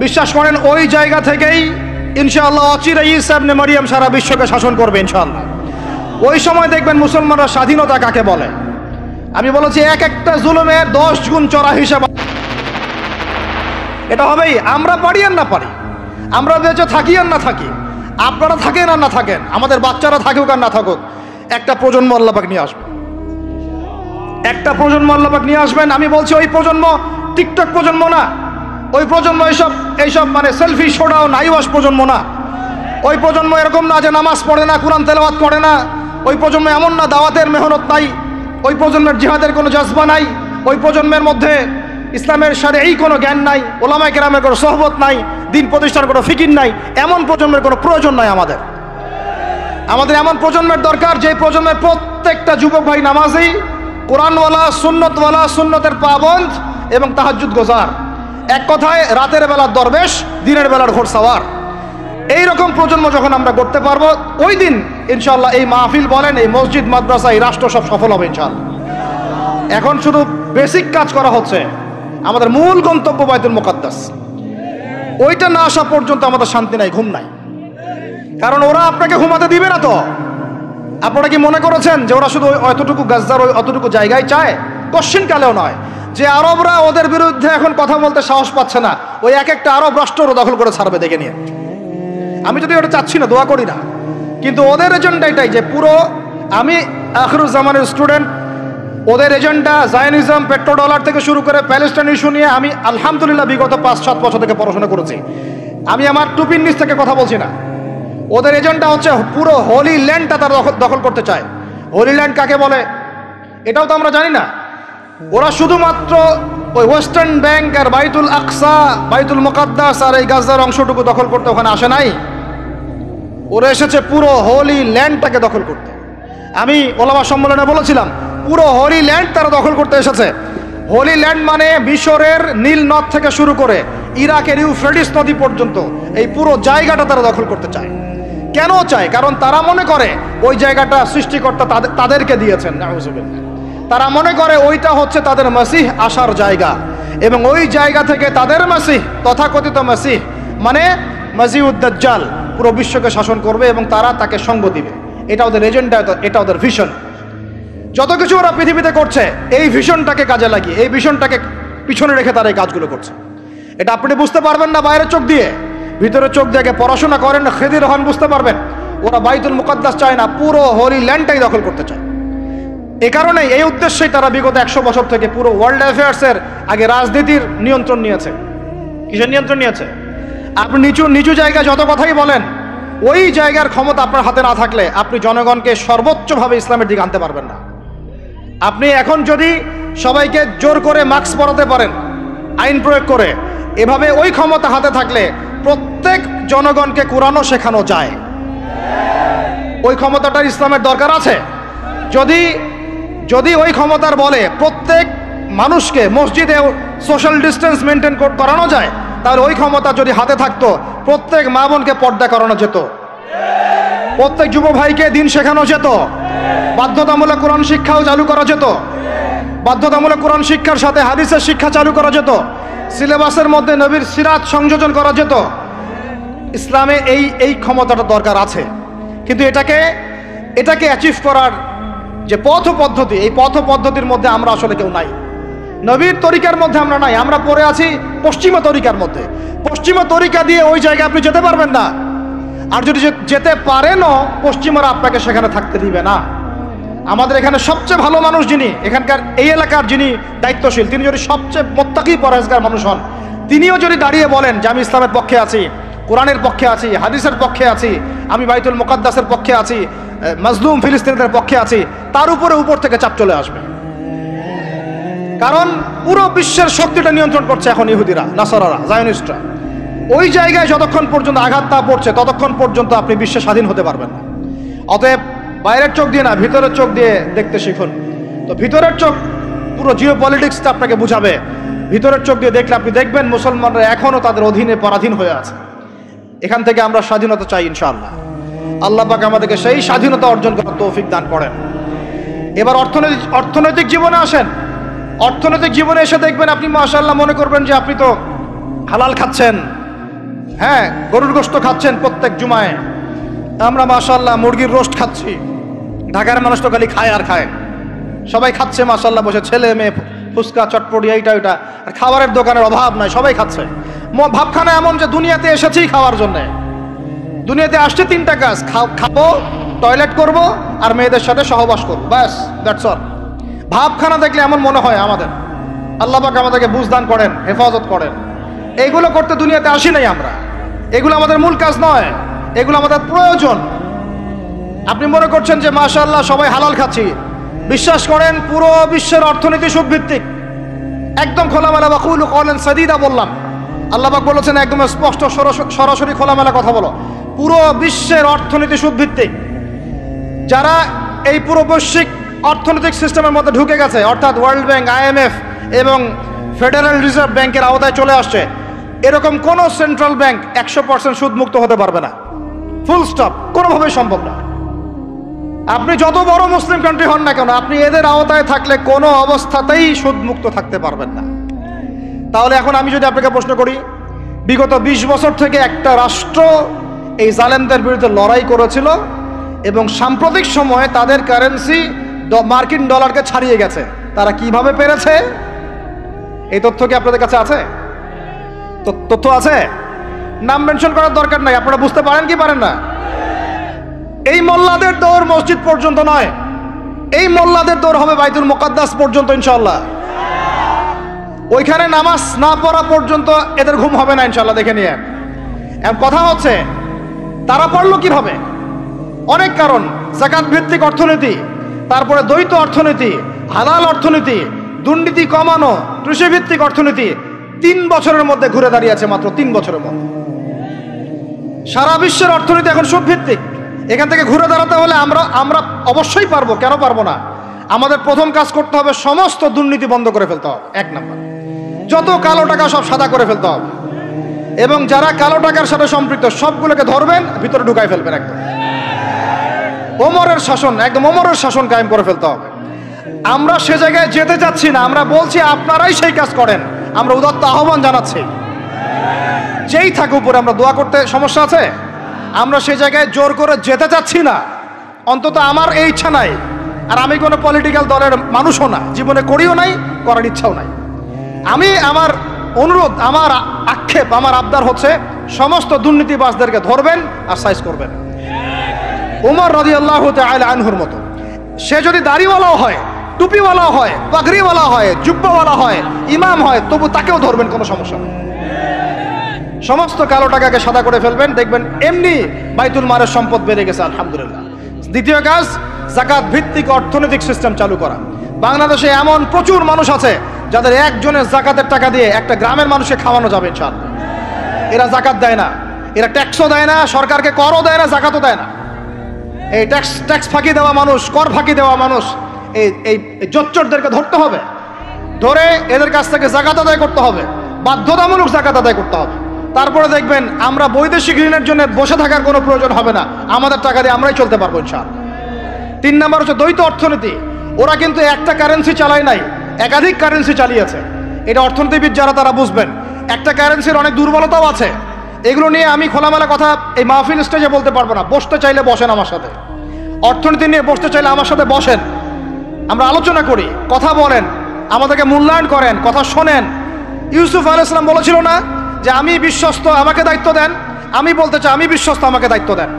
বিশ্বাস করেন, ওই জায়গা থেকেই ইনশাআল্লাহ অচিরে ঈসা ইবনে মারইয়াম সারা বিশ্বকে শাসন করবে ইনশাআল্লাহ। ওই সময় দেখবেন মুসলমানরা স্বাধীনতা কাকে বলে। আমি বলেছি, এক একটা জুলুমের 10 গুণ চড়া হিসাব। এটা হবেই, আমরা পারি আর না পারি, আমরা বেঁচে থাকি আর না থাকি, আপনারা থাকেন আর না থাকেন, আমাদের বাচ্চারা থাকুক আর না থাকুক, একটা প্রজন্ম আল্লাহ পাক নিয়ে আসবেন। একটা প্রজন্ম আল্লাহ পাক নিয়ে আসবেন। আমি বলছি, ওই প্রজন্ম টিকটক প্রজন্ম না, ওই প্রজন্ম এইসব মানে সেলফি সোডাও নাইওয়াস প্রজন্ম না। ওই প্রজন্ম এরকম না যে নামাজ পড়ে না, কোরআন তেলাওয়াত করে না। ওই প্রজন্ম এমন না দাওয়াতের মেহনত নাই, ওই প্রজন্মের জিহাদের কোনো জজবা নাই, ওই প্রজন্মের মধ্যে ইসলামের শারঈ কোনো জ্ঞান নাই, ওলামায়ে কেরামের কোনো সোহবত নাই, দিন প্রতিষ্ঠার কোনো ফিকির নাই। এমন প্রজন্মের কোনো প্রয়োজন নাই আমাদের। আমাদের এমন প্রজন্মের দরকার, যে প্রজন্মের প্রত্যেকটা যুবক ভাই নামাজি, কোরআনওয়ালা, সুন্নতওয়ালা, সুন্নতের পাবন্দ এবং তাহাজ্জুদ গোজার। এক কথায় রাতের বেলার দরবেশ, দিনের বেলার ঘোড়সাওয়ার। এইরকম প্রজন্ম যখন আমরা করতে পারবো, ওই দিন ইনশাআল্লাহ এই মাহফিল বলেন, এই মসজিদ, মাদ্রাসা, এই রাষ্ট্র সব সফল হবে ইনশাআল্লাহ। এখন শুধু বেসিক কাজ করা হচ্ছে। আমাদের মূল গন্তব্য বাইতুল মুকাদ্দাস। ওইটা না আসা পর্যন্ত আমাদের শান্তি নাই, ঘুম নাই। কারণ ওরা আপনাকে ঘুমাতে দিবে না। তো আপনারা কি মনে করেছেন যে ওরা শুধু অতটুকু গাজার ওই অতটুকু জায়গায় চায়? কোশ্চিন কালেও নয়। যে আরবরা ওদের বিরুদ্ধে এখন কথা বলতে সাহস পাচ্ছে না, ওই এক একটা আরব রাষ্ট্র দখল করে ছাড়বে দেখে নিয়ে। আমি যদি ওটা চাচ্ছি না, দোয়া করি না, কিন্তু ওদের এজেন্ডা এটাই যে পুরো, আমি আখিরুজ্জামানের স্টুডেন্ট, ওদের এজেন্ডা জায়নিজম, পেট্রো ডলার থেকে শুরু করে প্যালেস্টাইন ইস্যু নিয়ে আমি আলহামদুলিল্লাহ বিগত 5-7 বছর থেকে পড়াশোনা করেছি। আমি আমার টুপির নিচ থেকে কথা বলছি না। ওদের এজেন্ডা হচ্ছে পুরো হোলি ল্যান্ডটা তারা দখল করতে চায়। হোলি ল্যান্ড কাকে বলে এটাও তো আমরা জানি না। ওরা শুধুমাত্র ওই ওয়েস্টার্ন ব্যাংক আর বাইতুল আকসা, বাইতুল মুকাদ্দাস আর এই গাজার অংশটুকু দখল করতে ওখানে আসে নাই। ওরা এসেছে পুরো হোলি ল্যান্ডটাকে দখল করতে। আমি ওলামা সম্মেলনে বলেছিলাম, পুরো হোলি ল্যান্ড তারা দখল করতে এসেছে। হোলি ল্যান্ড মানে মিশরের নীল নদ থেকে শুরু করে ইরাকের ইউফ্রেটিস নদী পর্যন্ত এই পুরো জায়গাটা তারা দখল করতে চায়। কেন চায়? কারণ তারা মনে করে ওই জায়গাটা সৃষ্টিকর্তা তাদেরকে দিয়েছেন। নাউজুবিল্লাহ। তারা মনে করে ওইটা হচ্ছে তাদের মসিহ আসার জায়গা, এবং ওই জায়গা থেকে তাদের মসিহ, তথাকথিত মসিহ মানে মসিহুদ দাজ্জাল, পুরো বিশ্বকে শাসন করবে এবং তারা তাকে সঙ্গ দিবে। এটা ওদের এজেন্ডা, এটা ওদের ভিশন। যত কিছু ওরা পৃথিবীতে করছে এই ভিশনটাকে কাজে লাগিয়ে, এই ভিশনটাকে পিছনে রেখে তারা এই কাজগুলো করছে। এটা আপনি বুঝতে পারবেন না বাইরের চোখ দিয়ে, ভিতরে চোখ দিয়ে পড়াশোনা করেন, খেদির হন, বুঝতে পারবেন। ওরা বাইতুল মুকাদ্দাস চায় না, পুরো হোলি ল্যান্ডটাই দখল করতে চায়। এ কারণে এই উদ্দেশ্যেই তারা বিগত 100 বছর থেকে পুরো ওয়ার্ল্ড অ্যাফেয়ার্সের আগে রাজনীতির নিয়ন্ত্রণ নিয়েছে। কিসের নিয়ন্ত্রণ নিয়েছে? আপনি নিচু নিচু জায়গায় যত কথাই বলেন, ওই জায়গার ক্ষমতা আপনার হাতে না থাকলে আপনি জনগণকে সর্বোচ্চভাবে ইসলামের দিকে আনতে পারবেন না। আপনি এখন যদি সবাইকে জোর করে মাস্ক পরাতে পারেন আইন প্রয়োগ করে, এভাবে ওই ক্ষমতা হাতে থাকলে প্রত্যেক জনগণকে কোরআনও শেখানো যায়। ওই ক্ষমতাটার ইসলামের দরকার আছে। যদি যদি ওই ক্ষমতার বলে প্রত্যেক মানুষকে মসজিদে সোশ্যাল ডিস্টেন্স মেনটেন করানো যায়, তাহলে ওই ক্ষমতা যদি হাতে থাকতো প্রত্যেক মা বোনকে পর্দা করানো যেত, প্রত্যেক যুব ভাইকে দিন শেখানো যেত, বাধ্যতামূলক কোরআন শিক্ষাও চালু করা যেত, বাধ্যতামূলক কোরআন শিক্ষার সাথে হাদিসের শিক্ষা চালু করা যেত, সিলেবাসের মধ্যে নবীর সিরাত সংযোজন করা যেত। ইসলামে এই ক্ষমতাটা দরকার আছে। কিন্তু এটাকে অ্যাচিভ করার যে পথ পদ্ধতি, এই পথ পদ্ধতির মধ্যে আমরা আসলে কেউ নাই। নবীর তরিকার মধ্যে আমরা নাই, আমরা পড়ে আছি পশ্চিমা তরিকার মধ্যে। পশ্চিমা তরিকা দিয়ে ওই জায়গায় আপনি যেতে পারবেন না। আর যদি যেতে পারেনও, পশ্চিমারা আপনাকে সেখানে থাকতে দিবে না। আমাদের এখানে সবচেয়ে ভালো মানুষ যিনি, এখানকার এই এলাকার যিনি দায়িত্বশীল, তিনি যদি সবচেয়ে মুত্তাকি পরহেজগার মানুষ হন, তিনিও যদি দাঁড়িয়ে বলেন যে আমি ইসলামের পক্ষে আছি, কোরআনের পক্ষে আছি, হাদিসের পক্ষে আছি, আমি বাইতুল মুকাদ্দাসের পক্ষে আছি, মাজলুম ফিলিস্তিনিদের পক্ষে আছি, তার উপর থেকে চাপ চলে আসবে। কারণ পুরো বিশ্বের শক্তিটা নিয়ন্ত্রণ করছে এখন ইহুদিরা, নাসারারা, জায়নিস্টরা। ওই জায়গায় যতক্ষণ পর্যন্ত আঘাত না পড়ছে ততক্ষণ পর্যন্ত আপনি বিশ্বে স্বাধীন হতে পারবেন না। অতএব বাইরের চোখ দিয়ে না, ভিতরের চোখ দিয়ে দেখতে শিখুন। তো ভিতরের চোখ পুরো জিও পলিটিক্সটা আপনাকে বুঝাবে। ভিতরের চোখ দিয়ে দেখলে আপনি দেখবেন মুসলমানরা এখনও তাদের অধীনে পরাধীন হয়ে আছে। এখান থেকে আমরা স্বাধীনতা চাই ইনশাআল্লাহ। আল্লাহ পাক আমাদেরকে সেই স্বাধীনতা অর্জন করার তৌফিক দান করেন। এবার অর্থনৈতিক জীবনে আসেন। অর্থনৈতিক জীবনে এসে দেখবেন আপনি মাশাআল্লাহ মনে করবেন যে আপনি তো হালাল খাচ্ছেন, হ্যাঁ, গরুর গোশত খাচ্ছেন প্রত্যেক জুমায়। আমরা মাশাআল্লাহ মুরগির রোস্ট খাচ্ছি। ঢাকার মানুষ তো খালি খায় আর খায়, সবাই খাচ্ছে মাশাআল্লাহ বসে, ছেলে মেয়ে, ফুচকা চটপটি এইটা ওইটা, আর খাবারের দোকানের অভাব নাই, সবাই খাচ্ছে। ভাবখানা এমন যে দুনিয়াতে এসেছি খাওয়ার জন্যে। দুনিয়াতে আসছে তিনটা কাজ, খাবো, টয়লেট করব, আর মেয়েদের সাথে সহবাস করবো, ব্যাস, দ্যাটস অল। ভাবখানা দেখলে এমন মনে হয় আমাদের। আল্লাহ পাক আমাদেরকে বুঝদান করেন, হেফাজত করেন। এইগুলো করতে দুনিয়াতে আসি নাই আমরা। এগুলো আমাদের মূল কাজ নয়, এগুলো আমাদের প্রয়োজন। আপনি মনে করছেন যে মাশাআল্লাহ সবাই হালাল খাচ্ছি, বিশ্বাস করেন পুরো বিশ্বের অর্থনীতি সুদভিত্তিক। একদম খোলামেলা ওয়াকুলু কওলান সাদীদা বললাম। আল্লাহ পাক বলেছেন একদম স্পষ্ট সরাসরি খোলামেলা কথা বলো। পুরো বিশ্বের অর্থনীতি সুদভিত্তিক। যারা এই পুরো বৈশ্বিক অর্থনৈতিক সিস্টেমের মধ্যে ঢুকে গেছে, অর্থাৎ ওয়ার্ল্ড ব্যাংক, IMF এবং ফেডারেল রিজার্ভ ব্যাংকের আওতায় চলে আসছে, এরকম কোনো সেন্ট্রাল ব্যাংক 100% সুদমুক্ত হতে পারবে না। ফুল স্টপ, কোনোভাবেই সম্ভব না। আপনি যত বড় মুসলিম কান্ট্রি হন না কেন, আপনি এদের আওতায় থাকলে কোনো অবস্থাতেই সুদমুক্ত থাকতে পারবেন না। তাহলে এখন আমি যদি আপনাকে প্রশ্ন করি, বিগত 20 বছর থেকে একটা রাষ্ট্র এই জালেমদের বিরুদ্ধে লড়াই করেছিল এবং সাম্প্রতিক সময়ে তাদের কারেন্সি মার্কিন ডলারকে ছাড়িয়ে গেছে, তারা কিভাবে পেরেছে? এই তথ্য কি আপনাদের কাছে আছে? তথ্য আছে? নাম মেনশন করার দরকার নাই, আপনারা বুঝতে পারেন কি পারেন না? এই মোল্লাদের দৌড় মসজিদ পর্যন্ত নয়, এই মোল্লাদের দৌড় হবে বাইতুল মুকাদ্দাস পর্যন্ত ইনশাআল্লাহ। ওইখানে নামাজ না পড়া পর্যন্ত এদের ঘুম হবে না ইনশাআল্লাহ, দেখে নিয়ে। কথা হচ্ছে তারা পড়লো কিভাবে? অনেক কারণ। যাকাত ভিত্তিক অর্থনীতি, তারপরে দ্বৈত অর্থনীতি, হালাল অর্থনীতি, দুর্নীতি কমানো, কৃষিভিত্তিক অর্থনীতি। 3 বছরের মধ্যে ঘুরে দাঁড়িয়েছে, মাত্র 3 বছরের মধ্যে। সারা বিশ্বের অর্থনীতি এখন সুদভিত্তিক। এখান থেকে ঘুরে দাঁড়াতে হলে আমরা অবশ্যই পারবো, কেন পারবো না? আমাদের প্রথম কাজ করতে হবে সমস্ত দুর্নীতি বন্ধ করে ফেলতে হবে। 1 নাম্বার, যত কালো টাকা সব সাদা করে ফেলতে হবে, এবং যারা কালো টাকার সাথে সম্পৃক্ত সবগুলোকে ধরবেন, ভিতরে ঢুকাই ফেলবেন। একদম ওমরের শাসন, একদম ওমরের শাসন কায়েম করে ফেলতে হবে। আমরা সে জায়গায় যেতে চাচ্ছি না, আমরা বলছি আপনারাই সেই কাজ করেন। আমরা উদাত্ত আহ্বান জানাচ্ছি, যেই থাকে উপরে। আমরা দোয়া করতে সমস্যা আছে? আমরা সেই জায়গায় জোর করে যেতে চাচ্ছি না, অন্তত আমার এই ইচ্ছা নাই। আর আমি কোনো পলিটিক্যাল দলের মানুষও না, জীবনে করিও নাই, করার ইচ্ছাও নাই। আমি আমার অনুরোধ, আমার আক্ষেপ, আমার আবদার হচ্ছে সমস্ত দুর্নীতিবাজদেরকে ধরবেন আর সাইজ করবেন। ওমর রাদিয়াল্লাহু তাআলা আনহুর মতো। সে যদি দাড়িওয়ালাও হয়, টুপিওয়ালাও হয়, পাগড়িওয়ালা হয়, জুব্বাওয়ালা হয়, ইমাম হয়, তবু তাকেও ধরবেন, কোনো সমস্যা নেই। সমস্ত কালো টাকাকে সাদা করে ফেলবেন, দেখবেন এমনি বাইতুল মালের সম্পদ বেড়ে গেছে আলহামদুলিল্লাহ। দ্বিতীয় কাজ, যাকাত ভিত্তিক অর্থনৈতিক সিস্টেম চালু করা। বাংলাদেশে এমন প্রচুর মানুষ আছে যাদের একজনের যাকাতের টাকা দিয়ে একটা গ্রামের মানুষকে খাওয়ানো যাবে ইনশাআল্লাহ। এরা যাকাত দেয় না, এরা ট্যাক্সও দেয় না, সরকারকে করও দেয় না, যাকাতও দেয় না। এই ট্যাক্স ফাঁকি দেওয়া মানুষ, কর ফাঁকি দেওয়া মানুষ, এই জোচ্চরদেরকে ধরতে হবে, ধরে এদের কাছ থেকে যাকাত আদায় করতে হবে, বাধ্যতামূলক যাকাত আদায় করতে হবে। তারপরে দেখবেন আমরা বৈদেশিক ঋণের জন্য বসে থাকার কোনো প্রয়োজন হবে না, আমাদের টাকা দিয়ে আমরাই চলতে পারবো ইনশাআল্লাহ। 3 নাম্বার হচ্ছে দ্বৈত অর্থনীতি। ওরা কিন্তু একটা কারেন্সি চালায় নাই, একাধিক কারেন্সি চালিয়েছে। এটা অর্থনীতিবিদ যারা তারা বুঝবেন। একটা কারেন্সির অনেক দুর্বলতাও আছে, এগুলো নিয়ে আমি খোলামেলা কথা এই মাহফিল স্টেজে বলতে পারবো না। বসতে চাইলে বসেন আমার সাথে, অর্থনীতি নিয়ে বসতে চাইলে আমার সাথে বসেন, আমরা আলোচনা করি, কথা বলেন, আমাদেরকে মূল্যায়ন করেন, কথা শোনেন। ইউসুফ আলাইহিস সালাম বলেছিল না যে আমি বিশ্বস্ত, আমাকে দায়িত্ব দেন? আমি বলতে চাই আমি বিশ্বস্ত, আমাকে দায়িত্ব দেন।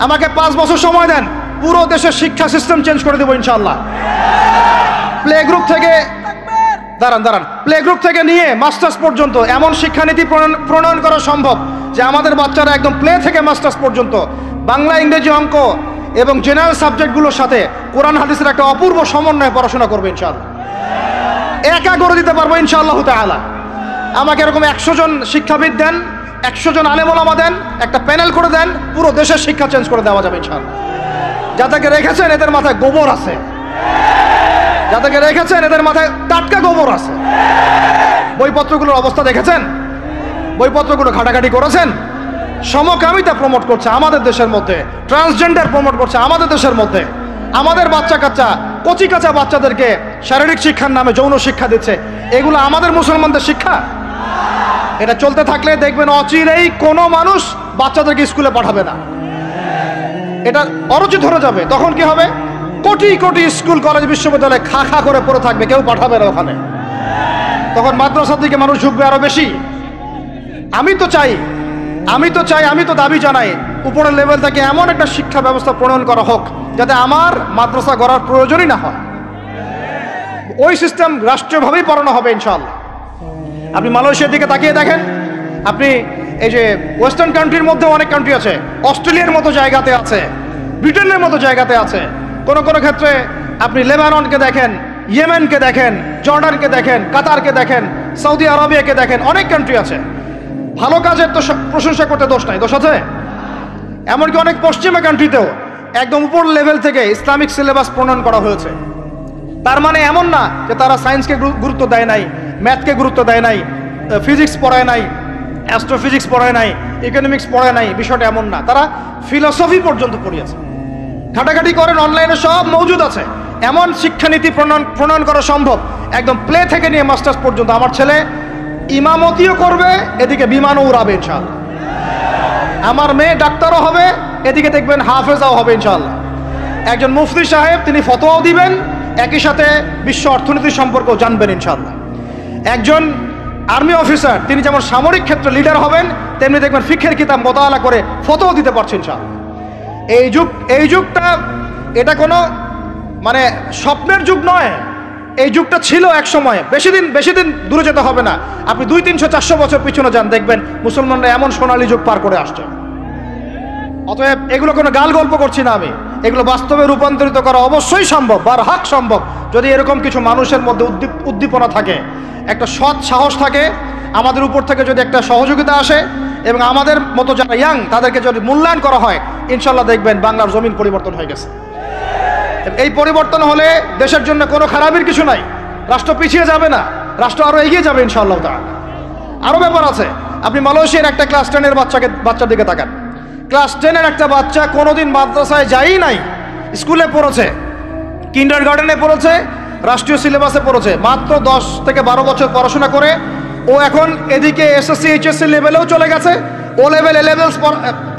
আমাকে 5 বছর সময় দেন, পুরো দেশের শিক্ষা সিস্টেম চেঞ্জ করে দেবো ইনশাআল্লাহ। প্লে গ্রুপ থেকে প্লে গ্রুপ থেকে নিয়ে মাস্টার্স পর্যন্ত এমন শিক্ষানীতি প্রণয়ন করা সম্ভব যে আমাদের বাচ্চারা একদম প্লে থেকে মাস্টার্স পর্যন্ত বাংলা, ইংরেজি, অঙ্ক এবং জেনারেল সাবজেক্টগুলোর সাথে কোরআন হাদিসের একটা অপূর্ব সমন্বয়ে পড়াশোনা করবে ইনশাআল্লাহ। একা করে দিতে পারবো ইনশাআল্লাহ তাআলা। আমাকে এরকম 100 জন শিক্ষাবিদ দেন, 100 জন আলেম ওলামা দেন, একটা প্যানেল করে দেন, পুরো দেশের শিক্ষা চেঞ্জ করে দেওয়া যাবে ইনশাআল্লাহ। যাদেরকে রেখেছেন এদের মাথায় গোবর আছে, যাদেরকে রেখেছেন এদের মাথায় টাটকা গোবর আছে। বইপত্রগুলোর অবস্থা দেখেছেন? বইপত্রগুলো ঘাটাঘাটি করেছেন? সমকামিতা প্রমোট করছে আমাদের দেশের মধ্যে, ট্রান্সজেন্ডার প্রমোট করছে আমাদের দেশের মধ্যে, আমাদের বাচ্চা কাচ্চা কচি কাঁচা বাচ্চাদেরকে শারীরিক শিক্ষার নামে যৌন শিক্ষা দিচ্ছে। এগুলো আমাদের মুসলমানদের শিক্ষা? এটা চলতে থাকলে দেখবেন অচিরেই কোনো মানুষ বাচ্চাদেরকে স্কুলে পাঠাবে না, এটা অরুচি ধরে যাবে। তখন কি হবে? কোটি কোটি স্কুল, কলেজ, বিশ্ববিদ্যালয় খা খা করে পড়ে থাকবে, কেউ পাঠাবে না ওখানে। তখন মাদ্রাসার দিকে মানুষ ঝুঁকবে আরো বেশি। আমি তো চাই, আমি তো দাবি জানাই উপরের লেভেল থেকে এমন একটা শিক্ষা ব্যবস্থা প্রণয়ন করা হোক যাতে আমার মাদ্রাসা গড়ার প্রয়োজনই না হয়। ওই সিস্টেম রাষ্ট্রীয়ভাবেই পড়ানো হবে ইনশাআল্লাহ। আপনি মালয়েশিয়ার দিকে তাকিয়ে দেখেন, আপনি এই যে ওয়েস্টার্ন কান্ট্রির মধ্যে অনেক কান্ট্রি আছে, অস্ট্রেলিয়ার মতো জায়গাতে আছে, ব্রিটেনের মতো জায়গাতে আছে, কোনো কোনো ক্ষেত্রে আপনি লেবাননকে দেখেন, ইয়েমেনকে দেখেন, জর্ডানকে দেখেন, কাতারকে দেখেন, সৌদি আরবিয়াকে দেখেন, অনেক কান্ট্রি আছে। ভালো কাজের তো প্রশংসা করতে দোষ নাই, দোষ আছে? এমনকি অনেক পশ্চিমা কান্ট্রিতেও একদম উপর লেভেল থেকে ইসলামিক সিলেবাস প্রণয়ন করা হয়েছে। তার মানে এমন না যে তারা সায়েন্সকে গুরুত্ব দেয় নাই, ম্যাথকে গুরুত্ব দেয় নাই, ফিজিক্স পড়ায় নাই, অ্যাস্ট্রোফিজিক্স পড়ায় নাই, ইকোনমিক্স পড়ায় নাই, বিষয়টা এমন না। তারা ফিলোসফি পর্যন্ত পড়িয়েছে। ঘাটাঘাটি করেন, অনলাইনে সব মজুদ আছে। এমন শিক্ষানীতি প্রণয়ন করা সম্ভব একদম প্লে থেকে নিয়ে মাস্টার্স পর্যন্ত। আমার ছেলে ইমামতিও করবে, এদিকে বিমানও উড়াবে ইনশাআল্লাহ। আমার মেয়ে ডাক্তারও হবে, এদিকে দেখবেন হাফেজাও হবে ইনশাআল্লাহ। একজন মুফতি সাহেব তিনি ফতোয়াও দিবেন, একই সাথে বিশ্ব অর্থনীতি সম্পর্কেও জানবেন ইনশাআল্লাহ। একজন আর্মি অফিসার তিনি যেমন সামরিক ক্ষেত্রে লিডার হবেন, তেমনি দেখবেন ফিকহের কিতাব মোতালা করে ফতোয়া দিতে পারছেন ইনশাআল্লাহ। এই যুগটা এটা কোনো মানে স্বপ্নের যুগ নয়, এই যুগটা ছিল এক সময়। বেশি দিন দূরে যেতে হবে না, আপনি 200, 300, 400 বছর পিছনে যান, দেখবেন মুসলমানরা এমন সোনালী যুগ পার করে আসছে। অতএব এগুলো কোনো গাল গল্প করছি না আমি, এগুলো বাস্তবে রূপান্তরিত করা অবশ্যই সম্ভব, বারহাক সম্ভব, যদি এরকম কিছু মানুষের মধ্যে উদ্দীপনা থাকে, একটা সৎ সাহস থাকে, আমাদের উপর থেকে যদি একটা সহযোগিতা আসে এবং আমাদের মতো যারা ইয়াং তাদেরকে যদি মূল্যায়ন করা হয়, ইনশাল্লাহ দেখবেন বাংলার জমিন পরিবর্তন হয়ে গেছে। এই পরিবর্তন হলে দেশের জন্য কোনো খারাপের কিছু নাই, রাষ্ট্র পিছিয়ে যাবে না, রাষ্ট্র আরো এগিয়ে যাবে ইনশাআল্লাহ তাআলা। আরো ব্যাপার আছে, আপনি মালয়েশিয়ার একটা ক্লাস 10-এর বাচ্চার দিকে তাকান। ক্লাস 10-এর একটা বাচ্চা কোনোদিন মাদ্রাসায় যায়ই নাই, স্কুলে পড়েছে, কিন্ডারগার্টেনে পড়েছে, রাষ্ট্রীয় সিলেবাসে পড়েছে, মাত্র 10 থেকে 12 বছর পড়াশোনা করে ও এখন এদিকে এসএসসি এইচএসসি লেভেলেও চলে গেছে, ও লেভেল এ লেভেলস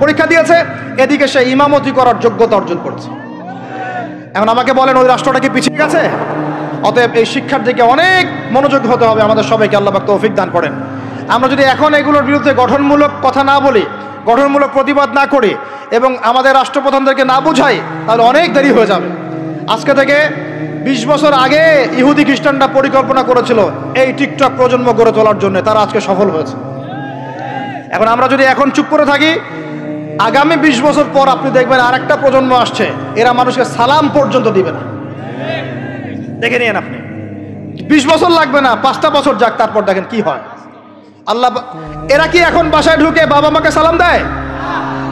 পরীক্ষা দিয়েছে, এদিকে সে ইমামতি করার যোগ্যতা অর্জন করছে। এখন আমাকে বলেন ওই রাষ্ট্রটা কি পিছিয়ে গেছে? অতএব এই শিক্ষার দিকে অনেক মনোযোগ হতে হবে আমাদের সবাইকে, আল্লাহ পাক তৌফিক দান করেন। আমরা যদি এখন এগুলোর বিরুদ্ধে গঠনমূলক কথা না বলি, গঠনমূলক প্রতিবাদ না করি এবং আমাদের রাষ্ট্রপ্রধানদেরকে না বুঝাই, তাহলে অনেক দেরি হয়ে যাবে। আজকে থেকে 20 বছর আগে ইহুদি খ্রিস্টানরা পরিকল্পনা করেছিল এই টিকটক প্রজন্ম গড়ে তোলার জন্য, তারা আজকে সফল হয়েছে। এখন আমরা যদি এখন চুপ করে থাকি, আগামী 20 বছর পর আপনি দেখবেন আরেকটা প্রজন্ম আসছে, এরা মানুষকে সালাম পর্যন্ত দিবে না। দেখে নিন আপনি, 20 বছর লাগবে না, 5টা বছর যাক, তারপর দেখেন কি হয়। আল্লাহ, এরা কি এখন বাসায় ঢুকে বাবা মাকে সালাম দেয়?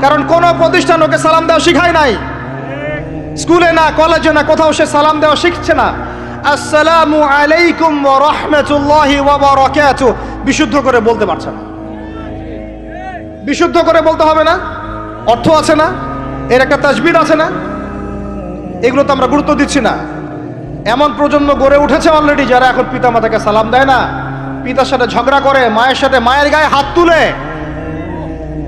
কারণ কোন প্রতিষ্ঠান ওকে সালাম দেওয়া শিখায় নাই, স্কুলে না, কলেজে না, কোথাও সে সালাম দেওয়া শিখছে না। আসসালামু আলাইকুম ওয়া রাহমাতুল্লাহি ওয়া বারাকাতুহু বিশুদ্ধ করে বলতে পারছে না। বিশুদ্ধ করে বলতে হবে না? অর্থ আছে না? এর একটা তাজবিদ আছে না? এগুলো তো আমরা গুরুত্ব দিচ্ছি না। এমন প্রজন্ম গড়ে উঠেছে অলরেডি যারা এখন পিতা মাতাকে সালাম দেয় না, পিতার সাথে ঝগড়া করে, মায়ের সাথে, মায়ের গায়ে হাত তুলে,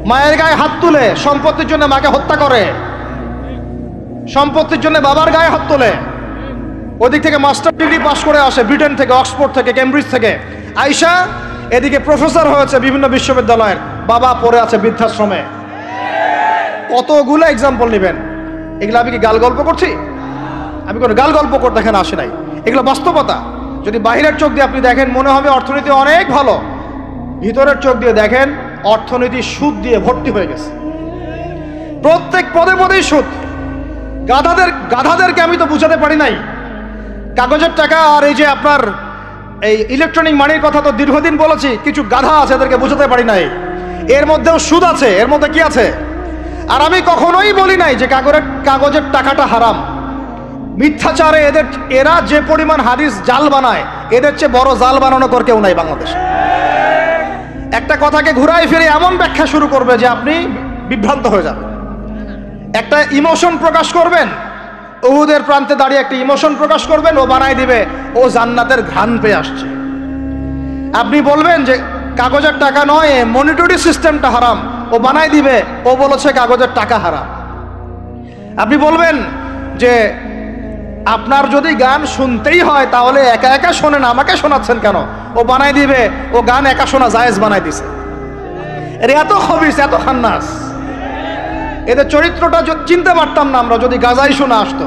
মায়ের গায়ে হাত তুলে, সম্পত্তির জন্য মাকে হত্যা করে, সম্পত্তির জন্য বাবার গায়ে হাত তোলে। ওদিক থেকে মাস্টার ডিগ্রি পাশ করে আসে ব্রিটেন থেকে, অক্সফোর্ড থেকে, কেমব্রিজ থেকে আইসা এদিকে প্রফেসর হয়েছে বিভিন্ন বিশ্ববিদ্যালয়ের, বাবা পড়ে আছে বৃদ্ধাশ্রমে। কতগুলো এক্সাম্পল নেবেন। এগুলো আমি কি গাল গল্প করছি? আমি কোনো গাল গল্প করতে এখানে আসি নাই, এগুলো বাস্তবতা। যদি বাহিরের চোখ দিয়ে আপনি দেখেন মনে হবে অর্থনীতি অনেক ভালো, ভিতরের চোখ দিয়ে দেখেন অর্থনীতি সুদ দিয়ে ভর্তি হয়ে গেছে। প্রত্যেক পদে পদেই সুদ। গাধাদেরকে আমি তো বুঝাতে পারি নাই, কাগজের টাকা আর এই যে আপনার এই ইলেকট্রনিক মানির কথা তো দীর্ঘদিন বলেছি, কিছু গাধা আছে এদেরকে বুঝাতে পারি নাই। এর মধ্যেও সুদ আছে, এর মধ্যে কি আছে? আর আমি কখনোই বলি নাই যে কাগজের টাকাটা হারাম। মিথ্যাচারে এরা যে পরিমাণ হাদিস জাল বানায়, এদের চেয়ে বড় জাল বানানো কর কেউ নাই বাংলাদেশে। একটা কথাকে ঘুরাই ফিরে এমন ব্যাখ্যা শুরু করবে যে আপনি বিভ্রান্ত হয়ে যাবেন। একটা ইমোশন প্রকাশ করবেন, উহুদের প্রান্তে দাঁড়িয়ে একটা ইমোশন প্রকাশ করবেন, ও বানাই দিবে ও জান্নাতের ঘ্রাণ পেয়ে আসছে। আপনি বলবেন যে কাগজের টাকা নয়, মনিটরি সিস্টেমটা হারাম, ও বানাই দিবে ও বলেছে কাগজের টাকা হারাম। আপনি বলবেন যে আপনার যদি গান শুনতেই হয় তাহলে একা একা শোনেন, আমাকে শোনাচ্ছেন কেন? ও বানাই দিবে ও গান একা শোনা জায়েজ বানাই দিছে। এর এত খবিস, এত খান্নাস, এদের চরিত্রটা চিনতে পারতাম না আমরা যদি গাজাই শোনা আসতো।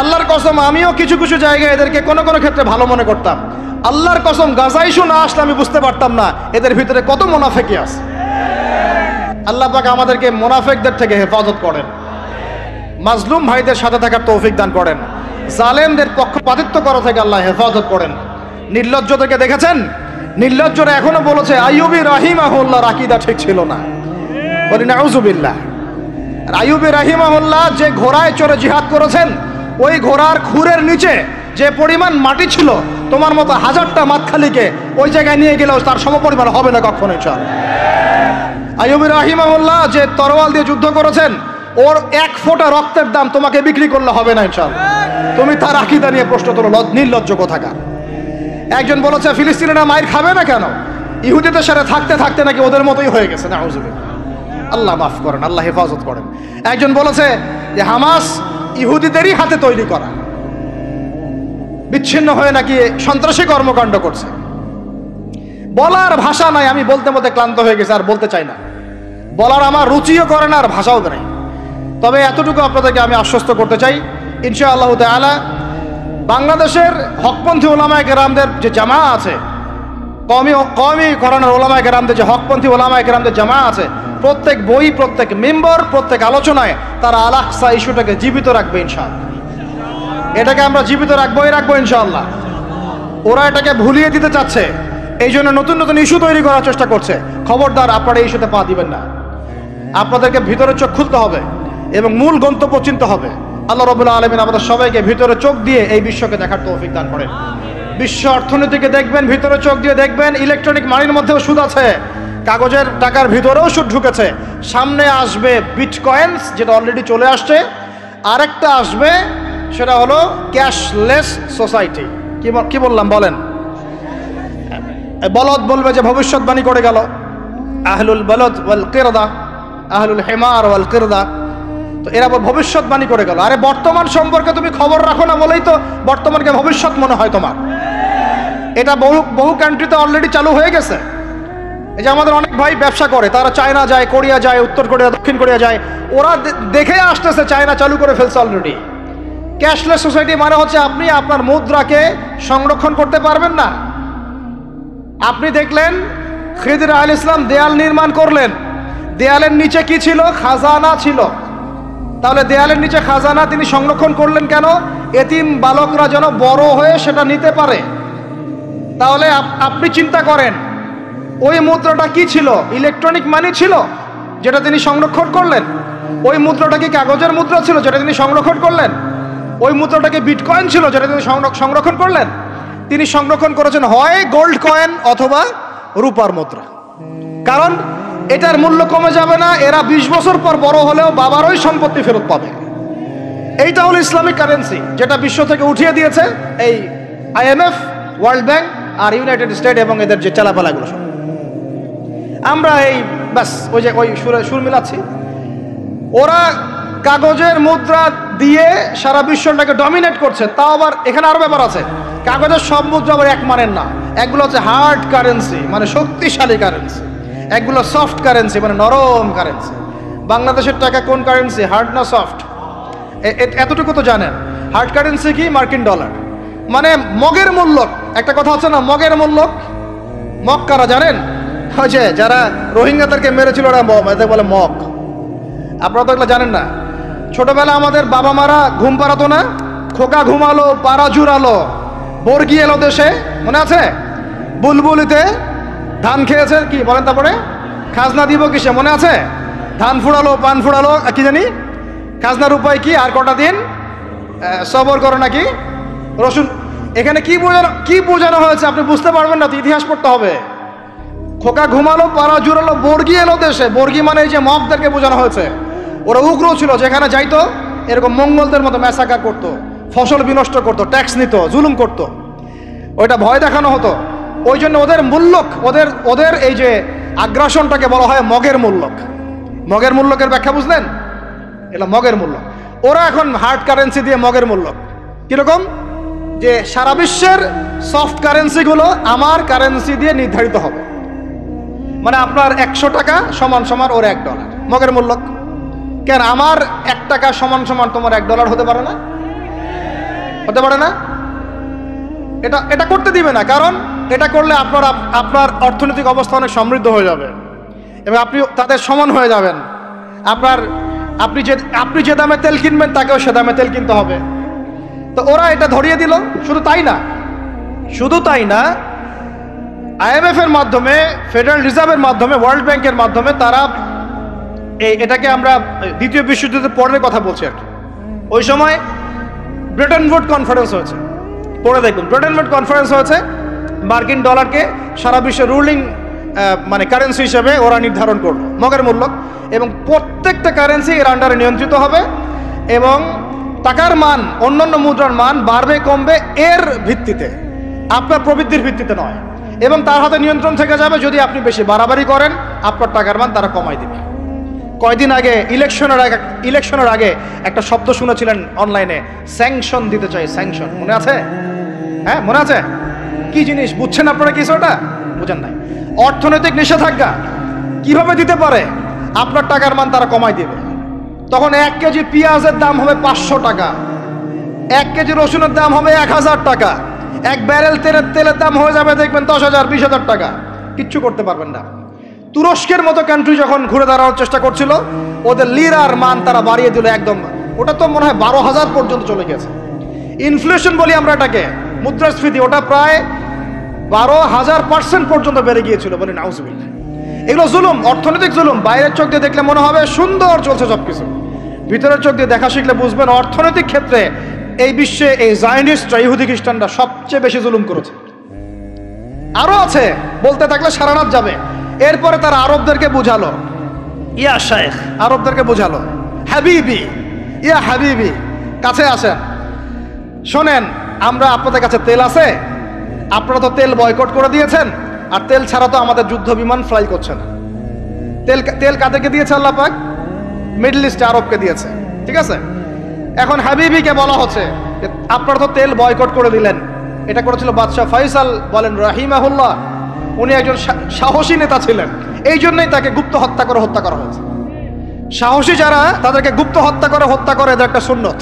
আল্লাহর কসম, আমিও কিছু কিছু জায়গায় এদেরকে কোনো কোনো ক্ষেত্রে ভালো মনে করতাম। আল্লাহর কসম, গাজাই শোনা আসলে আমি বুঝতে পারতাম না এদের ভিতরে কত মুনাফিকি আছে। আল্লাহ পাক আমাদেরকে মুনাফিকদের থেকে হেফাজত করেন, মাজলুম ভাইদের সাথে থাকার তৌফিক দান করেন, জালেমদের পক্ষপাতিত্ব করা থেকে আল্লাহ হেফাজত করেন। নির্লজ্জদেরকে দেখেছেন? নির্লজ্জরা এখনো বলেছে আইয়ুবী রাহিমাহুল্লাহর আকীদা ঠিক ছিল না। বলি নাউযুবিল্লাহ। আইয়ুবী রাহিমাহুল্লাহ যে ঘোড়ায় চড়ে জিহাদ করেছেন, ওই ঘোড়ার খুরের নিচে যে পরিমাণ মাটি ছিল, তোমার মতো হাজারটা মাতখালিকে ওই জায়গায় নিয়ে গেলেও তার সমপরিমাণ হবে না কখনো ইনশাআল্লাহ। আইয়ুবী রাহিমাহুল্লাহ যে তরোয়াল দিয়ে যুদ্ধ করেছেন, ওর এক ফোঁটা রক্তের দাম তোমাকে বিক্রি করলে হবে না ইনশাআল্লাহ। তুমি তার আকীদা নিয়ে প্রশ্ন তোলো, নির্লজ্জ কোথাকার। একজন বলেছে ফিলিস্তিনিরা মাইর খাবে না কেন? ইহুদিদের সাথে থাকতে থাকতে নাকি ওদের মতোই হয়ে গেছে। নাউযুবিল্লাহ। আল্লাহ মাফ করেন, আল্লাহ হেফাজত করেন। একজন বলেছে যে হামাস ইহুদিদেরই হাতে তৈরি করা, বিচ্ছিন্ন হয়ে নাকি সন্ত্রাসী কর্মকাণ্ড করছে। বলার ভাষা নাই, আমি বলতে বলতে ক্লান্ত হয়ে গেছি, আর বলতে চাই না। বলার আমার রুচিও করে না, আর ভাষাও নেই। তবে এতটুকু আপনাদেরকে আমি আশ্বস্ত করতে চাই, ইনশাআল্লাহ তাআলা বাংলাদেশের হকপন্থী ওলামায়ে কেরামদের যে জামা আছে, কওমি ঘরানার ওলামায়ে কেরামদের যে হকপন্থী ওলামায়ে কেরামদের জামা আছে, প্রত্যেক বই, প্রত্যেক মেম্বার, প্রত্যেক আলোচনায় তারা আল আকসা ইস্যুটাকে জীবিত রাখবে ইনশাআল্লাহ। এটাকে আমরা জীবিত রাখবো ইনশাআল্লাহ। ওরা এটাকে ভুলিয়ে দিতে চাচ্ছে, এই জন্য নতুন নতুন ইস্যু তৈরি করার চেষ্টা করছে। খবরদার, আপনারা এই ইস্যুতে পা দিবেন না। আপনাদেরকে ভিতরে চোখ খুলতে হবে এবং মূল গন্তব্য চিনতে হবে। আল্লাহ রাব্বুল আলামিন আমাদের সবাইকে ভিতরে চোখ দিয়ে এই বিশ্বকে দেখার তৌফিক দান করেন। বিশ্ব অর্থনীতিকে দেখবেন, ভিতরে চোখ দিয়ে দেখবেন। ইলেকট্রনিক মানির মধ্যেও সুদ আছে, কাগজের টাকার ভিতরেও সুদ ঢুকেছে। সামনে আসবে বিটকয়েন্স, যেটা অলরেডি চলে আসছে। আরেকটা আসবে, সেটা হলো ক্যাশলেস সোসাইটি। কি বললাম বলেন? বলদ বলবে যে ভবিষ্যৎবাণী করে গেল, আহলুল বলদ ওয়াল কিরদা, আহলুল হিমার ওয়াল কিরদা। তো এরা ভবিষ্যৎবাণী করে গেল। আরে বর্তমান সম্পর্কে তুমি খবর রাখো না বলেই তো বর্তমানকে ভবিষ্যৎ মনে হয় তোমার। এটা বহু কান্ট্রিতে অলরেডি চালু হয়ে গেছে। এই যে আমাদের অনেক ভাই ব্যবসা করে, তারা চায়না যায়, কোরিয়া যায়, উত্তর কোরিয়া, দক্ষিণ কোরিয়া যায়। ওরা দেখে আসতেছে চায়না চালু করে ফেলছে অলরেডি। ক্যাশলেস সোসাইটি মানে হচ্ছে আপনি আপনার মুদ্রাকে সংরক্ষণ করতে পারবেন না। আপনি দেখলেন খিদির আলাইহিস সালাম দেয়াল নির্মাণ করলেন, দেয়ালের নিচে কি ছিল? খাজানা ছিল। তাহলে দেয়ালের নিচে খাজানা তিনি সংরক্ষণ করলেন কেন? এতিম বালকরা যেন বড় হয়ে সেটা নিতে পারে। তাহলে আপনি চিন্তা করেন ওই মুদ্রাটা কি ছিল? ইলেকট্রনিক মানি ছিল যেটা তিনি সংরক্ষণ করলেন। ওই মুদ্রাটা কি কাগজের মুদ্রা ছিল যেটা তিনি সংরক্ষণ করলেন? ওই মুদ্রাটাকে বিটকয়েন ছিল যেটা তিনি সংরক্ষণ করলেন? তিনি সংরক্ষণ করেছেন হয় গোল্ড কয়েন অথবা রূপার মুদ্রা। কারণ এটার মূল্য কমে যাবে না, এরা 20 বছর পর বড় হলেও বাবারই সম্পত্তি ফেরত পাবে। এইটা হলো ইসলামিক কারেন্সি, যেটা বিশ্ব থেকে উঠিয়ে দিয়েছে এই IMF, ওয়ার্ল্ড ব্যাংক আর ইউনাইটেড স্টেট এবং এদের যে চালাপালাগুলো সব। আমরা এই ব্যাস ওই সুর মিলাচ্ছি। ওরা কাগজের মুদ্রা দিয়ে সারা বিশ্বটাকে ডমিনেট করছে। তাও আবার এখানে আরো ব্যাপার আছে, কাগজের সব মুদ্রা আবার এক মানের না। একগুলো হচ্ছে হার্ড কারেন্সি মানে শক্তিশালী কারেন্সি, একগুলো সফট কারেন্সি মানে নরম কারেন্সি। বাংলাদেশের টাকা কোন কারেন্সি, হার্ড না সফট? এতটুকু তো জানেন। হার্ড কারেন্সি কি? মার্কিন ডলার, মানে মগের মূল্য। একটা কথা হচ্ছে না, মগের মূল্য। মগ কারা জানেন? ওই যে যারা রোহিঙ্গাদেরকে মেরেছিল ওরা এদের বলে মগ। আপনারা তো এগুলো জানেন না। ছোটবেলা আমাদের বাবা মারা ঘুম পাড়াতো না, খোকা ঘুমালো পাড়া জুড়ালো বর্গি এলো দেশে, মনে আছে? বুলবুলিতে ধান খেয়েছে কি বলেন, তারপরে খাজনা দিব কিসে, মনে আছে? ধান ফুড়ালো পান ফুড়ালো কি জানি, খাজনার উপায় কি, আর কটা দিন সবর করো নাকি রসুন। এখানে কি বোঝানো হয়েছে আপনি বুঝতে পারবেন না, তো ইতিহাস পড়তে হবে। খোকা ঘুমালো পাড়া জুড়ালো বর্গি এলো দেশে। বর্গি মানে এই যে মগদেরকে বোঝানো হয়েছে। ওরা উগ্র ছিল, যেখানে যাইতো এরকম মঙ্গলদের মতো ম্যাসাকার করতো, ফসল বিনষ্ট করতো, ট্যাক্স নিত, জুলুম করতো। ওইটা ভয় দেখানো হতো। ওই জন্য ওদের মূল্যক, ওদের এই যে আগ্রাসনটাকে বলা হয় মগের মূল্যক। মগের মূল্যকের ব্যাখ্যা বুঝলেন? এটা মগের মূল্য। ওরা এখন হার্ড কারেন্সি দিয়ে মগের মূল্যক। কিরকম? যে সারা বিশ্বের সফট কারেন্সিগুলো আমার কারেন্সি দিয়ে নির্ধারিত হবে। মানে আপনার 100 টাকা সমান সমান ওর $1 মগের মূল্য। কেন আমার 1 টাকা সমান সমান তোমার $1 হতে পারে না? হতে পারে না। এটা করতে দিবে না, কারণ এটা করলে আপনার অর্থনৈতিক অবস্থা অনেক সমৃদ্ধ হয়ে যাবে এবং আপনি তাদের সমান হয়ে যাবেন। আপনি যে দামে তেল কিনবেন তাকেও সে দামে তেল কিনতে হবে। তো ওরা এটা ধরিয়ে দিল। শুধু তাই না, IMF এর মাধ্যমে, ফেডারেল রিজার্ভের মাধ্যমে, ওয়ার্ল্ড ব্যাংকের মাধ্যমে তারা এটাকে আমরা দ্বিতীয় বিশ্বযুদ্ধের পরের কথা বলছি আর কি। ওই সময় ব্রেটন উড কনফারেন্স হয়েছে, পরে দেখুন। ব্রেটন উড কনফারেন্স হয়েছে, মার্কিন ডলারকে সারা বিশ্বের রুলিং মানে কারেন্সি হিসেবে ওরা নির্ধারণ করলো মগের মূল্য, এবং প্রত্যেকটা কারেন্সি এর আন্ডারে নিয়ন্ত্রিত হবে এবং টাকার মান অন্যান্য মুদ্রার মান বাড়বে কমবে এর ভিত্তিতে, আপনার প্রবৃদ্ধির ভিত্তিতে নয়। এবং তার হাতে নিয়ন্ত্রণ থেকে যাবে, যদি আপনি বেশি বাড়াবাড়ি করেন আপনার টাকার মান তারা কমাই দেবে। কয়দিন আগে ইলেকশনের আগে একটা শব্দ শুনেছিলেন অনলাইনে, স্যাংশন দিতে চাই, স্যাংশন, মনে আছে? হ্যাঁ মনে আছে? কি জিনিস বুঝছেন আপনারা? কিছু ওটা বুঝেন নাই। অর্থনৈতিক নিষেধাজ্ঞা কিভাবে দিতে পারে? আপনার টাকার মান তারা কমাই দিবে। তখন 1 কেজি পেঁয়াজের দাম হবে 500 টাকা, 1 কেজি রসুনের দাম হবে 1000 টাকা, 1 ব্যারেল তেলের দাম হয়ে যাবে দেখবেন 10,000 20,000 টাকা। কিচ্ছু করতে পারবেন না। তুরস্কের মতো কান্ট্রি যখন ঘুরে দাঁড়ানোর চেষ্টা করছিল, ওদের লিরার মান তারা বাড়িয়ে দিল একদম। ওটা তো মনে হয় 12,000 পর্যন্ত চলে গেছে। ইনফ্লেশন বলি আমরা এটাকে, মুদ্রাস্ফীতি, ওটা প্রায় 12,000% পর্যন্ত বেড়ে গিয়েছিল। বলি নাউজুবিল্লাহ। এগুলো জুলুম, অর্থনৈতিক জুলুম। বাইরের চোখ দিয়ে দেখলে মনে হবে সুন্দর চলছে সবকিছু, ভিতরের চোখ দিয়ে দেখা শিখলে বুঝবেন অর্থনৈতিক ক্ষেত্রে এই বিশ্বে এই জায়নিস্টরা, ইহুদি খ্রিস্টানরা সবচেয়ে বেশি জুলুম করেছে। আরো আছে, বলতে থাকলে সারা রাত যাবে। এরপরে তারা আরবদেরকে বুঝালো, ইয়া শাইখ, আরবদেরকে বুঝালো, হাবিবি, ইয়া হাবিবি, কাছে আসেন, শোনেন, আমরা আপনাদের কাছে তেল আছে, আপনারা তো তেল বয়কট করে দিয়েছেন, আর তেল ছাড়া তো আমাদের যুদ্ধ বিমান ফ্লাই করছে না। তেল কাদেরকে দিয়েছে আল্লাহ পাক? মিডল ইস্টে আরবকে দিয়েছে, ঠিক আছে? এখন হাবিবিকে বলা হচ্ছে আপনারা তো তেল বয়কট করে দিলেন। এটা করেছিল বাদশাহ ফয়সাল, বলেন রাহিমাহুল্লাহ। উনি একজন সাহসী নেতা ছিলেন, এই জন্যই তাকে গুপ্ত হত্যা করা হয়েছে। সাহসী যারা তাদেরকে গুপ্ত হত্যা করে এদের একটা সুন্নত।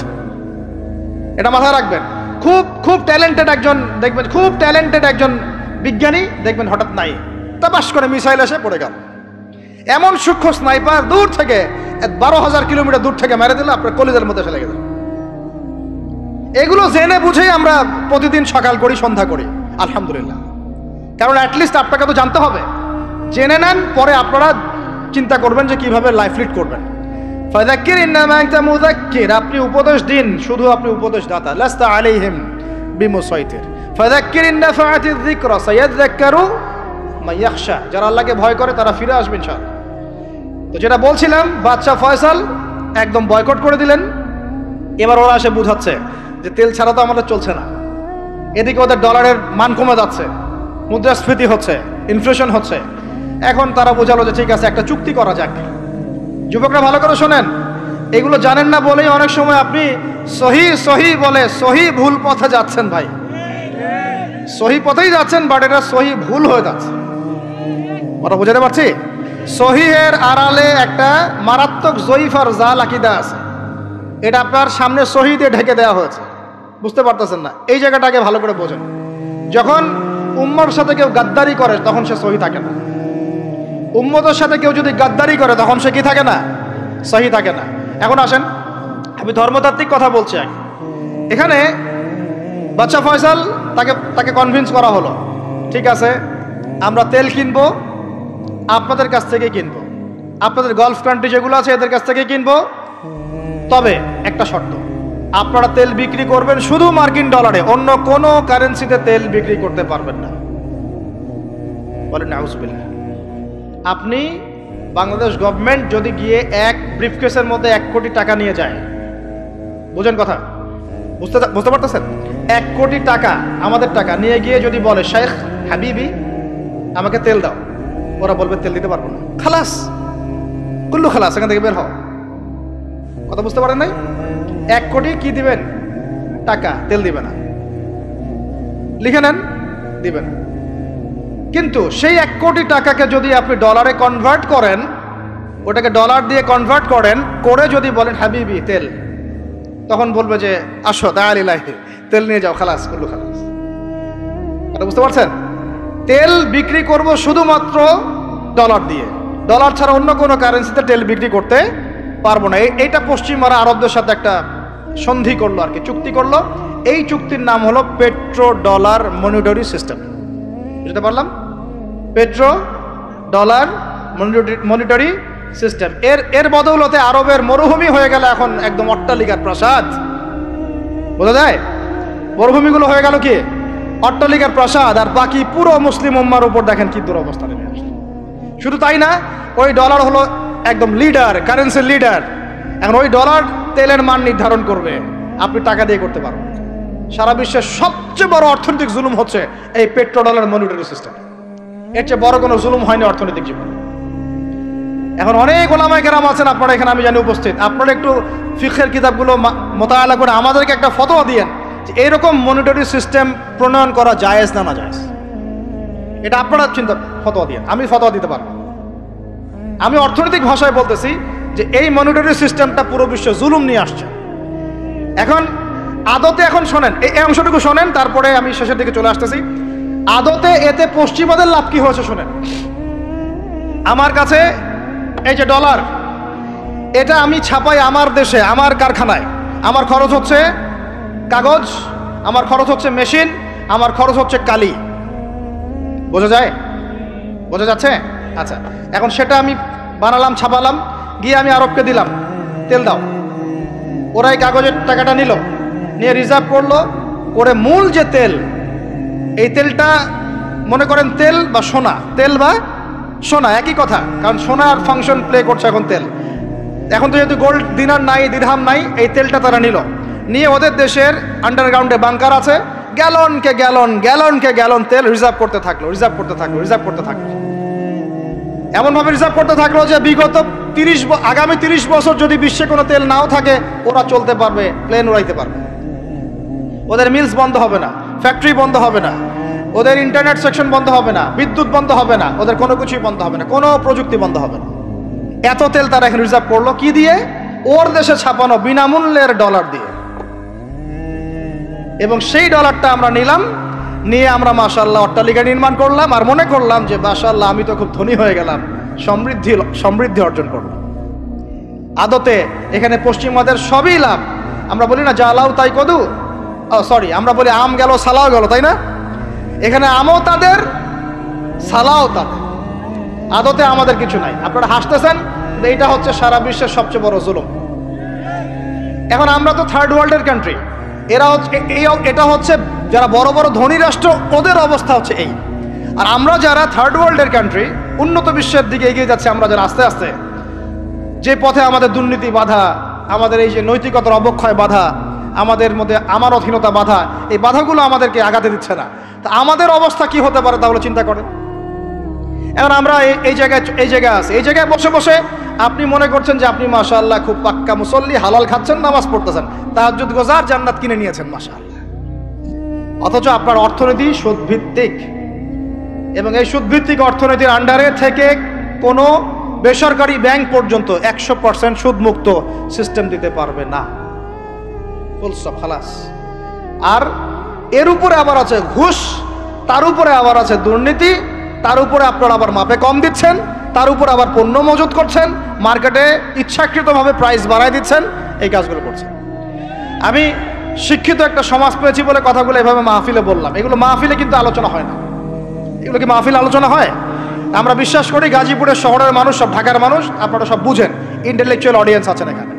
এটা মাথায় রাখবেন। খুব খুব ট্যালেন্টেড একজন দেখবেন, খুব ট্যালেন্টেড একজন বিজ্ঞানী দেখবেন হঠাৎ নাই, তাপাস করে মিসাইল এসে পড়ে গেল। এমন সূক্ষ্ম স্নাইপার দূর থেকে 12,000 কিলোমিটার দূর থেকে মেরে দিলে আপনার কলিজার মধ্যে ফেলে গেল। এগুলো জেনে বুঝেই আমরা প্রতিদিন সকাল করি, সন্ধ্যা করি, আলহামদুলিল্লাহ। কারণ অ্যাটলিস্ট আপনাকে তো জানতে হবে। জেনে নেন, পরে আপনারা চিন্তা করবেন যে কিভাবে লাইফ লিড করবেন। ফাযাক্কির ইন্নামা আনতা মুযাক্কির, আপনি উপদেশ দিন, শুধু আপনি উপদেশ দাতা। লাস্তা আলাইহিম বিমুসাইতির। ফাযাক্কির ইন নাফাআতিয যিকরা সায়াযাক্কারু মান ইয়াখশা, যারা আল্লাহকে ভয় করে তারা ফিরে আসবে ইনশাআল্লাহ। তো যেটা বলছিলাম, বাদশা ফয়সাল একদম বয়কট করে দিলেন। এবার ওরা এসে বুঝাচ্ছে যে তেল ছাড়া তো আমাদের চলছে না। এদিকে ওদের ডলারের মান কমে যাচ্ছে, মুদ্রাস্ফীতি হচ্ছে, ইনফ্লেশন হচ্ছে। এখন তারা বোঝালো যে ঠিক আছে, একটা চুক্তি করা যাক। যুবকরা ভালো করে শোনেন, এগুলো জানেন না বলেই অনেক সময় আপনি সহি সহি বলে সহি ভুল পথে যাচ্ছেন ভাই। সহি পথেই যাচ্ছেন, বাট এটা সহি ভুল হয়ে যাচ্ছে। ওরা বোঝাতে পারছি? সহিহের আড়ালে একটা মারাত্মক জয়ীফ আর জাল আকীদা আছে। এটা আপনার সামনে সহি দিয়ে ঢেকে দেওয়া হয়েছে, বুঝতে পারতেছেন না। এই জায়গাটাকে ভালো করে বোঝেন। যখন উম্মর সাথে কেউ গাদ্দারি করে তখন সে সহি থাকে না। উম্মতের সাথে কেউ যদি গাদ্দারি করে তখন সে কি থাকে না? সহি থাকে না। এখন আসেন, আমি ধর্মতাত্ত্বিক কথা বলছি। এখানে বাদশা ফয়সাল তাকে কনভিন্স করা হলো, ঠিক আছে আমরা তেল কিনবো, আপনাদের কাছ থেকে কিনবো, আপনাদের গালফ কান্ট্রি যেগুলো আছে এদের কাছ থেকে কিনবো। তবে একটা শর্ত, আপনারা তেল বিক্রি করবেন শুধু মার্কিন ডলারে, অন্য কোনো কারেন্সিতে তেল বিক্রি করতে পারবেন না। বলেন নাউজুবিল্লাহ। আপনি বাংলাদেশ গভর্নমেন্ট যদি গিয়ে এক ব্রিফকেসের মধ্যে 1 কোটি টাকা নিয়ে যায়, বুঝেন কথা, বুঝতে পারতেছেন? 1 কোটি টাকা আমাদের টাকা নিয়ে গিয়ে যদি বলে শেখ হাবিবি আমাকে তেল দাও, ওরা বলবে তেল দিতে পারবো না, খালাস, কুল্লু খালাস, এখান থেকে বের হও। কথা বুঝতে পারেন নাই? 1 কোটি কি দিবেন? টাকা, তেল দিবে না। লিখে নেন, দিবেন। কিন্তু সেই 1 কোটি টাকাকে যদি আপনি ডলারে কনভার্ট করেন, ওটাকে ডলার দিয়ে কনভার্ট করেন, করে যদি বলেন হাবিবি তেল, তখন বলবে যে আসো দালিলাহি, তেল নিয়ে যাও, খালাস, কুল্লু খালাস। এটা বুঝতে পারছেন? তেল বিক্রি করব শুধুমাত্র ডলার দিয়ে, ডলার ছাড়া অন্য কোনো কারেন্সিতে তেল বিক্রি করতে পারবো না। এইটা পশ্চিমারা আরবদের সাথে একটা সন্ধি করলো আর কি, চুক্তি করলো। এই চুক্তির নাম হলো পেট্রো ডলার মনিটরি সিস্টেম। বুঝতে পারলাম? Petro dollar monetary system. এর বদৌলতে আরবের মরুভূমি হয়ে গেল এখন একদম অট্টালিকার প্রাসাদ। বোঝা যায়? মরুভূমিগুলো হয়ে গেল কি অট্টালিকার প্রাসাদ, আর বাকি পুরো মুসলিম উম্মার উপর দেখেন কি দুরবস্থা নেমে আসছে। শুধু তাই না, ওই ডলার হলো একদম লিডার, কারেন্সির লিডার। এখন ওই ডলার তেলের মান নির্ধারণ করবে, আপনি টাকা দিয়ে করতে পারবেন। সারা বিশ্বের সবচেয়ে বড় অর্থনৈতিক জুলুম হচ্ছে এই পেট্রো ডলার মনিটরি সিস্টেম। এর চেয়ে বড় কোনো জুলুম হয়নি অর্থনৈতিক জীবনে। এখন অনেক ওলামায়ে কেরাম আছেন আপনারা এখানে, আমি জানি উপস্থিত, আপনারা একটু ফিকহের কিতাবগুলো মোতালা করে আমাদেরকে একটা ফতোয়া দিয়েন যে এইরকম মনিটরি সিস্টেম প্রণয়ন করা জায়েজ না না জায়েজ। এটা আপনারা চিন্তা ফতোয়া দিয়েন, আমি ফতোয়া দিতে পারবো। আমি অর্থনৈতিক ভাষায় বলতেছি যে এই মনিটরি সিস্টেমটা পুরো বিশ্ব জুলুম নিয়ে আসছে। এখন আদতে, এখন শোনেন এই অংশটুকু শোনেন, তারপরে আমি শেষের দিকে চলে আসতেছি। আদতে এতে পশ্চিমাদের লাভ কি হয়েছে শোনেন। আমার কাছে এই যে ডলার, এটা আমি ছাপাই আমার দেশে, আমার কারখানায়। আমার খরচ হচ্ছে কাগজ, আমার খরচ হচ্ছে মেশিন, আমার খরচ হচ্ছে কালি। বোঝা যায়? বোঝা যাচ্ছে? আচ্ছা, এখন সেটা আমি বানালাম, ছাপালাম, গিয়ে আমি আরবকে দিলাম, তেল দাও। ওরা এই কাগজের টাকাটা নিল, নিয়ে রিজার্ভ করলো, করে মূল যে তেল, এই তেলটা মনে করেন তেল বা সোনা, তেল বা সোনা একই কথা, কারণ সোনার ফাংশন প্লে করছে এখন তেল। এখন তো যেহেতু গোল্ড দিনার নাই, দিরহাম নাই, এই তেলটা তারা নিয়ে ওদের দেশের আন্ডারগ্রাউন্ডে বাংকার আছে, গ্যালনকে গ্যালন তেল রিজার্ভ করতে থাকলো। এমনভাবে রিজার্ভ করতে থাকলো যে বিগত আগামী 30 বছর যদি বিশ্বে কোনো তেল নাও থাকে, ওরা চলতে পারবে, প্লেন উড়াইতে পারবে। ওদের মিলস বন্ধ হবে না, ফ্যাক্টরি বন্ধ হবে না, ওদের ইন্টারনেট সেকশন বন্ধ হবে না, বিদ্যুৎ বন্ধ হবে না, ওদের কোনো কিছুই বন্ধ হবে না, কোনো প্রযুক্তি বন্ধ হবে না। এত তেল তারা এখন রিজার্ভ করলো কি দিয়ে? ওর দেশে ছাপানো বিনামূল্যের ডলার দিয়ে। এবং সেই ডলারটা আমরা নিলাম, নিয়ে আমরা মাশাআল্লাহ অট্টালিকা নির্মাণ করলাম, আর মনে করলাম যে মাশাআল্লাহ আমি তো খুব ধনী হয়ে গেলাম, সমৃদ্ধি অর্জন করলাম। আদতে এখানে পশ্চিমাদের সবই লাভ। আমরা বলি না জালাও তাই কদু, সরি, আমরা বলি আম গেল সালাও গেল, তাই না? এখানে আমও তাদের, সালাও তাদের, আদতে আমাদের কিছু নাই। আপনারা হাসতেছেন, এইটা হচ্ছে সারা বিশ্বের সবচেয়ে বড় জুলুম। এখন আমরা তো থার্ড ওয়ার্ল্ডের কান্ট্রি, এটা হচ্ছে যারা বড় বড় ধনী রাষ্ট্র, ওদের অবস্থা হচ্ছে এই। আর আমরা যারা থার্ড ওয়ার্ল্ডের কান্ট্রি, উন্নত বিশ্বের দিকে এগিয়ে যাচ্ছে, আমরা যারা আস্তে আস্তে, যে পথে আমাদের দুর্নীতি বাধা, আমাদের এই যে নৈতিকতার অবক্ষয় বাধা, আমাদের মধ্যে আমানতহীনতা বাধা, এই বাধাগুলো আমাদেরকে আগাতে দিচ্ছে না। তা আমাদের অবস্থা কি হতে পারে তাহলে চিন্তা করেন। এখন আমরা এই জায়গায় আছি, এই জায়গায় বসে বসে আপনি মনে করছেন যে আপনি মাশাআল্লাহ খুব পাক্কা মুসল্লি, হালাল খাচ্ছেন, নামাজ পড়তেছেন, তাহাজ্জুদ গোজার, জান্নাত কিনে নিয়েছেন মাশাআল্লাহ। অথচ আপনার অর্থনীতি সুদভিত্তিক, এবং এই সুদভিত্তিক অর্থনীতির আন্ডারে থেকে কোনো বেসরকারি ব্যাংক পর্যন্ত 100% সুদমুক্ত সিস্টেম দিতে পারবে না, ফুল স্টপ, খালাস। আর এর উপরে আবার আছে ঘুষ, তার উপরে আবার আছে দুর্নীতি, তার উপরে আপনারা আবার মাপে কম দিচ্ছেন, তার উপর আবার পণ্য মজুত করছেন, মার্কেটে ইচ্ছাকৃতভাবে প্রাইস বাড়ায় দিচ্ছেন, এই কাজগুলো করছেন। আমি শিক্ষিত একটা সমাজ পেয়েছি বলে কথাগুলো এভাবে মাহফিলে বললাম। এগুলো মাহফিলে কিন্তু আলোচনা হয় না। এগুলো কি মাহফিলে আলোচনা হয়? আমরা বিশ্বাস করি গাজীপুরের শহরের মানুষ, সব ঢাকার মানুষ, আপনারা সব বুঝেন, ইন্টেলেকচুয়াল অডিয়েন্স আছেন এখানে।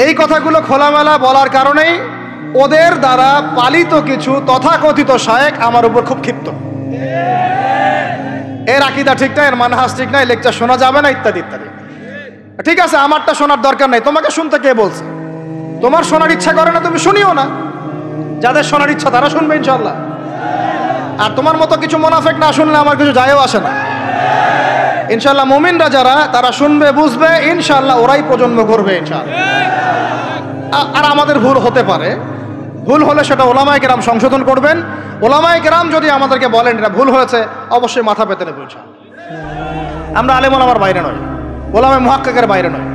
এই কথাগুলো খোলামেলা বলার কারণেই ওদের দ্বারা পালিত কিছু তথাকথিত শায়েখ আমার উপর খুব ক্ষিপ্ত। এর আকীদা ঠিক না, এর মানহাজ ঠিক না, লেকচার শোনা যাবে না, ইত্যাদি ইত্যাদি। ঠিক আছে, আমারটা শোনার দরকার নেই, তোমাকে শুনতে কে বলছে? তোমার শোনার ইচ্ছা করে না, তুমি শুনিও না। যাদের শোনার ইচ্ছা তারা শুনবে ইনশাআল্লাহ। আর তোমার মতো কিছু মুনাফিক না শুনলে আমার কিছু যায়ও আসে না। ইনশাআল্লাহ মুমিনরা যারা, তারা শুনবে, বুঝবে, ইনশাআল্লাহ ওরাই প্রজন্ম করবে ইনশাআল্লাহ। আর আমাদের ভুল হতে পারে, ভুল হলে সেটা ওলামায়ে কেরাম সংশোধন করবেন। ওলামায়ে কেরাম যদি আমাদেরকে বলেন এটা ভুল হয়েছে, অবশ্যই মাথা পেতে নেব ইনশাআল্লাহ। আমরা আলেম ওলামার বাইরে নয়, ওলামায়ে মুহাক্কিকের বাইরে নয়।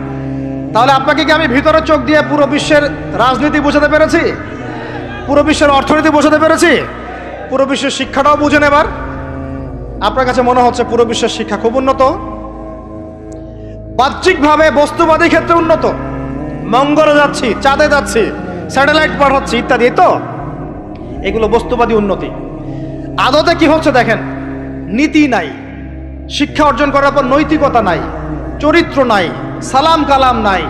তাহলে আপনাকে কি আমি ভিতরের চোখ দিয়ে পুরো বিশ্বের রাজনীতি বোঝাতে পেরেছি? পুরো বিশ্বের অর্থনীতি বোঝাতে পেরেছি? পুরো বিশ্বের শিক্ষাটাও বুঝেন এবার? আপনার কাছে মনে হচ্ছে পুরো বিশ্বের শিক্ষা খুব উন্নত? বাহ্যিকভাবে বস্তুবাদী ক্ষেত্রে উন্নত, মঙ্গলে যাচ্ছি, চাঁদে যাচ্ছি, স্যাটেলাইট পাঠাচ্ছি ইত্যাদি, তো এগুলো বস্তুবাদী উন্নতি। আদতে কি হচ্ছে দেখেন, নীতি নাই, শিক্ষা অর্জন করার পর নৈতিকতা নাই, চরিত্র নাই, সালাম কালাম নাই,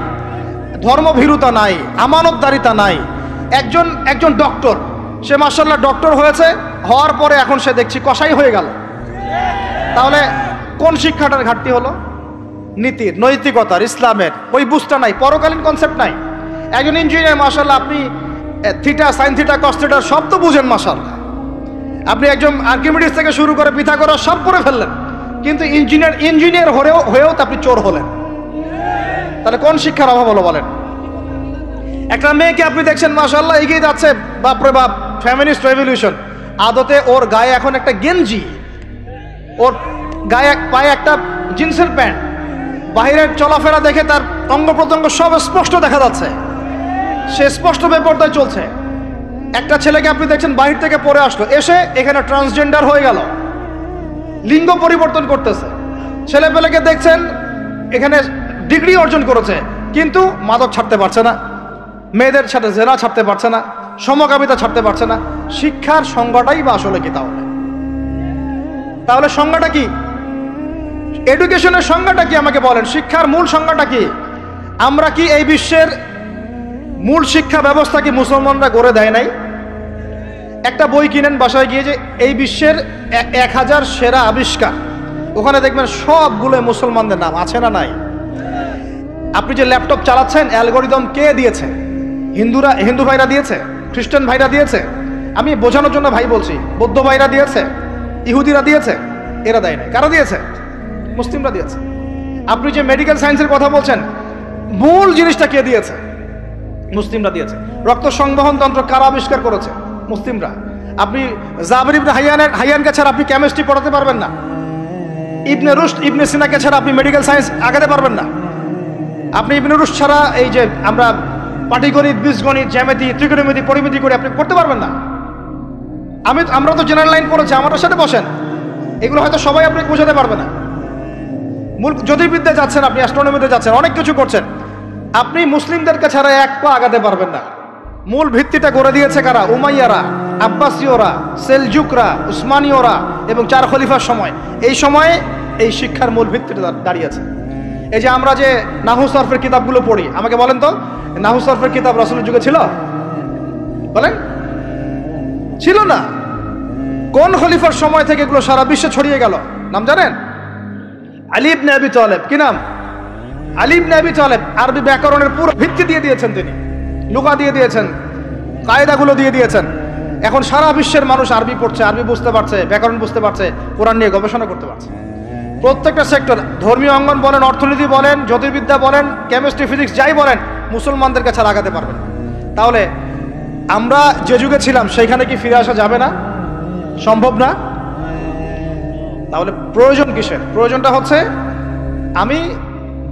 ধর্মভীরুতা নাই, আমানতদারিতা নাই। একজন ডক্টর, সে মাশাআল্লাহ ডক্টর হয়েছে, হওয়ার পরে এখন সে দেখছি কসাই হয়ে গেল। তাহলে কোন শিক্ষাটার ঘাটতি হলো? নীতির, নৈতিকতার, ইসলামের ওই বুঝটা নাই, পরকালীন কনসেপ্ট নাই। একজন ইঞ্জিনিয়ার মাশাআল্লাহ, আপনি theta, sine theta, cos theta সব তো বুঝেন মাশাআল্লাহ। আপনি একজন আর্কিমিডিস থেকে শুরু করে পিথাগোরাস সব পড়ে ফেললেন, কিন্তু ইঞ্জিনিয়ার হয়েও তো আপনি চোর হলেন। তাহলে কোন শিক্ষার অভাব হলো বলেন? একটা মেয়েকে আপনি দেখছেন মাশাআল্লাহ এগিয়ে যাচ্ছে, বাপরে বাপ, ফেমিনিস্ট রেভলিউশন। আদতে ওর গায়ে এখন একটা গেঞ্জি, ওর গায়ে পায়ে একটা জিন্সের প্যান্ট, বাহিরের চলাফেরা দেখে তার অঙ্গ প্রত্যঙ্গ সব স্পষ্ট দেখা যাচ্ছে, সে স্পষ্ট বেপরদায় চলছে। একটা ছেলেকে আপনি দেখছেন বাহির থেকে পড়ে আসলো, এসে এখানে ট্রান্সজেন্ডার হয়ে গেল, লিঙ্গ পরিবর্তন করতেছে। ছেলেপেলেকে দেখছেন এখানে ডিগ্রি অর্জন করেছে, কিন্তু মাদক ছাড়তে পারছে না, মেয়েদের সাথে জেনা ছাড়তে পারছে না, সমকামিতা ছাড়তে পারছে না। শিক্ষার সংজ্ঞাটাই বা আসলে কি? তাহলে সংজ্ঞাটা কি? এডুকেশনের সংজ্ঞাটা কি আমাকে বলেন? শিক্ষার মূল সংজ্ঞাটা কি? আমরা কি এই বিশ্বের মূল শিক্ষা ব্যবস্থা কি মুসলমানরা গড়ে দেয় নাই? একটা বই কিনেন বাসায় গিয়ে, যে এই বিশ্বের 1000 সেরা আবিষ্কার, ওখানে দেখবেন সবগুলো মুসলমানদের নাম আছে না নাই? আপনি যে ল্যাপটপ চালাচ্ছেন, অ্যালগোরিদম কে দিয়েছে? হিন্দু ভাইরা দিয়েছে, খ্রিস্টান ভাইরা দিয়েছে। আমি বোঝানোর জন্য ভাই বলছি, বৌদ্ধ ভাইরা দিয়েছে, ইহুদিরা দিয়েছে, এরা দেয় নাই। কারা দিয়েছে? মুসলিমরা দিয়েছে। আপনি যে মেডিকেল সায়েন্সের কথা বলছেন, মূল জিনিসটা কে দিয়েছে? মুসলিমরা দিয়েছে। রক্ত সংবহন তন্ত্র কারা আবিষ্কার করেছে? মুসলিমরা। আপনি জাবের ইবনে হাইয়ানকে ছাড়া আপনি কেমিস্ট্রি পড়াতে পারবেন না। ইবনে রুশদ, ইবনে সিনাকে ছাড়া আপনি মেডিকেল সায়েন্স আগাতে পারবেন না। আপনি ইবনে রুশদ ছাড়া এই যে আমরা পাটিগণিত, বীজগণিত, জ্যামিতি, ত্রিকোণমিতি, পরিমিতি করে আপনি করতে পারবেন না। আমরা তো জেনারেল লাইন পড়েছি, আমার সাথে বসেন, এগুলো হয়তো সবাই আপনি বোঝাতে পারবে না। মূল জ্যোতির্বিদ্যা যাচ্ছেন, আপনি অ্যাস্ট্রোনমিতে যাচ্ছেন, অনেক কিছু করছেন, আপনি মুসলিমদেরকে ছাড়া এক পা আগাতে পারবেন না। মূল ভিত্তিটা গড়ে দিয়েছে কারা? উমাইয়ারা, আব্বাসীয়রা, সেলজুকরা, উসমানীয়রা এবং 4 খলিফার সময়। এই সময়ে এই শিক্ষার মূল ভিত্তিটা দাঁড়িয়েছে। এই যে আমরা যে নাহু সরফের কিতাবগুলো পড়ি, আমাকে বলেন তো, নাহু সরফের কিতাব রাসূলের যুগে ছিল? বলেন, ছিল না। কোন খলিফার সময় থেকে এগুলো সারা বিশ্বে ছড়িয়ে গেল? নাম জানেন? আলী ইবনে আবি তালেব। কি নাম? আলী ইবনে আবি তালেব। আরবি ব্যাকরণের পুরো ভিত্তি দিয়ে দিয়েছেন তিনি, লুগা দিয়ে দিয়েছেন, কায়দাগুলো দিয়ে দিয়েছেন। এখন সারা বিশ্বের মানুষ আরবি পড়ছে, আরবি বুঝতে পারছে, ব্যাকরণ বুঝতে পারছে, কোরআন নিয়ে গবেষণা করতে পারছে। প্রত্যেকটা সেক্টর, ধর্মীয় অঙ্গন বলেন, অর্থনীতি বলেন, জ্যোতির্বিদ্যা বলেন, কেমিস্ট্রি, ফিজিক্স, যাই বলেন, মুসলমানদের কাছে লাগাতে পারবেন। তাহলে আমরা যে যুগে ছিলাম সেইখানে কি ফিরে আসা যাবে না? সম্ভব না। তাহলে প্রয়োজন কিসের? প্রয়োজনটা হচ্ছে, আমি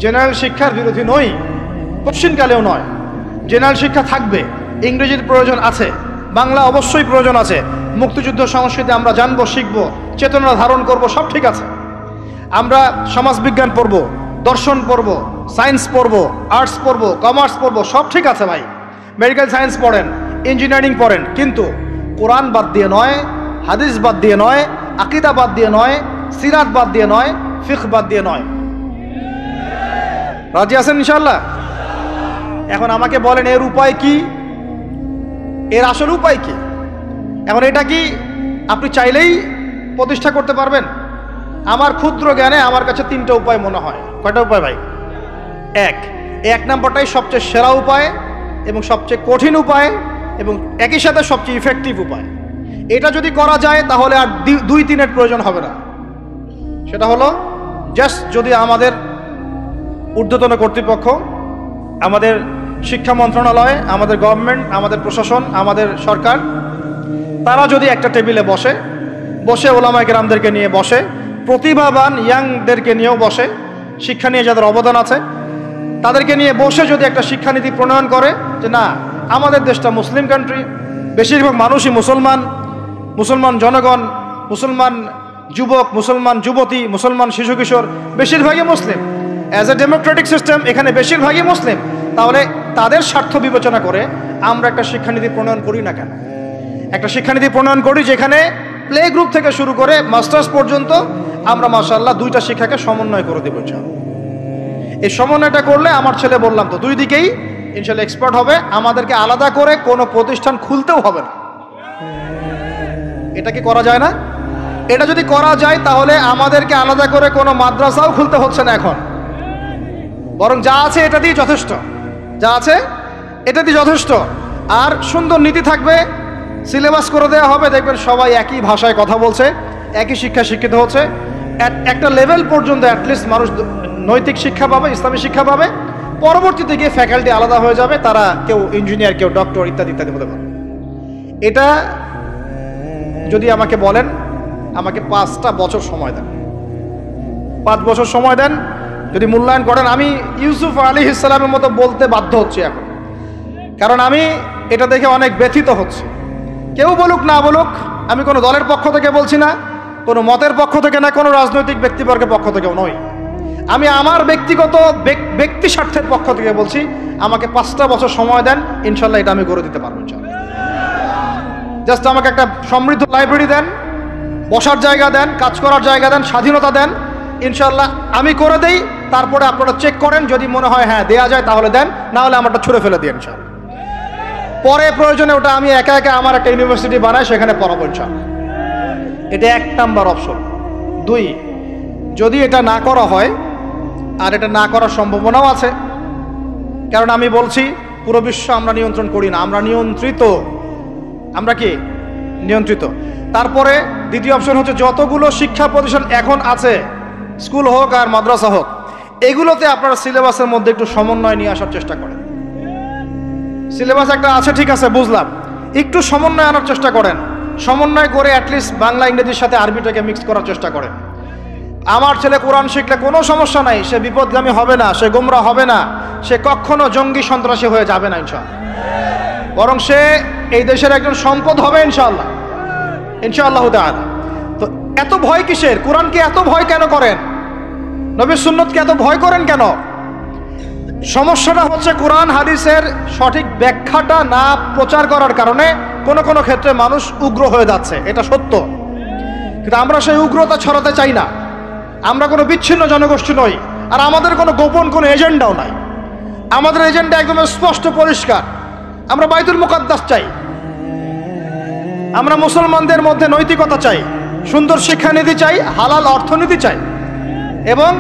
জেনারেল শিক্ষার বিরোধী নই, কোশ্চিনকালেও নয়। জেনারেল শিক্ষা থাকবে, ইংরেজির প্রয়োজন আছে, বাংলা অবশ্যই প্রয়োজন আছে, মুক্তিযুদ্ধ সংস্কৃতি আমরা জানবো, শিখবো, চেতনা ধারণ করব, সব ঠিক আছে। আমরা সমাজবিজ্ঞান পড়ব, দর্শন পড়ব, সায়েন্স পড়ব, আর্টস পড়ব, কমার্স পড়ব, সব ঠিক আছে ভাই। মেডিকেল সায়েন্স পড়েন, ইঞ্জিনিয়ারিং পড়েন, কিন্তু কোরআন বাদ দিয়ে নয়, হাদিস বাদ দিয়ে নয়, আকীদা বাদ দিয়ে নয়, সিরাত বাদ দিয়ে নয়, ফিকহ বাদ দিয়ে নয়। রাজি আছেন ইনশাআল্লাহ? এখন আমাকে বলেন, এর উপায় কি? এর আসল উপায় কি? এখন এটা কি আপনি চাইলেই প্রতিষ্ঠা করতে পারবেন? আমার ক্ষুদ্র জ্ঞানে আমার কাছে 3টা উপায় মনে হয়। কয়টা উপায় ভাই? এক নম্বরটাই সবচেয়ে সেরা উপায় এবং সবচেয়ে কঠিন উপায় এবং একই সাথে সবচেয়ে ইফেক্টিভ উপায়। এটা যদি করা যায় তাহলে আর 2-3-এর প্রয়োজন হবে না। সেটা হলো, জাস্ট যদি আমাদের ঊর্ধ্বতন কর্তৃপক্ষ, আমাদের শিক্ষা মন্ত্রণালয়, আমাদের গভর্নমেন্ট, আমাদের প্রশাসন, আমাদের সরকার, তারা যদি একটা টেবিলে বসে ওলামায়ে কেরামদেরকে নিয়ে বসে, প্রতিভাবান ইয়াংদেরকে নিয়েও বসে, শিক্ষা নিয়ে যাদের অবদান আছে তাদেরকে নিয়ে বসে যদি একটা শিক্ষানীতি প্রণয়ন করে যে না, আমাদের দেশটা মুসলিম কান্ট্রি, বেশিরভাগ মানুষই মুসলমান জনগণ, মুসলমান যুবক, মুসলমান যুবতী, মুসলমান শিশু কিশোর বেশিরভাগই মুসলিম, অ্যাজ এ ডেমোক্রেটিক সিস্টেম এখানে বেশিরভাগই মুসলিম, তাহলে তাদের স্বার্থ বিবেচনা করে আমরা একটা শিক্ষানীতি প্রণয়ন করি না কেন? একটা শিক্ষানীতি প্রণয়ন করি যেখানে প্লে গ্রুপ থেকে শুরু করে মাস্টার্স পর্যন্ত আমরা মাশাআল্লাহ 2টা শিক্ষাকে সমন্বয় করে দেব। এই সমন্বয়টা করলে আমার ছেলে, বললাম তো, 2 দিকেই ইনশাআল্লাহ এক্সপার্ট হবে। আমাদেরকে আলাদা করে কোনো প্রতিষ্ঠান খুলতেও হবে না। এটা কি করা যায় না? এটা যদি করা যায় তাহলে আমাদেরকে আলাদা করে কোনো মাদ্রাসাও খুলতে হচ্ছে না এখন, বরং যা আছে এটা দিয়ে যথেষ্ট, যা আছে এটা দিয়ে যথেষ্ট। আর সুন্দর নীতি থাকবে, সিলেবাস করে দেওয়া হবে, দেখবেন সবাই একই ভাষায় কথা বলছে, একই শিক্ষা শিক্ষিত হচ্ছে। একটা লেভেল পর্যন্ত অ্যাটলিস্ট মানুষ নৈতিক শিক্ষা পাবে, ইসলামী শিক্ষা পাবে। পরবর্তীতে গিয়ে ফ্যাকাল্টি আলাদা হয়ে যাবে, তারা কেউ ইঞ্জিনিয়ার, কেউ ডক্টর, ইত্যাদি ইত্যাদি হতে পারে। এটা যদি আমাকে বলেন, আমাকে 5টা বছর সময় দেন, 5 বছর সময় দেন, যদি মূল্যায়ন করেন, আমি ইউসুফ আলাইহিস সালামের মতো বলতে বাধ্য হচ্ছি এখন, কারণ আমি এটা দেখে অনেক ব্যথিত হচ্ছি। কেউ বলুক না বলুক, আমি কোনো দলের পক্ষ থেকে বলছি না, কোনো মতের পক্ষ থেকে না, কোনো রাজনৈতিক ব্যক্তিবর্গের পক্ষ থেকেও নই, আমি আমার ব্যক্তিগত ব্যক্তি স্বার্থের পক্ষ থেকে বলছি, আমাকে 5টা বছর সময় দেন, ইনশাল্লাহ এটা আমি করে দিতে পারবো। জাস্ট আমাকে একটা সমৃদ্ধ লাইব্রেরি দেন, বসার জায়গা দেন, কাজ করার জায়গা দেন, স্বাধীনতা দেন, ইনশাল্লাহ আমি করে দেই। তারপরে আপনারা চেক করেন, যদি মনে হয় হ্যাঁ দেয়া যায় তাহলে দেন, না হলে আমারটা ছুঁড়ে ফেলে দিন ইনশাল্লাহ। পরে প্রয়োজনে ওটা আমি একা আমার একটা ইউনিভার্সিটি বানাই, সেখানে পড়াবো ইনশাল্লাহ। এটা 1 নাম্বার অপশন। 2, যদি এটা না করা হয়, আর এটা না করার সম্ভাবনাও আছে, কারণ আমি বলছি পুরো বিশ্ব আমরা নিয়ন্ত্রণ করি না, আমরা নিয়ন্ত্রিত। আমরা কি নিয়ন্ত্রিত? তারপরে 2য় অপশন হচ্ছে, যতগুলো শিক্ষা প্রতিষ্ঠান এখন আছে, স্কুল হোক আর মাদ্রাসা হোক, এগুলোতে আপনারা সিলেবাসের মধ্যে একটু সমন্বয় নিয়ে আসার চেষ্টা করেন। সিলেবাস একটা আছে, ঠিক আছে, বুঝলাম, একটু সমন্বয় আনার চেষ্টা করেন। সমন্বয় করে অ্যাটলিস্ট বাংলা ইংরেজির সাথে আরবিটাকে মিক্স করার চেষ্টা করেন। আমার ছেলে কোরআন শিখলে কোনো সমস্যা নাই, সে বিপদগামী হবে না, সে গোমরা হবে না, সে কখনো জঙ্গি সন্ত্রাসী হয়ে যাবে না ইনশাআল্লাহ, বরং সে এই দেশের একজন সম্পদ হবে ইনশাআল্লাহ, ইনশাআল্লাহ তাআলা। তো এত ভয় কিসের? কোরআনকে এত ভয় কেন করেন? নবীর সুন্নতকে এত ভয় করেন কেন? সমস্যাটা হচ্ছে কোরআন হাদিসের সঠিক ব্যাখ্যাটা না প্রচার করার কারণে কোনো কোনো ক্ষেত্রে মানুষ উগ্র হয়ে যাচ্ছে, এটা সত্য। কিন্তু আমরা সেই উগ্রতা ছড়াতে চাই না। আমরা কোনো বিচ্ছিন্ন জনগোষ্ঠী নই, আর আমাদের কোনো গোপন কোনো এজেন্ডাও নাই। আমাদের এজেন্ডা একদম স্পষ্ট পরিষ্কার। আমরা বাইতুল মুকাদ্দাস চাই, আমরা মুসলমানদের মধ্যে নৈতিকতা চাই, সুন্দর শিক্ষানীতি চাই, হালাল অর্থনীতি চাই, এবং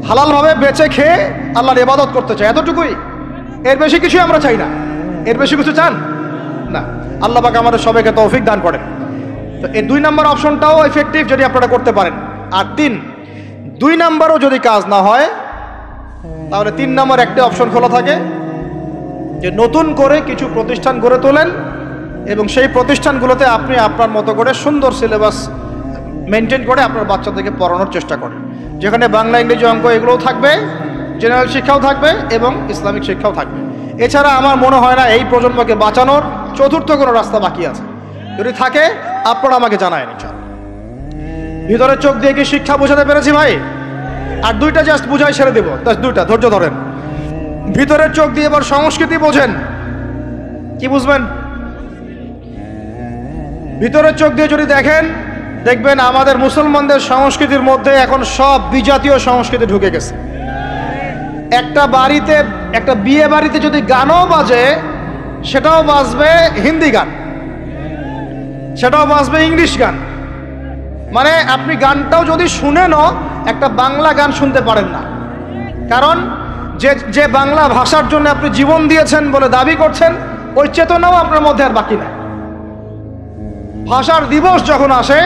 হালালভাবে বেঁচে খেয়ে আল্লাহর ইবাদত করতে চাই, এতটুকুই। এর বেশি কিছুই আমরা চাই না। এর বেশি কিছু চান না। আল্লাহ পাক আমাদের সবাইকে তৌফিক দান করেন। তো এই 2 নম্বর অপশনটাও এফেক্টিভ যদি আপনারা করতে পারেন। আর 2 নম্বরও যদি কাজ না হয়, তাহলে 3 নম্বর একটা অপশন খোলা থাকে যে নতুন করে কিছু প্রতিষ্ঠান গড়ে তোলেন এবং সেই প্রতিষ্ঠানগুলোতে আপনি আপনার মতো করে সুন্দর সিলেবাস মেনটেন করে আপনার বাচ্চাদেরকে পড়ানোর চেষ্টা করেন, যেখানে বাংলা, ইংরেজি, অঙ্ক এগুলোও থাকবে, জেনারেল শিক্ষাও থাকবে এবং ইসলামিক শিক্ষাও থাকবে। এছাড়া আমার মনে হয় না এই প্রজন্মকে বাঁচানোর চতুর্থ কোনো রাস্তা বাকি আছে। যদি থাকে আপনারা আমাকে জানায় নিচ্ছেন। ভিতরের চোখ দিয়ে কি শিক্ষা বোঝাতে পেরেছি ভাই? আর 2টা জাস্ট বুঝাই ছেড়ে দেবো, 2টা ধৈর্য ধরেন। ভিতরের চোখ দিয়ে এবার সংস্কৃতি বোঝেন। কি বুঝবেন? ভিতরের চোখ দিয়ে যদি দেখেন, দেখবেন আমাদের মুসলমানদের সংস্কৃতির মধ্যে এখন সব বিজাতীয় সংস্কৃতি ঢুকে গেছে। একটা বাড়িতে, একটা বিয়ে বাড়িতে যদি গানও বাজে, সেটাও বাজবে হিন্দি গান, সেটাও বাজবে ইংলিশ গান। মানে আপনি গানটাও যদি শুনেনও একটা বাংলা গান শুনতে পারেন না। কারণ যে বাংলা ভাষার জন্য আপনি জীবন দিয়েছেন বলে দাবি করছেন, ওই চেতনাও আপনার মধ্যে আর বাকি নাই। ভাষার দিবস যখন আসে,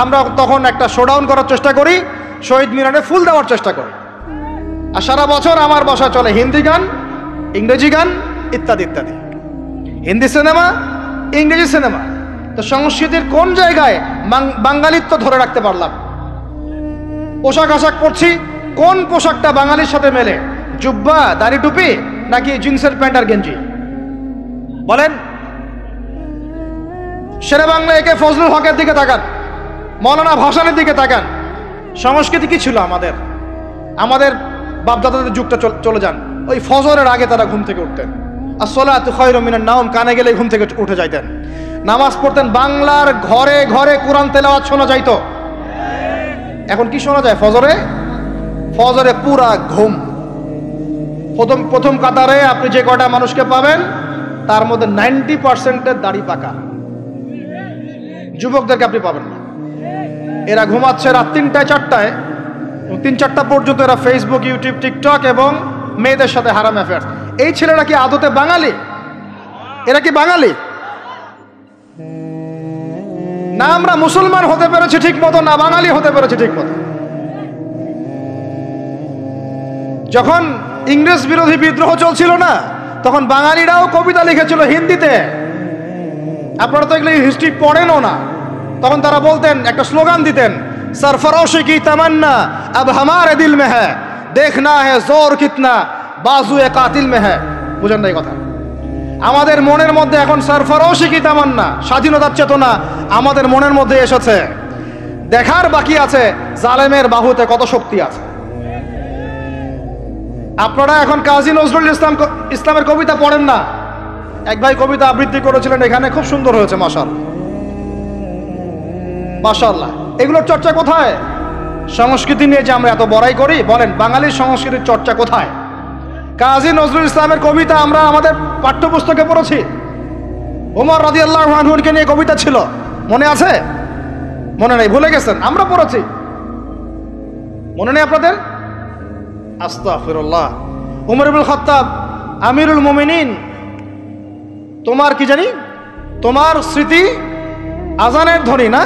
আমরা তখন একটা শোডাউন করার চেষ্টা করি, শহীদ মিনারে ফুল দেওয়ার চেষ্টা করি। আর সারা বছর আমার বাসা চলে হিন্দি গান, ইংরেজি গান ইত্যাদি ইত্যাদি, হিন্দি সিনেমা, ইংরেজি সিনেমা। তো সংস্কৃতির কোন জায়গায় বাঙালিত্ব ধরে রাখতে পারলাম? পোশাক আশাক পরছি, কোন পোশাকটা বাঙালির সাথে মেলে? জুব্বা, দাড়ি টুপি, নাকি জিন্সের প্যান্ট আর গেঞ্জি? বলেন। শেরে বাংলা একে ফজলুল হকের দিকে তাকান, মৌলানা ভাসানের দিকে তাকান। সংস্কৃতি কি ছিল আমাদের? আমাদের বাপদাদাদের যুগটা চলে যান, ওই ফজরের আগে তারা ঘুম থেকে উঠতেন। আসসালাতু খায়রুম মিনান নাওম, কানে গেলে ঘুম থেকে উঠে যাইতেন, নামাজ পড়তেন। বাংলার ঘরে ঘরে কোরআন তেলাওয়াত শোনা যাইতো। এখন কি শোনা যায়? ফজরে পুরা ঘুম। প্রথম কাতারে আপনি যে কটা মানুষকে পাবেন, তার মধ্যে 90% দাড়ি পাকা। যুবকদেরকে আপনি পাবেন না। এরা ঘুমাচ্ছে রাত 3টায় 4টায়, 3-4টা পর্যন্ত এরা ফেসবুক, ইউটিউব, টিকটক এবং মেয়েদের সাথে হারাম অ্যাফেয়ার্স। এই ছেলেরা কি আদতে বাঙালি? এরা কি বাঙালি? না আমরা মুসলমান হতে পেরেছি ঠিক মতো, না বাঙালি হতে পেরেছি ঠিক মতো। যখন ইংরেজ বিরোধী বিদ্রোহ চলছিল না, তখন বাঙালিরাও কবিতা লিখেছিল হিন্দিতে। আপনারা তো এগুলো হিস্ট্রি পড়েনও না। তখন তারা বলতেন, একটা স্লোগান দিতেন, सरफरोशी की तमन्ना अब हमारे दिल में है, देखना है जोर कितना बाजुए कातिल में है। বুঝেন না এই কথা? আমাদের মনের মধ্যে এখন সরফরোশি কি তামান্না, স্বাধীনতার চেতনা আমাদের মনের মধ্যে এসেছে। দেখার বাকি আছে জালেমের বাহুতে কত শক্তি আছে। আপনারা এখন কাজী নজরুল ইসলামের কবিতা পড়েন না। এক ভাই কবিতা আবৃত্তি করেছিলেন এখানে, খুব সুন্দর হয়েছে, মাশাআল্লাহ মাশাআল্লাহ। এগুলোর চর্চা কোথায়? সংস্কৃতি নিয়ে যে আমরা এত বড়াই করি, বলেন বাঙালির সংস্কৃতির চর্চা কোথায়? কাজী নজরুল ইসলামের কবিতা আমরা আমাদের পাঠ্যপুস্তকে পড়েছি। ওমর রাদিয়াল্লাহু আনহুকে নিয়ে কবিতা ছিল, মনে আছে? মনে নেই, ভুলে গেছেন? আমরা পড়েছি, মনে নেই আপনাদের? আস্তাগফিরুল্লাহ। উমর ইবনুল খাত্তাব, আমিরুল মুমিনিন, তোমার কি জানি, তোমার স্মৃতি আজানের ধ্বনি না,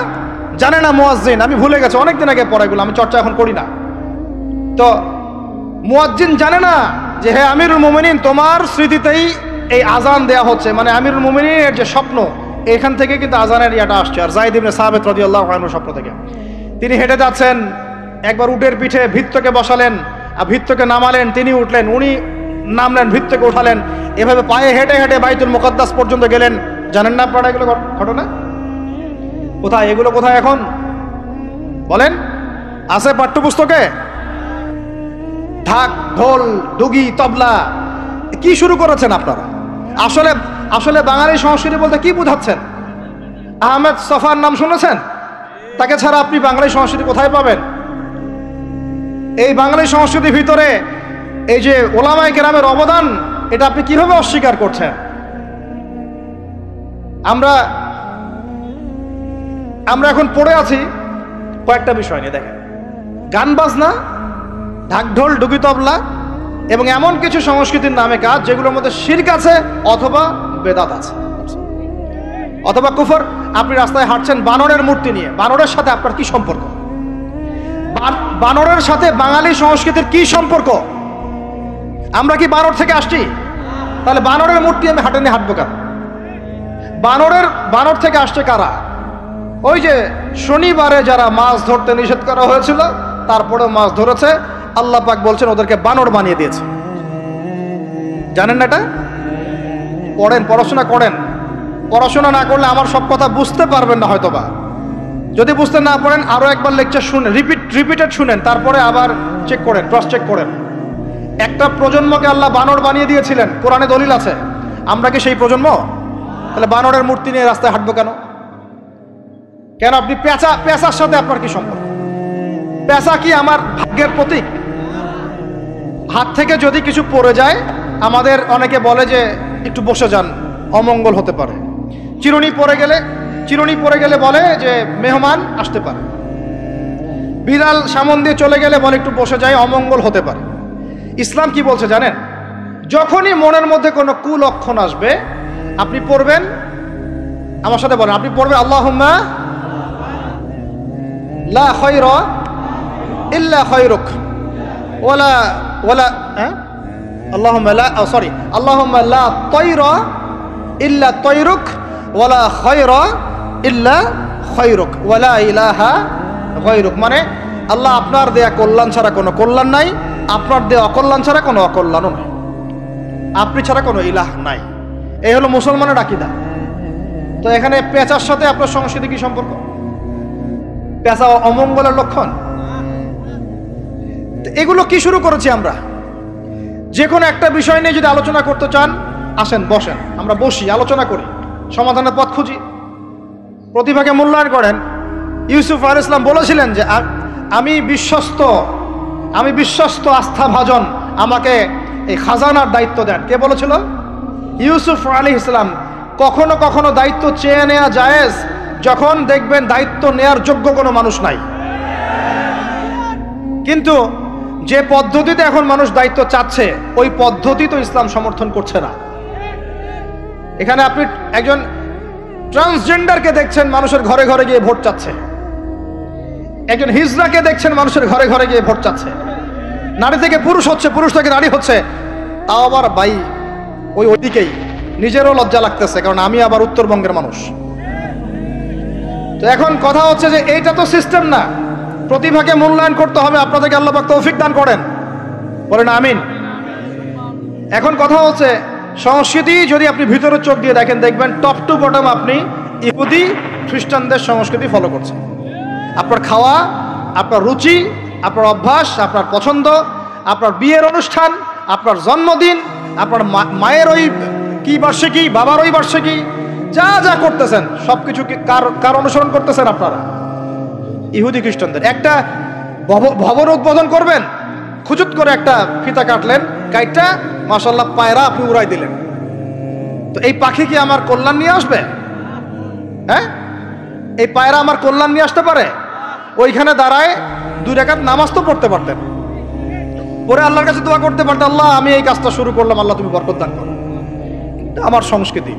জানে না মুয়াজ্জিন। আমি ভুলে গেছি, অনেকদিন আগে পড়াগুলো, আমি চর্চা এখন করি না। তো মুয়াজ্জিন জানে না যে হে আমিরুল মুমিনিন, তোমার স্মৃতিতেই এই আজান দেয়া হচ্ছে। মানে আমিরুল মুমিনিনের যে স্বপ্ন, এখান থেকে কিন্তু আজানের ইয়াটা আসছে। আর যায়েদ ইবনে সাবিত রাদিয়াল্লাহু আনহু স্বপ্ন থেকে, তিনি হেঁটে যাচ্ছেন একবার উটের পিঠে ভৃত্যকে বসালেন আর ভৃত্যকে নামালেন, তিনি উঠলেন, উনি নামলেন, ভৃত্যকে উঠালেন, এভাবে পায়ে হেঁটে হেঁটে বাইতুল মুকাদ্দাস পর্যন্ত গেলেন। জানেন না আপনারা এগুলো ঘটনা? কোথায় এগুলো, কোথায় এখন বলেন? আছে পাঠ্যপুস্তকে? ঢাক, ঢোল, ডুগি, তবলা কি শুরু করেছেন আপনারা? আসলে আসলে বাঙালি সংস্কৃতি বলতে কি বোঝাচ্ছেন? আহমেদ সফার নাম শুনেছেন? তাকে ছাড়া আপনি বাঙালি সংস্কৃতি কোথায় পাবেন? এই বাঙালি সংস্কৃতির ভিতরে এই যে ওলামায়ে কেরামের অবদান, এটা আপনি কিভাবে অস্বীকার করছেন? আমরা এখন পড়ে আছি কয়েকটা বিষয় নিয়ে। দেখেন, গান বাজনা, ঢাকঢোল, ডুগি, তবলা এবং এমন কিছু সংস্কৃতির নামে কাজ যেগুলোর মধ্যে শিরক আছে অথবা বেদাত আছে অথবা কুফর। আপনি রাস্তায় হাঁটছেন বানরের মূর্তি নিয়ে, বানরের সাথে আপনার কি সম্পর্ক? বানরের সাথে বাঙালি সংস্কৃতির কি সম্পর্ক? আমরা কি বানর থেকে আসছি? তাহলে বানরের মূর্তি আমি হাটে নিয়ে হাঁটবো কেন? বানর থেকে আসছে কারা? ওই যে শনিবারে যারা মাছ ধরতে নিষেধ করা হয়েছিল তারপরেও মাছ ধরেছে, আল্লাহ পাক বলছেন ওদেরকে বানর বানিয়ে দিয়েছে। জানেন না এটা? পড়েন, পড়াশোনা করেন। পড়াশোনা না করলে আমার সব কথা বুঝতে পারবেন না হয়তোবা। যদি বুঝতে না পারেন আরো একবার লেকচার শুনেন, রিপিটেড শুনেন, তারপরে আবার চেক করেন, ক্রস চেক করেন। একটা প্রজন্মকে আল্লাহ বানর বানিয়ে দিয়েছিলেন, কোরআনে দলিল আছে। আমরা কি সেই প্রজন্ম? তাহলে বানরের মূর্তি নিয়ে রাস্তায় হাঁটবো কেন? কেন আপনি পেঁচার সাথে আপনার কি সম্পর্ক? পেঁচা কি আমার ভাগ্যের প্রতীক? হাত থেকে যদি কিছু পড়ে যায়, আমাদের অনেকে বলে যে একটু বসে যান, অমঙ্গল হতে পারে। চিরুনি পড়ে গেলে বলে যে মেহমান আসতে পারে। বিড়াল সামন দিয়ে চলে গেলে বলে একটু বসে যায়, অমঙ্গল হতে পারে। ইসলাম কি বলছে জানেন? যখনই মনের মধ্যে কোনো কুলক্ষণ আসবে আপনি পড়বেন, আমার সাথে বলেন, আপনি পড়বেন আল্লাহুম্মা লা খায়রা ইল্লা খায়রুক ওয়ালা আল্লাহুম্মা লা তায়রা ইল্লা তায়রুক ওয়ালা খায়রা ইল্লা খায়রুক ওয়ালা ইলাহা গায়রুক। মানে আল্লাহ আপনার দেয়া কল্যাণ ছাড়া কোনো কল্যাণ নাই, আপনার দেয়া অকল্যাণ ছাড়া কোনো অকল্যাণও নাই, আপনি ছাড়া কোনো ইলাহ নাই। এই হলো মুসলমানের আকীদা। তো এখানে পেঁচার সাথে আপনার সংস্কৃতি কি সম্পর্ক? পেঁচা অমঙ্গলের লক্ষণ? এগুলো কি শুরু করেছি আমরা? যে কোনো একটা বিষয় নিয়ে যদি আলোচনা করতে চান, আসেন, বসেন, আমরা বসি, আলোচনা করি, সমাধানের পথ খুঁজি, প্রতিভাকে মূল্যায়ন করেন। ইউসুফ আলাইহিস সালাম বলেছিলেন যে আমি বিশ্বস্ত আস্থাভাজন, আমাকে এই খাজানার দায়িত্ব দেন। কে বলেছিল? ইউসুফ আলাইহিস সালাম। কখনো কখনো দায়িত্ব চেয়ে নেওয়া জায়েজ যখন দেখবেন দায়িত্ব নেয়ার যোগ্য কোনো মানুষ নাই। কিন্তু যে পদ্ধতিতে এখন মানুষ দায়িত্ব চাচ্ছে, ওই পদ্ধতি তো ইসলাম সমর্থন করছে না। এখানে আপনি একজন ট্রান্সজেন্ডারকে দেখছেন মানুষের ঘরে ঘরে গিয়ে ভোট চাচ্ছে, একজন হিজড়াকে দেখছেন মানুষের ঘরে ঘরে গিয়ে ভোট চাচ্ছে, নারী থেকে পুরুষ হচ্ছে, পুরুষ থেকে নারী হচ্ছে, তাও আবার ভাই ওইদিকেই নিজেরও লজ্জা লাগতেছে, কারণ আমি আবার উত্তরবঙ্গের মানুষ। তো এখন কথা হচ্ছে যে এইটা তো সিস্টেম না, প্রতিভাকে মূল্যায়ন করতে হবে। আপনাদেরকে আল্লাহ পাক তৌফিক দান করেন, বলেন আমিন। এখন কথা হচ্ছে সংস্কৃতি যদি আপনি ভিতরে চোখ দিয়ে দেখেন, দেখবেন টপ টু বটম আপনি ইহুদি খ্রিস্টানদের সংস্কৃতি ফলো করছেন। আপনার খাওয়া, আপনার রুচি, আপনার অভ্যাস, আপনার পছন্দ, আপনার বিয়ের অনুষ্ঠান, আপনার জন্মদিন, আপনার মায়ের ওই কি বার্ষিকী, বাবার ওই বার্ষিকী, যা যা করতেছেন সবকিছু কার অনুসরণ করতেছেন আপনারা? ইহুদি খ্রিস্টানদের। একটা ভবন উদ্বোধন করবেন, খুচুত করে একটা ফিতা কাটলেন, কাইটটা মাশাআল্লাহ পায়রা আপনি উড়াই দিলেন। তো এই পাখি কি আমার কল্যাণ নিয়ে আসবে? হ্যাঁ, এই পায়রা আমার কল্যাণ নিয়ে আসতে পারে? ওইখানে দাঁড়ায় 2 রাকাত নামাজ তো পড়তে পারতেন, পরে আল্লাহর কাছে দোয়া করতে পারতেন, আল্লাহ আমি এই কাজটা শুরু করলাম, আল্লাহ তুমি বরকত দান করো। আমার সংস্কৃতি।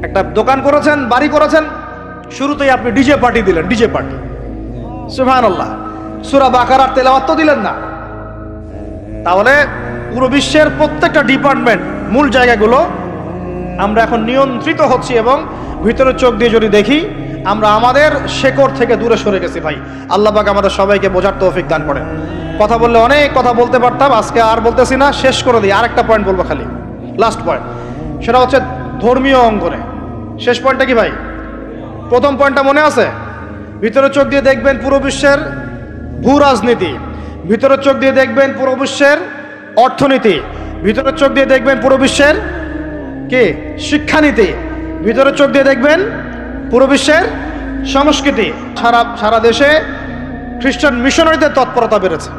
একটা দোকান করেছেন, বাড়ি করেছেন, শুরুতেই আপনি ডিজে পার্টি দিলেন, ডিজে পার্টি, সুবহানাল্লাহ। সূরা বাকারার তেলাওয়াত তো দিলেন না। তাহলে পুরো বিশ্বের প্রত্যেকটা ডিপার্টমেন্ট, মূল জায়গাগুলো আমরা এখন নিয়ন্ত্রিত হচ্ছি, এবং ভিতরে চোখ দিয়ে যদি দেখি আমরা আমাদের শেকড় থেকে দূরে সরে গেছি ভাই। আল্লাহ পাক আমাদের সবাইকে বোঝার তৌফিক দান করেন। কথা বললে অনেক কথা বলতে পারতাম, আজকে আর বলতেছি না, শেষ করে দিই। আরেকটা পয়েন্ট বলবো, খালি লাস্ট পয়েন্ট, সেটা হচ্ছে ধর্মীয় অঙ্গনে। শেষ পয়েন্টটা কি ভাই? প্রথম পয়েন্টটা মনে আছে? ভিতরে চোখ দিয়ে দেখবেন পুরো বিশ্বের ভূ রাজনীতি, ভিতরে চোখ দিয়ে দেখবেন পুরো বিশ্বের অর্থনীতি, ভিতরে চোখ দিয়ে দেখবেন পুরো বিশ্বের কি শিক্ষানীতি, ভিতরে চোখ দিয়ে দেখবেন পুরো বিশ্বের সংস্কৃতি। সারা দেশে খ্রিস্টান মিশনারিদের তৎপরতা বেড়েছে।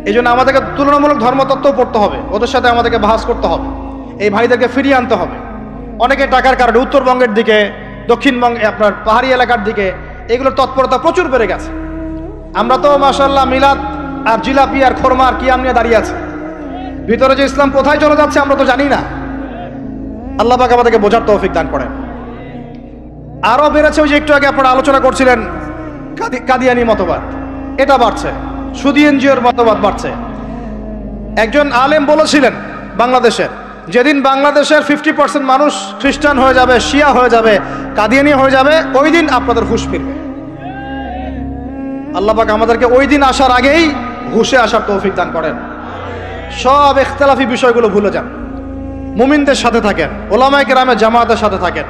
এই জন্য আমাদেরকে তুলনামূলক ধর্মতত্ত্ব পড়তে হবে, ওদের সাথে আমাদেরকে বাহাস করতে হবে, এই ভাইদেরকে ফিরিয়ে আনতে হবে। অনেকে টাকার কারণে উত্তরবঙ্গের দিকে, দক্ষিণবঙ্গে, আপনার পাহাড়ি এলাকার দিকে এগুলোর তৎপরতা প্রচুর বেড়ে গেছে। আমরা তো মাশাআল্লাহ মিলাদ আর জিলাপি আর খোরমা আর কিয়াম নিয়ে দাঁড়িয়ে আছে। ভিতরে যে ইসলাম কোথায় চলে যাচ্ছে আমরা তো জানি না। আল্লাহ পাক আমাদেরকে বোঝার তৌফিক দান করেন। আরো বেড়েছে, ওই যে একটু আগে আপনারা আলোচনা করছিলেন কাদিয়ানি মতবাদ, এটা বাড়ছে। সুদী এনজিওর মতবাদ বাড়ছে। একজন আলেম বলেছিলেন বাংলাদেশের, যেদিন বাংলাদেশের 50% মানুষ খ্রিস্টান হয়ে যাবে, শিয়া হয়ে যাবে, কাদিয়ানি হয়ে যাবে, ওই দিন আপনাদের হুঁশ ফিরবে। আল্লাহ পাক আমাদেরকে ওই দিন আসার আগেই হুঁশে আসার তৌফিক দান করেন। সব ইখতিলাফি বিষয়গুলো ভুলে যান, মুমিনদের সাথে থাকেন, ওলামায়ে কেরামের জামাতের সাথে থাকেন,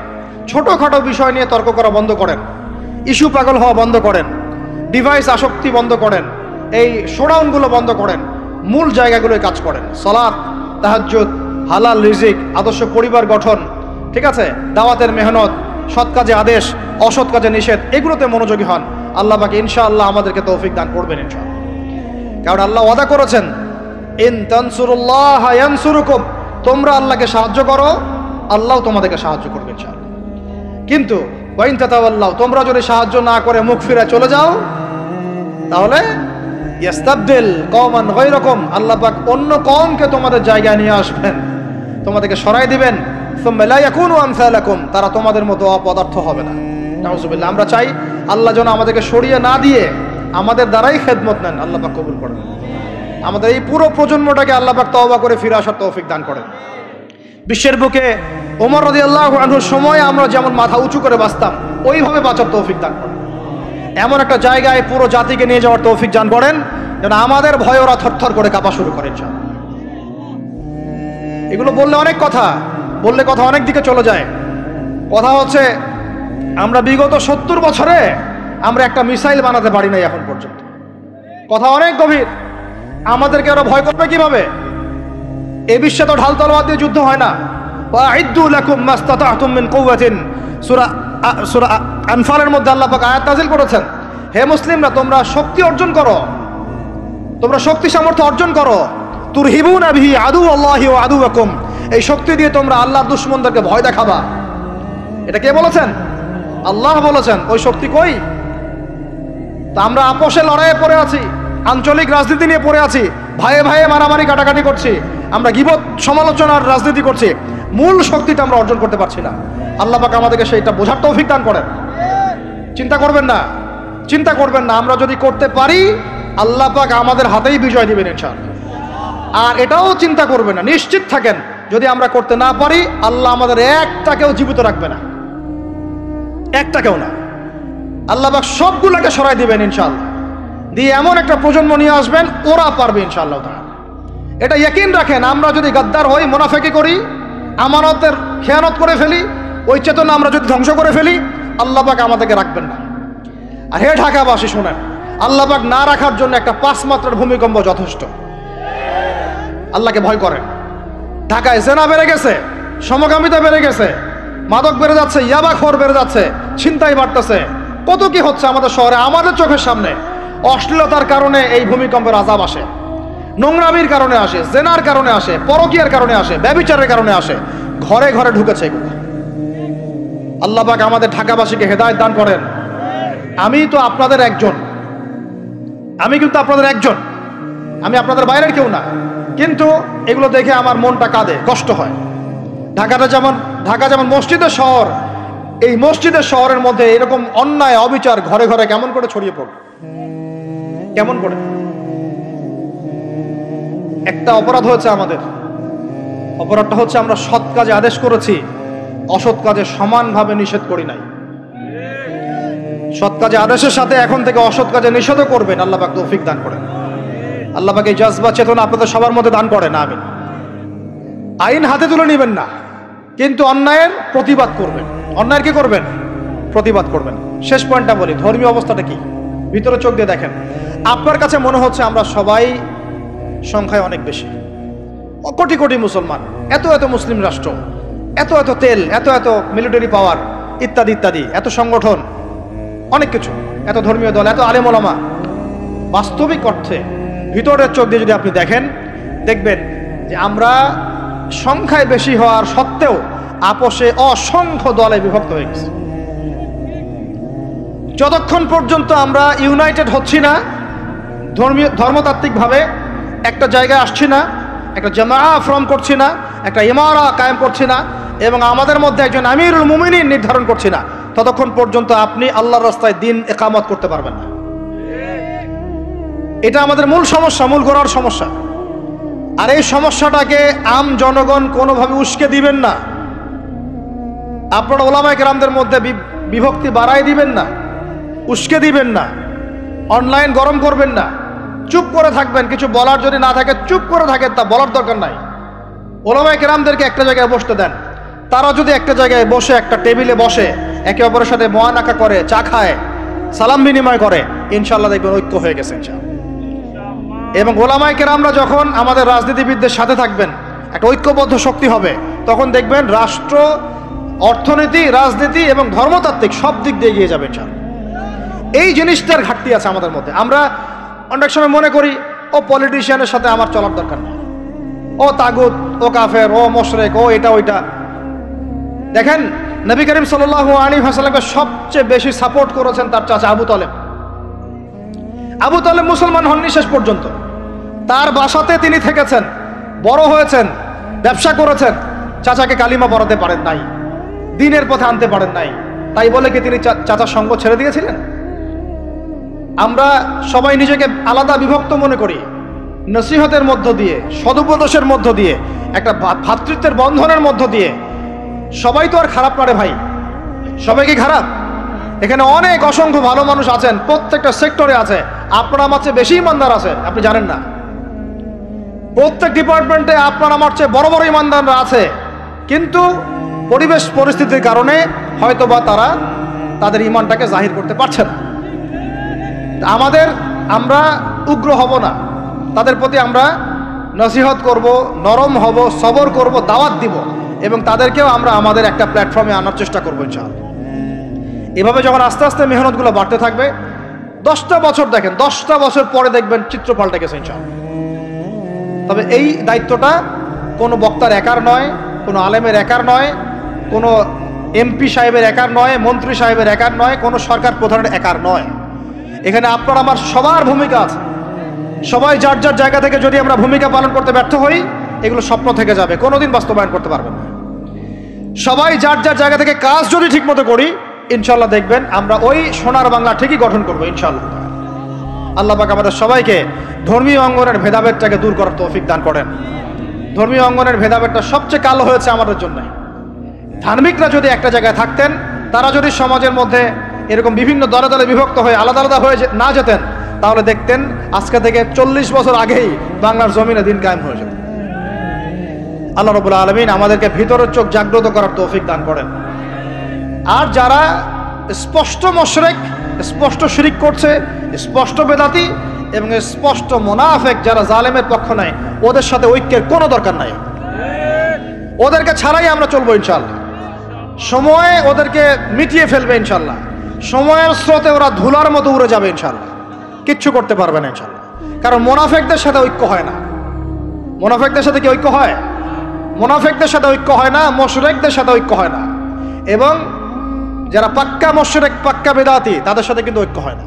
ছোটখাটো বিষয় নিয়ে তর্ক করা বন্ধ করেন, ইস্যু পাগল হওয়া বন্ধ করেন, ডিভাইস আসক্তি বন্ধ করেন, এই শোডাউনগুলো বন্ধ করেন, মূল জায়গাগুলোয় কাজ করেন। সালাত, তাহাজ্জুদ, হালাল রিজিক, আদর্শ পরিবার গঠন, ঠিক আছে, দাওয়াতের মেহনত, সৎ কাজে আদেশ, অসৎ কাজে নিষেধ, এগুলোতে মনোযোগী হন। আল্লাহ পাক ইনশাআল্লাহ আমাদেরকে তৌফিক দান করবেন ইনশাআল্লাহ। কারণ আল্লাহ ওয়াদা করেছেন, ইন তানসুরুল্লাহ ইয়ানসুরুকুম, তোমরা আল্লাহকে সাহায্য করো, আল্লাহ তোমাদেরকে সাহায্য করবে ইনশাআল্লাহ। কিন্তু ওয়াইন তাতাওয়াল্লাহ, তোমরা যদি সাহায্য না করে মুখ ফিরে চলে যাও, তাহলে ইয়াস্তাবদিল কওমান গায়রাকুম, আল্লাহ পাক অন্য কওমকে তোমাদের জায়গায় নিয়ে আসবেন, তোমাদেরকে সরাই দিবেন। সুম্মা লা ইয়াকুনু আমসালাকুম, তারা তোমাদের মতো অপদার্থ হবে না। নাউযুবিল্লাহ। আমরা চাই আল্লাহ যেন আমাদেরকে সরিয়ে না দিয়ে আমাদের দ্বারাই খেদমত নেন। আল্লাহ পাক কবুল করেন। আমাদের এই পুরো প্রজন্মটাকে আল্লাহ পাক তওবা করে ফিরে আসার তৌফিক দান করেন। বিশ্বের বুকে ওমর রাদিয়াল্লাহু আনহুর সময় আমরা যেমন মাথা উঁচু করে বাঁচতাম, ওইভাবে বাঁচার তৌফিক দান করেন। এমন একটা জায়গায় পুরো জাতিকে নিয়ে যাওয়ার তৌফিক দান করেন যেন আমাদের ভয়ে ওরা থরথর করে কাঁপা শুরু করে ইনশাআল্লাহ। এগুলো বললে অনেক কথা, বললে কথা অনেক দিকে চলে যায়। কথা হচ্ছে আমরা বিগত 70 বছরে আমরা একটা মিসাইল বানাতে পারি নাই এখন পর্যন্ত। কথা অনেক গভীর। আমাদেরকে ওরা ভয় করবে কিভাবে? এই বিশ্বে তো ঢাল তলোয়ার দিয়ে যুদ্ধ হয় না। ওয়াইদ্দু লাকুম মাস্তাতাতুম মিন কুওয়াতিন, সূরা আনফালের মধ্যে আল্লাহ পাক আয়াত নাযিল করেছেন, হে মুসলিমরা তোমরা শক্তি অর্জন করো, তোমরা শক্তি সামর্থ্য অর্জন করো। তুরহিবুনা বিহি আদুওয়াল্লাহি ওয়া আদুওয়াকুম, এই শক্তি দিয়ে তোমরা আল্লাহর দুশমনদেরকে ভয় দেখাবা। এটা কে বলেছেন? আল্লাহ বলেছেন। ওই শক্তি কই? তা আমরা আপোষে লড়াইয়ে পড়ে আছি, আঞ্চলিক রাজনীতি নিয়ে পড়ে আছি, ভাইয়ে ভাইয়ে মারামারি কাটাকাটি করছি, আমরা গীবত সমালোচনার রাজনীতি করছি, মূল শক্তিটা আমরা অর্জন করতে পারছি না। আল্লাহ পাক আমাদেরকে সেইটা বোঝার তৌফিক দান করেন। চিন্তা করবেন না, চিন্তা করবেন না, আমরা যদি করতে পারি আল্লাহ পাক আমাদের হাতেই বিজয় দিবেন ইনশাআল্লাহ। আর এটাও চিন্তা করবেন না, নিশ্চিত থাকেন যদি আমরা করতে না পারি আল্লাহ আমাদের একটাকেও জীবিত রাখবে না, একটাকেও না। আল্লাহ পাক সবগুলোকে সরাই দিবেন ইনশাআল্লাহ, দিয়ে এমন একটা প্রজন্ম নিয়ে আসবেন ওরা পারবে ইনশাআল্লাহ তাআলা। এটা ইয়াকিন রাখেন। আমরা যদি গাদ্দার হই, মুনাফিকি করি, আমানতের খেয়ানত করে ফেলি, ওই চেতনা আমরা যদি ধ্বংস করে ফেলি, আল্লাহ পাক আমাদেরকে রাখবেন না। আর হে ঢাকাবাসী শোনেন, আল্লাহ পাক না রাখার জন্য একটা 5 মাত্রার ভূমিকম্প যথেষ্ট। আল্লাহকে ভয় করেন। ঢাকায় জেনা বেড়ে গেছে, সমকামিতা বেড়ে গেছে, মাদক বেড়ে যাচ্ছে, ইয়াবাখোর বেড়ে যাচ্ছে, ছিনতাই বাড়তেছে, কত কি হচ্ছে আমাদের শহরে, আমাদের চোখের সামনে। অশ্লীলতার কারণে এই ভূমিকম্পের আযাব আসে, নোংরামির কারণে আসে, জেনার কারণে আসে, পরকীয়ার কারণে আসে, ব্যভিচারের কারণে আসে, ঘরে ঘরে ঢুকেছে এগুলো। আল্লাহ পাক আমাদের ঢাকাবাসীকে হেদায়েত দান করেন। আমি তো আপনাদের একজন, আমি কিন্তু আপনাদের একজন, আমি আপনাদের বাইরের কেউ না, কিন্তু এগুলো দেখে আমার মনটা কাঁদে, কষ্ট হয়। ঢাকা যেমন মসজিদের শহর, এই মসজিদের শহরের মধ্যে এরকম অন্যায় অবিচার ঘরে ঘরে কেমন করে ছড়িয়ে পড়ে, কেমন করে? একটা অপরাধ হয়েছে আমাদের, অপরাধটা হচ্ছে আমরা সৎ কাজে আদেশ করেছি, অসৎ কাজে সমানভাবে নিষেধ করি নাই। সৎ কাজে আদেশের সাথে এখন থেকে অসৎ কাজে নিষেধ করবেন। আল্লাহ পাক তৌফিক দান করেন। আল্লাহ পাক এই জজবা চেতনা আপনাদের সবার মধ্যে দান করেন, আমিন। আইন হাতে তুলে নেবেন না, কিন্তু অন্যায়ের প্রতিবাদ করবেন। অন্যায়ের কি করবেন? প্রতিবাদ করবেন। শেষ পয়েন্টটা বলি, ধর্মীয় অবস্থাটা কি? ভিতরে চোখ দিয়ে দেখেন। আপনার কাছে মনে হচ্ছে আমরা সবাই সংখ্যায় অনেক বেশি, কোটি কোটি মুসলমান, এত এত মুসলিম রাষ্ট্র, এত এত তেল, এত এত মিলিটারি পাওয়ার, ইত্যাদি ইত্যাদি, এত সংগঠন, অনেক কিছু, এত ধর্মীয় দল, এত আলেম ওলামা। বাস্তবিক অর্থে ভিতরের চোখ দিয়ে যদি আপনি দেখেন, দেখবেন যে আমরা সংখ্যায় বেশি হওয়ার সত্ত্বেও আপোষে অসংখ্য দলে বিভক্ত হয়ে গেছি। যতক্ষণ পর্যন্ত আমরা ইউনাইটেড হচ্ছি না, ধর্মতাত্ত্বিকভাবে একটা জায়গায় আসছি না, একটা জামাআ ফর্ম করছি না, একটা ইমারা কায়েম করছি না, এবং আমাদের মধ্যে একজন আমিরুল মুমিনিন নির্ধারণ করছি না, ততক্ষণ পর্যন্ত আপনি আল্লাহর রাস্তায় দিন ইকামত করতে পারবেন না। এটা আমাদের মূল সমস্যা, মূল গোড়ার সমস্যা। আর এই সমস্যাটাকে আম জনগণ কোনোভাবে উস্কে দিবেন না। আপনারা ওলামায়ে কেরামদের মধ্যে বিভক্তি বাড়াই দিবেন না, উস্কে দিবেন না, অনলাইন গরম করবেন না, চুপ করে থাকবেন। কিছু বলার যদি না থাকে চুপ করে থাকেন, তা বলার দরকার নাই। ওলামায়ে কেরামদেরকে একটা জায়গায় বসতে দেন। তারা যদি একটা জায়গায় বসে, একটা টেবিলে বসে, একে অপরের সাথে মোয়ানাকা করে, চা খায়, সালাম বিনিময় করে, ইনশাআল্লাহ দেখবেন ঐক্য হয়ে গেছে ইনশাআল্লাহ। এবং ওলামায়ে কেরামরা যখন আমাদের রাজনীতিবিদদের সাথে থাকবেন, একটা ঐক্যবদ্ধ শক্তি হবে, তখন দেখবেন রাষ্ট্র, অর্থনীতি, রাজনীতি এবং ধর্মতাত্ত্বিক সব দিক দিয়ে এগিয়ে যাবে ইনশাআল্লাহ। এই জিনিসটার ঘাটতি আছে আমাদের মধ্যে। আমরা অনেক সময় মনে করি ও পলিটিশিয়ানের সাথে আমার চলার দরকার নেই, ও তাগুত, ও কাফের, ও মুশরিক, ও এটা ওইটা। দেখেন, নবী করিম সাল্লাল্লাহু আলাইহি ওয়াসাল্লামকে সবচেয়ে বেশি সাপোর্ট করেছেন তার চাচা আবু তালেব। আবু তালেব মুসলমান হননি শেষ পর্যন্ত। তার বাসাতে তিনি থেকেছেন, বড় হয়েছেন, ব্যবসা করেছেন। চাচাকে কালিমা পড়াতে পারেন নাই, দ্বীনের পথে আনতে পারেন নাই। তাই বলে কি তিনি চাচার সঙ্গ ছেড়ে দিয়েছিলেন? আমরা সবাই নিজেকে আলাদা বিভক্ত মনে করি। নসিহতের মধ্য দিয়ে, সদুপদেশের মধ্য দিয়ে, একটা ভ্রাতৃত্বের বন্ধনের মধ্য দিয়ে। সবাই তো আর খারাপ না রে ভাই, সবাই কি খারাপ? এখানে অনেক অসংখ্য ভালো মানুষ আছেন, প্রত্যেকটা সেক্টরে আছে। আপনার আমার চেয়ে বেশি ইমানদার আছে, আপনি জানেন না। প্রত্যেক ডিপার্টমেন্টে আপনার আমার চেয়ে বড় বড় ইমানদাররা আছে, কিন্তু পরিবেশ পরিস্থিতির কারণে হয়তোবা তারা তাদের ইমানটাকে জাহির করতে পারছে না। আমরা উগ্র হব না, তাদের প্রতি আমরা নসিহত করব, নরম হব, সবর করব, দাওয়াত দিব, এবং তাদেরকেও আমরা আমাদের একটা প্ল্যাটফর্মে আনার চেষ্টা করবো ইনশাআল্লাহ। এভাবে যখন আস্তে আস্তে মেহনতগুলো বাড়তে থাকবে, 10টা বছর দেখেন, 10টা বছর পরে দেখবেন চিত্র পাল্টে গেছে ইনশাআল্লাহ। তবে এই দায়িত্বটা কোনো বক্তার একার নয়, কোনো আলেমের একার নয়, কোনো এমপি সাহেবের একার নয়, মন্ত্রী সাহেবের একার নয়, কোনো সরকার প্রধানের একার নয়। এখানে আপনার আমার সবার ভূমিকা আছে। সবাই যার যার জায়গা থেকে যদি আমরা ভূমিকা পালন করতে ব্যর্থ হই, এগুলো স্বপ্ন থেকে যাবে, কোনোদিন বাস্তবায়ন করতে পারবেন না। সবাই যার যার জায়গা থেকে কাজ যদি ঠিক মতো করি, ইনশাল্লাহ দেখবেন আমরা ওই সোনার বাংলা ঠিকই গঠন করবো ইনশাল্লাহ। আল্লাহ পাক আমাদের সবাইকে ধর্মীয় অঙ্গনের ভেদাভেদটাকে দূর করার তৌফিক দান করেন। ধর্মীয় অঙ্গনের ভেদাভেদটা সবচেয়ে কালো হয়েছে আমাদের জন্য। ধার্মিকরা যদি একটা জায়গায় থাকতেন, তারা যদি সমাজের মধ্যে এরকম বিভিন্ন দলে দলে বিভক্ত হয়ে আলাদা আলাদা হয়ে না যেতেন, তাহলে দেখতেন আজকে থেকে 40 বছর আগেই বাংলার জমিনে দিন কায়েম হয়ে যেত। আল্লাহ রাব্বুল আলামিন আমাদেরকে ভিতরের চোখ জাগ্রত করার তৌফিক দান করেন। আর যারা স্পষ্ট মুশরিক, স্পষ্ট শিরিক করছে, স্পষ্ট বেদাতি এবং স্পষ্ট মুনাফিক, যারা জালেমের পক্ষ নেয়, ওদের সাথে ঐক্যের কোনো দরকার নাই। ওদেরকে ছাড়াই আমরা চলবো ইনশাআল্লাহ। সময় ওদেরকে মিটিয়ে ফেলবে ইনশাআল্লাহ। সময়ের স্রোতে ওরা ধুলার মতো উড়ে যাবে ইনশাআল্লাহ, কিচ্ছু করতে পারবে না ইনশাআল্লাহ। কারণ মুনাফিকদের সাথে ঐক্য হয় না। মুনাফিকদের সাথে কি ঐক্য হয়? মুনাফিকদের সাথে ঐক্য হয় না, মুশরিকদের সাথে ঐক্য হয় না। এবং যারা পাক্কা মুশরিক, পাক্কা বেদাতি, তাদের সাথে কিন্তু ঐক্য হয় না।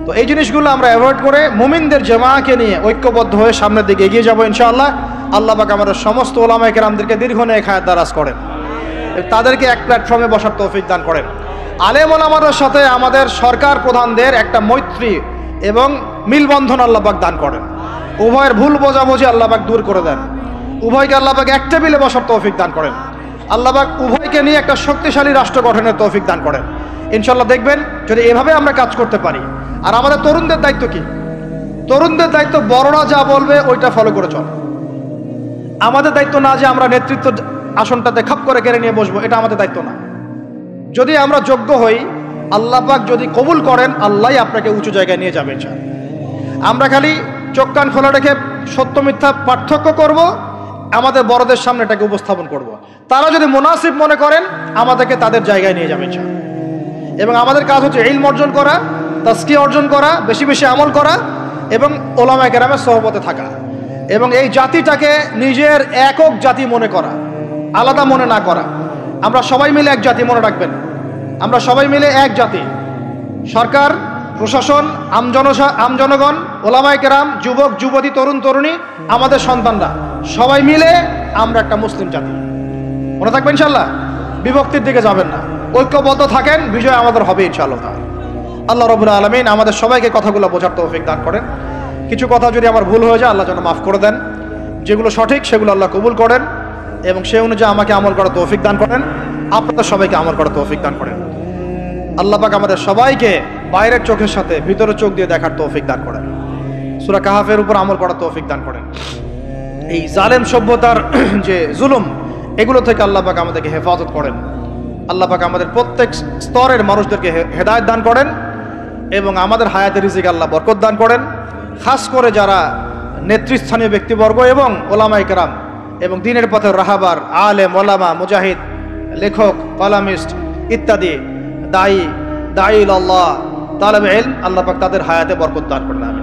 তো এই জিনিসগুলো আমরা অ্যাভয়েড করে মুমিনদের জামাআকে নিয়ে ঐক্যবদ্ধ হয়ে সামনের দিকে এগিয়ে যাবো ইনশাআল্লাহ। আল্লাহ পাক আমাদের সমস্ত ওলামায়ে কেরামদেরকে দীর্ঘ নেক হায়াত দারাজ করেন, তাদেরকে এক প্ল্যাটফর্মে বসার তৌফিক দান করেন। আলেম ওলামাদের সাথে আমাদের সরকার প্রধানদের একটা মৈত্রী এবং মিলবন্ধন আল্লাহ পাক দান করেন। উভয়ের ভুল বোঝাবুঝি আল্লাহ পাক দূর করে দেন। উভয়কে আল্লাহ পাক এক টেবিলে বসার তৌফিক দান করেন। আল্লাহ পাক উভয়কে নিয়ে একটা শক্তিশালী রাষ্ট্র গঠনের তৌফিক দান করেন। ইনশাল্লাহ দেখবেন যদি এভাবে আমরা কাজ করতে পারি। আর আমাদের তরুণদের দায়িত্ব কি? তরুণদের দায়িত্ব বড়রা যা বলবে ওইটা ফলো করে চল। আমাদের দায়িত্ব না যে আমরা নেতৃত্ব আসনটাতে খাপ করে কেড়ে নিয়ে বসবো, এটা আমাদের দায়িত্ব না। যদি আমরা যোগ্য হই, আল্লাহ পাক যদি কবুল করেন, আল্লাহই আপনাকে উঁচু জায়গায় নিয়ে যাবেন। আমরা খালি চোখ কান খোলা রেখে সত্য মিথ্যা পার্থক্য করব, আমাদের বড়দের সামনে এটাকে উপস্থাপন করব। তারা যদি মুনাসিব মনে করেন, আমাদেরকে তাদের জায়গায় নিয়ে যাবেন। এবং আমাদের কাজ হচ্ছে ইলম অর্জন করা, তাজকিয়া অর্জন করা, বেশি বেশি আমল করা এবং উলামায়ে কেরামের সোহবতে থাকা, এবং এই জাতিটাকে নিজের একক জাতি মনে করা, আলাদা মনে না করা। আমরা সবাই মিলে এক জাতি, মনে রাখবেন, আমরা সবাই মিলে এক জাতি। সরকার, প্রশাসন, আমজনগণ, উলামায়ে কেরাম, যুবক যুবতী, তরুণ তরুণী, আমাদের সন্তানরা, সবাই মিলে আমরা একটা মুসলিম জাতি। মনে থাকবেন ইনশাআল্লাহ, বিভক্তির দিকে যাবেন না, ঐক্যবদ্ধ থাকেন, বিজয় আমাদের হবে ইনশাআল্লাহ। আল্লাহ রাব্বুল আলামিন আমাদের সবাইকে কথাগুলো বোঝার তৌফিক দান করেন। কিছু কথা যদি আমার ভুল হয়ে যায়, আল্লাহ যেন মাফ করে দেন। যেগুলো সঠিক সেগুলো আল্লাহ কবুল করেন এবং সেই অনুযায়ী আমাকে আমল করার তৌফিক দান করেন, আপনাদের সবাইকে আমল করার তৌফিক দান করেন। আল্লাহ পাক আমাদের সবাইকে বাইরের চোখের সাথে ভিতরের চোখ দিয়ে দেখার তৌফিক দান করেন। সূরা কাহাফের উপর আমল করার তৌফিক দান করেন। এই জালেম সভ্যতার যে জুলুম, এগুলো থেকে আল্লাহ পাক আমাদেরকে হেফাজত করেন। আল্লাহ পাক আমাদের প্রত্যেক স্তরের মানুষদেরকে হেদায়েত দান করেন এবং আমাদের হায়াতের রিজিকে আল্লাহ বরকত দান করেন। খাস করে যারা নেতৃস্থানীয় ব্যক্তিবর্গ এবং ওলামায়ে কেরাম এবং দ্বীনের পথের রাহাবার, আলেম, ওলামা, মুজাহিদ, লেখক, কলামিস্ট ইত্যাদি, দায়ী আল্লাহ, তালেবে ইলম, আল্লাহ পাক তাদের হায়াতে বরকত দান করেন। আমিন।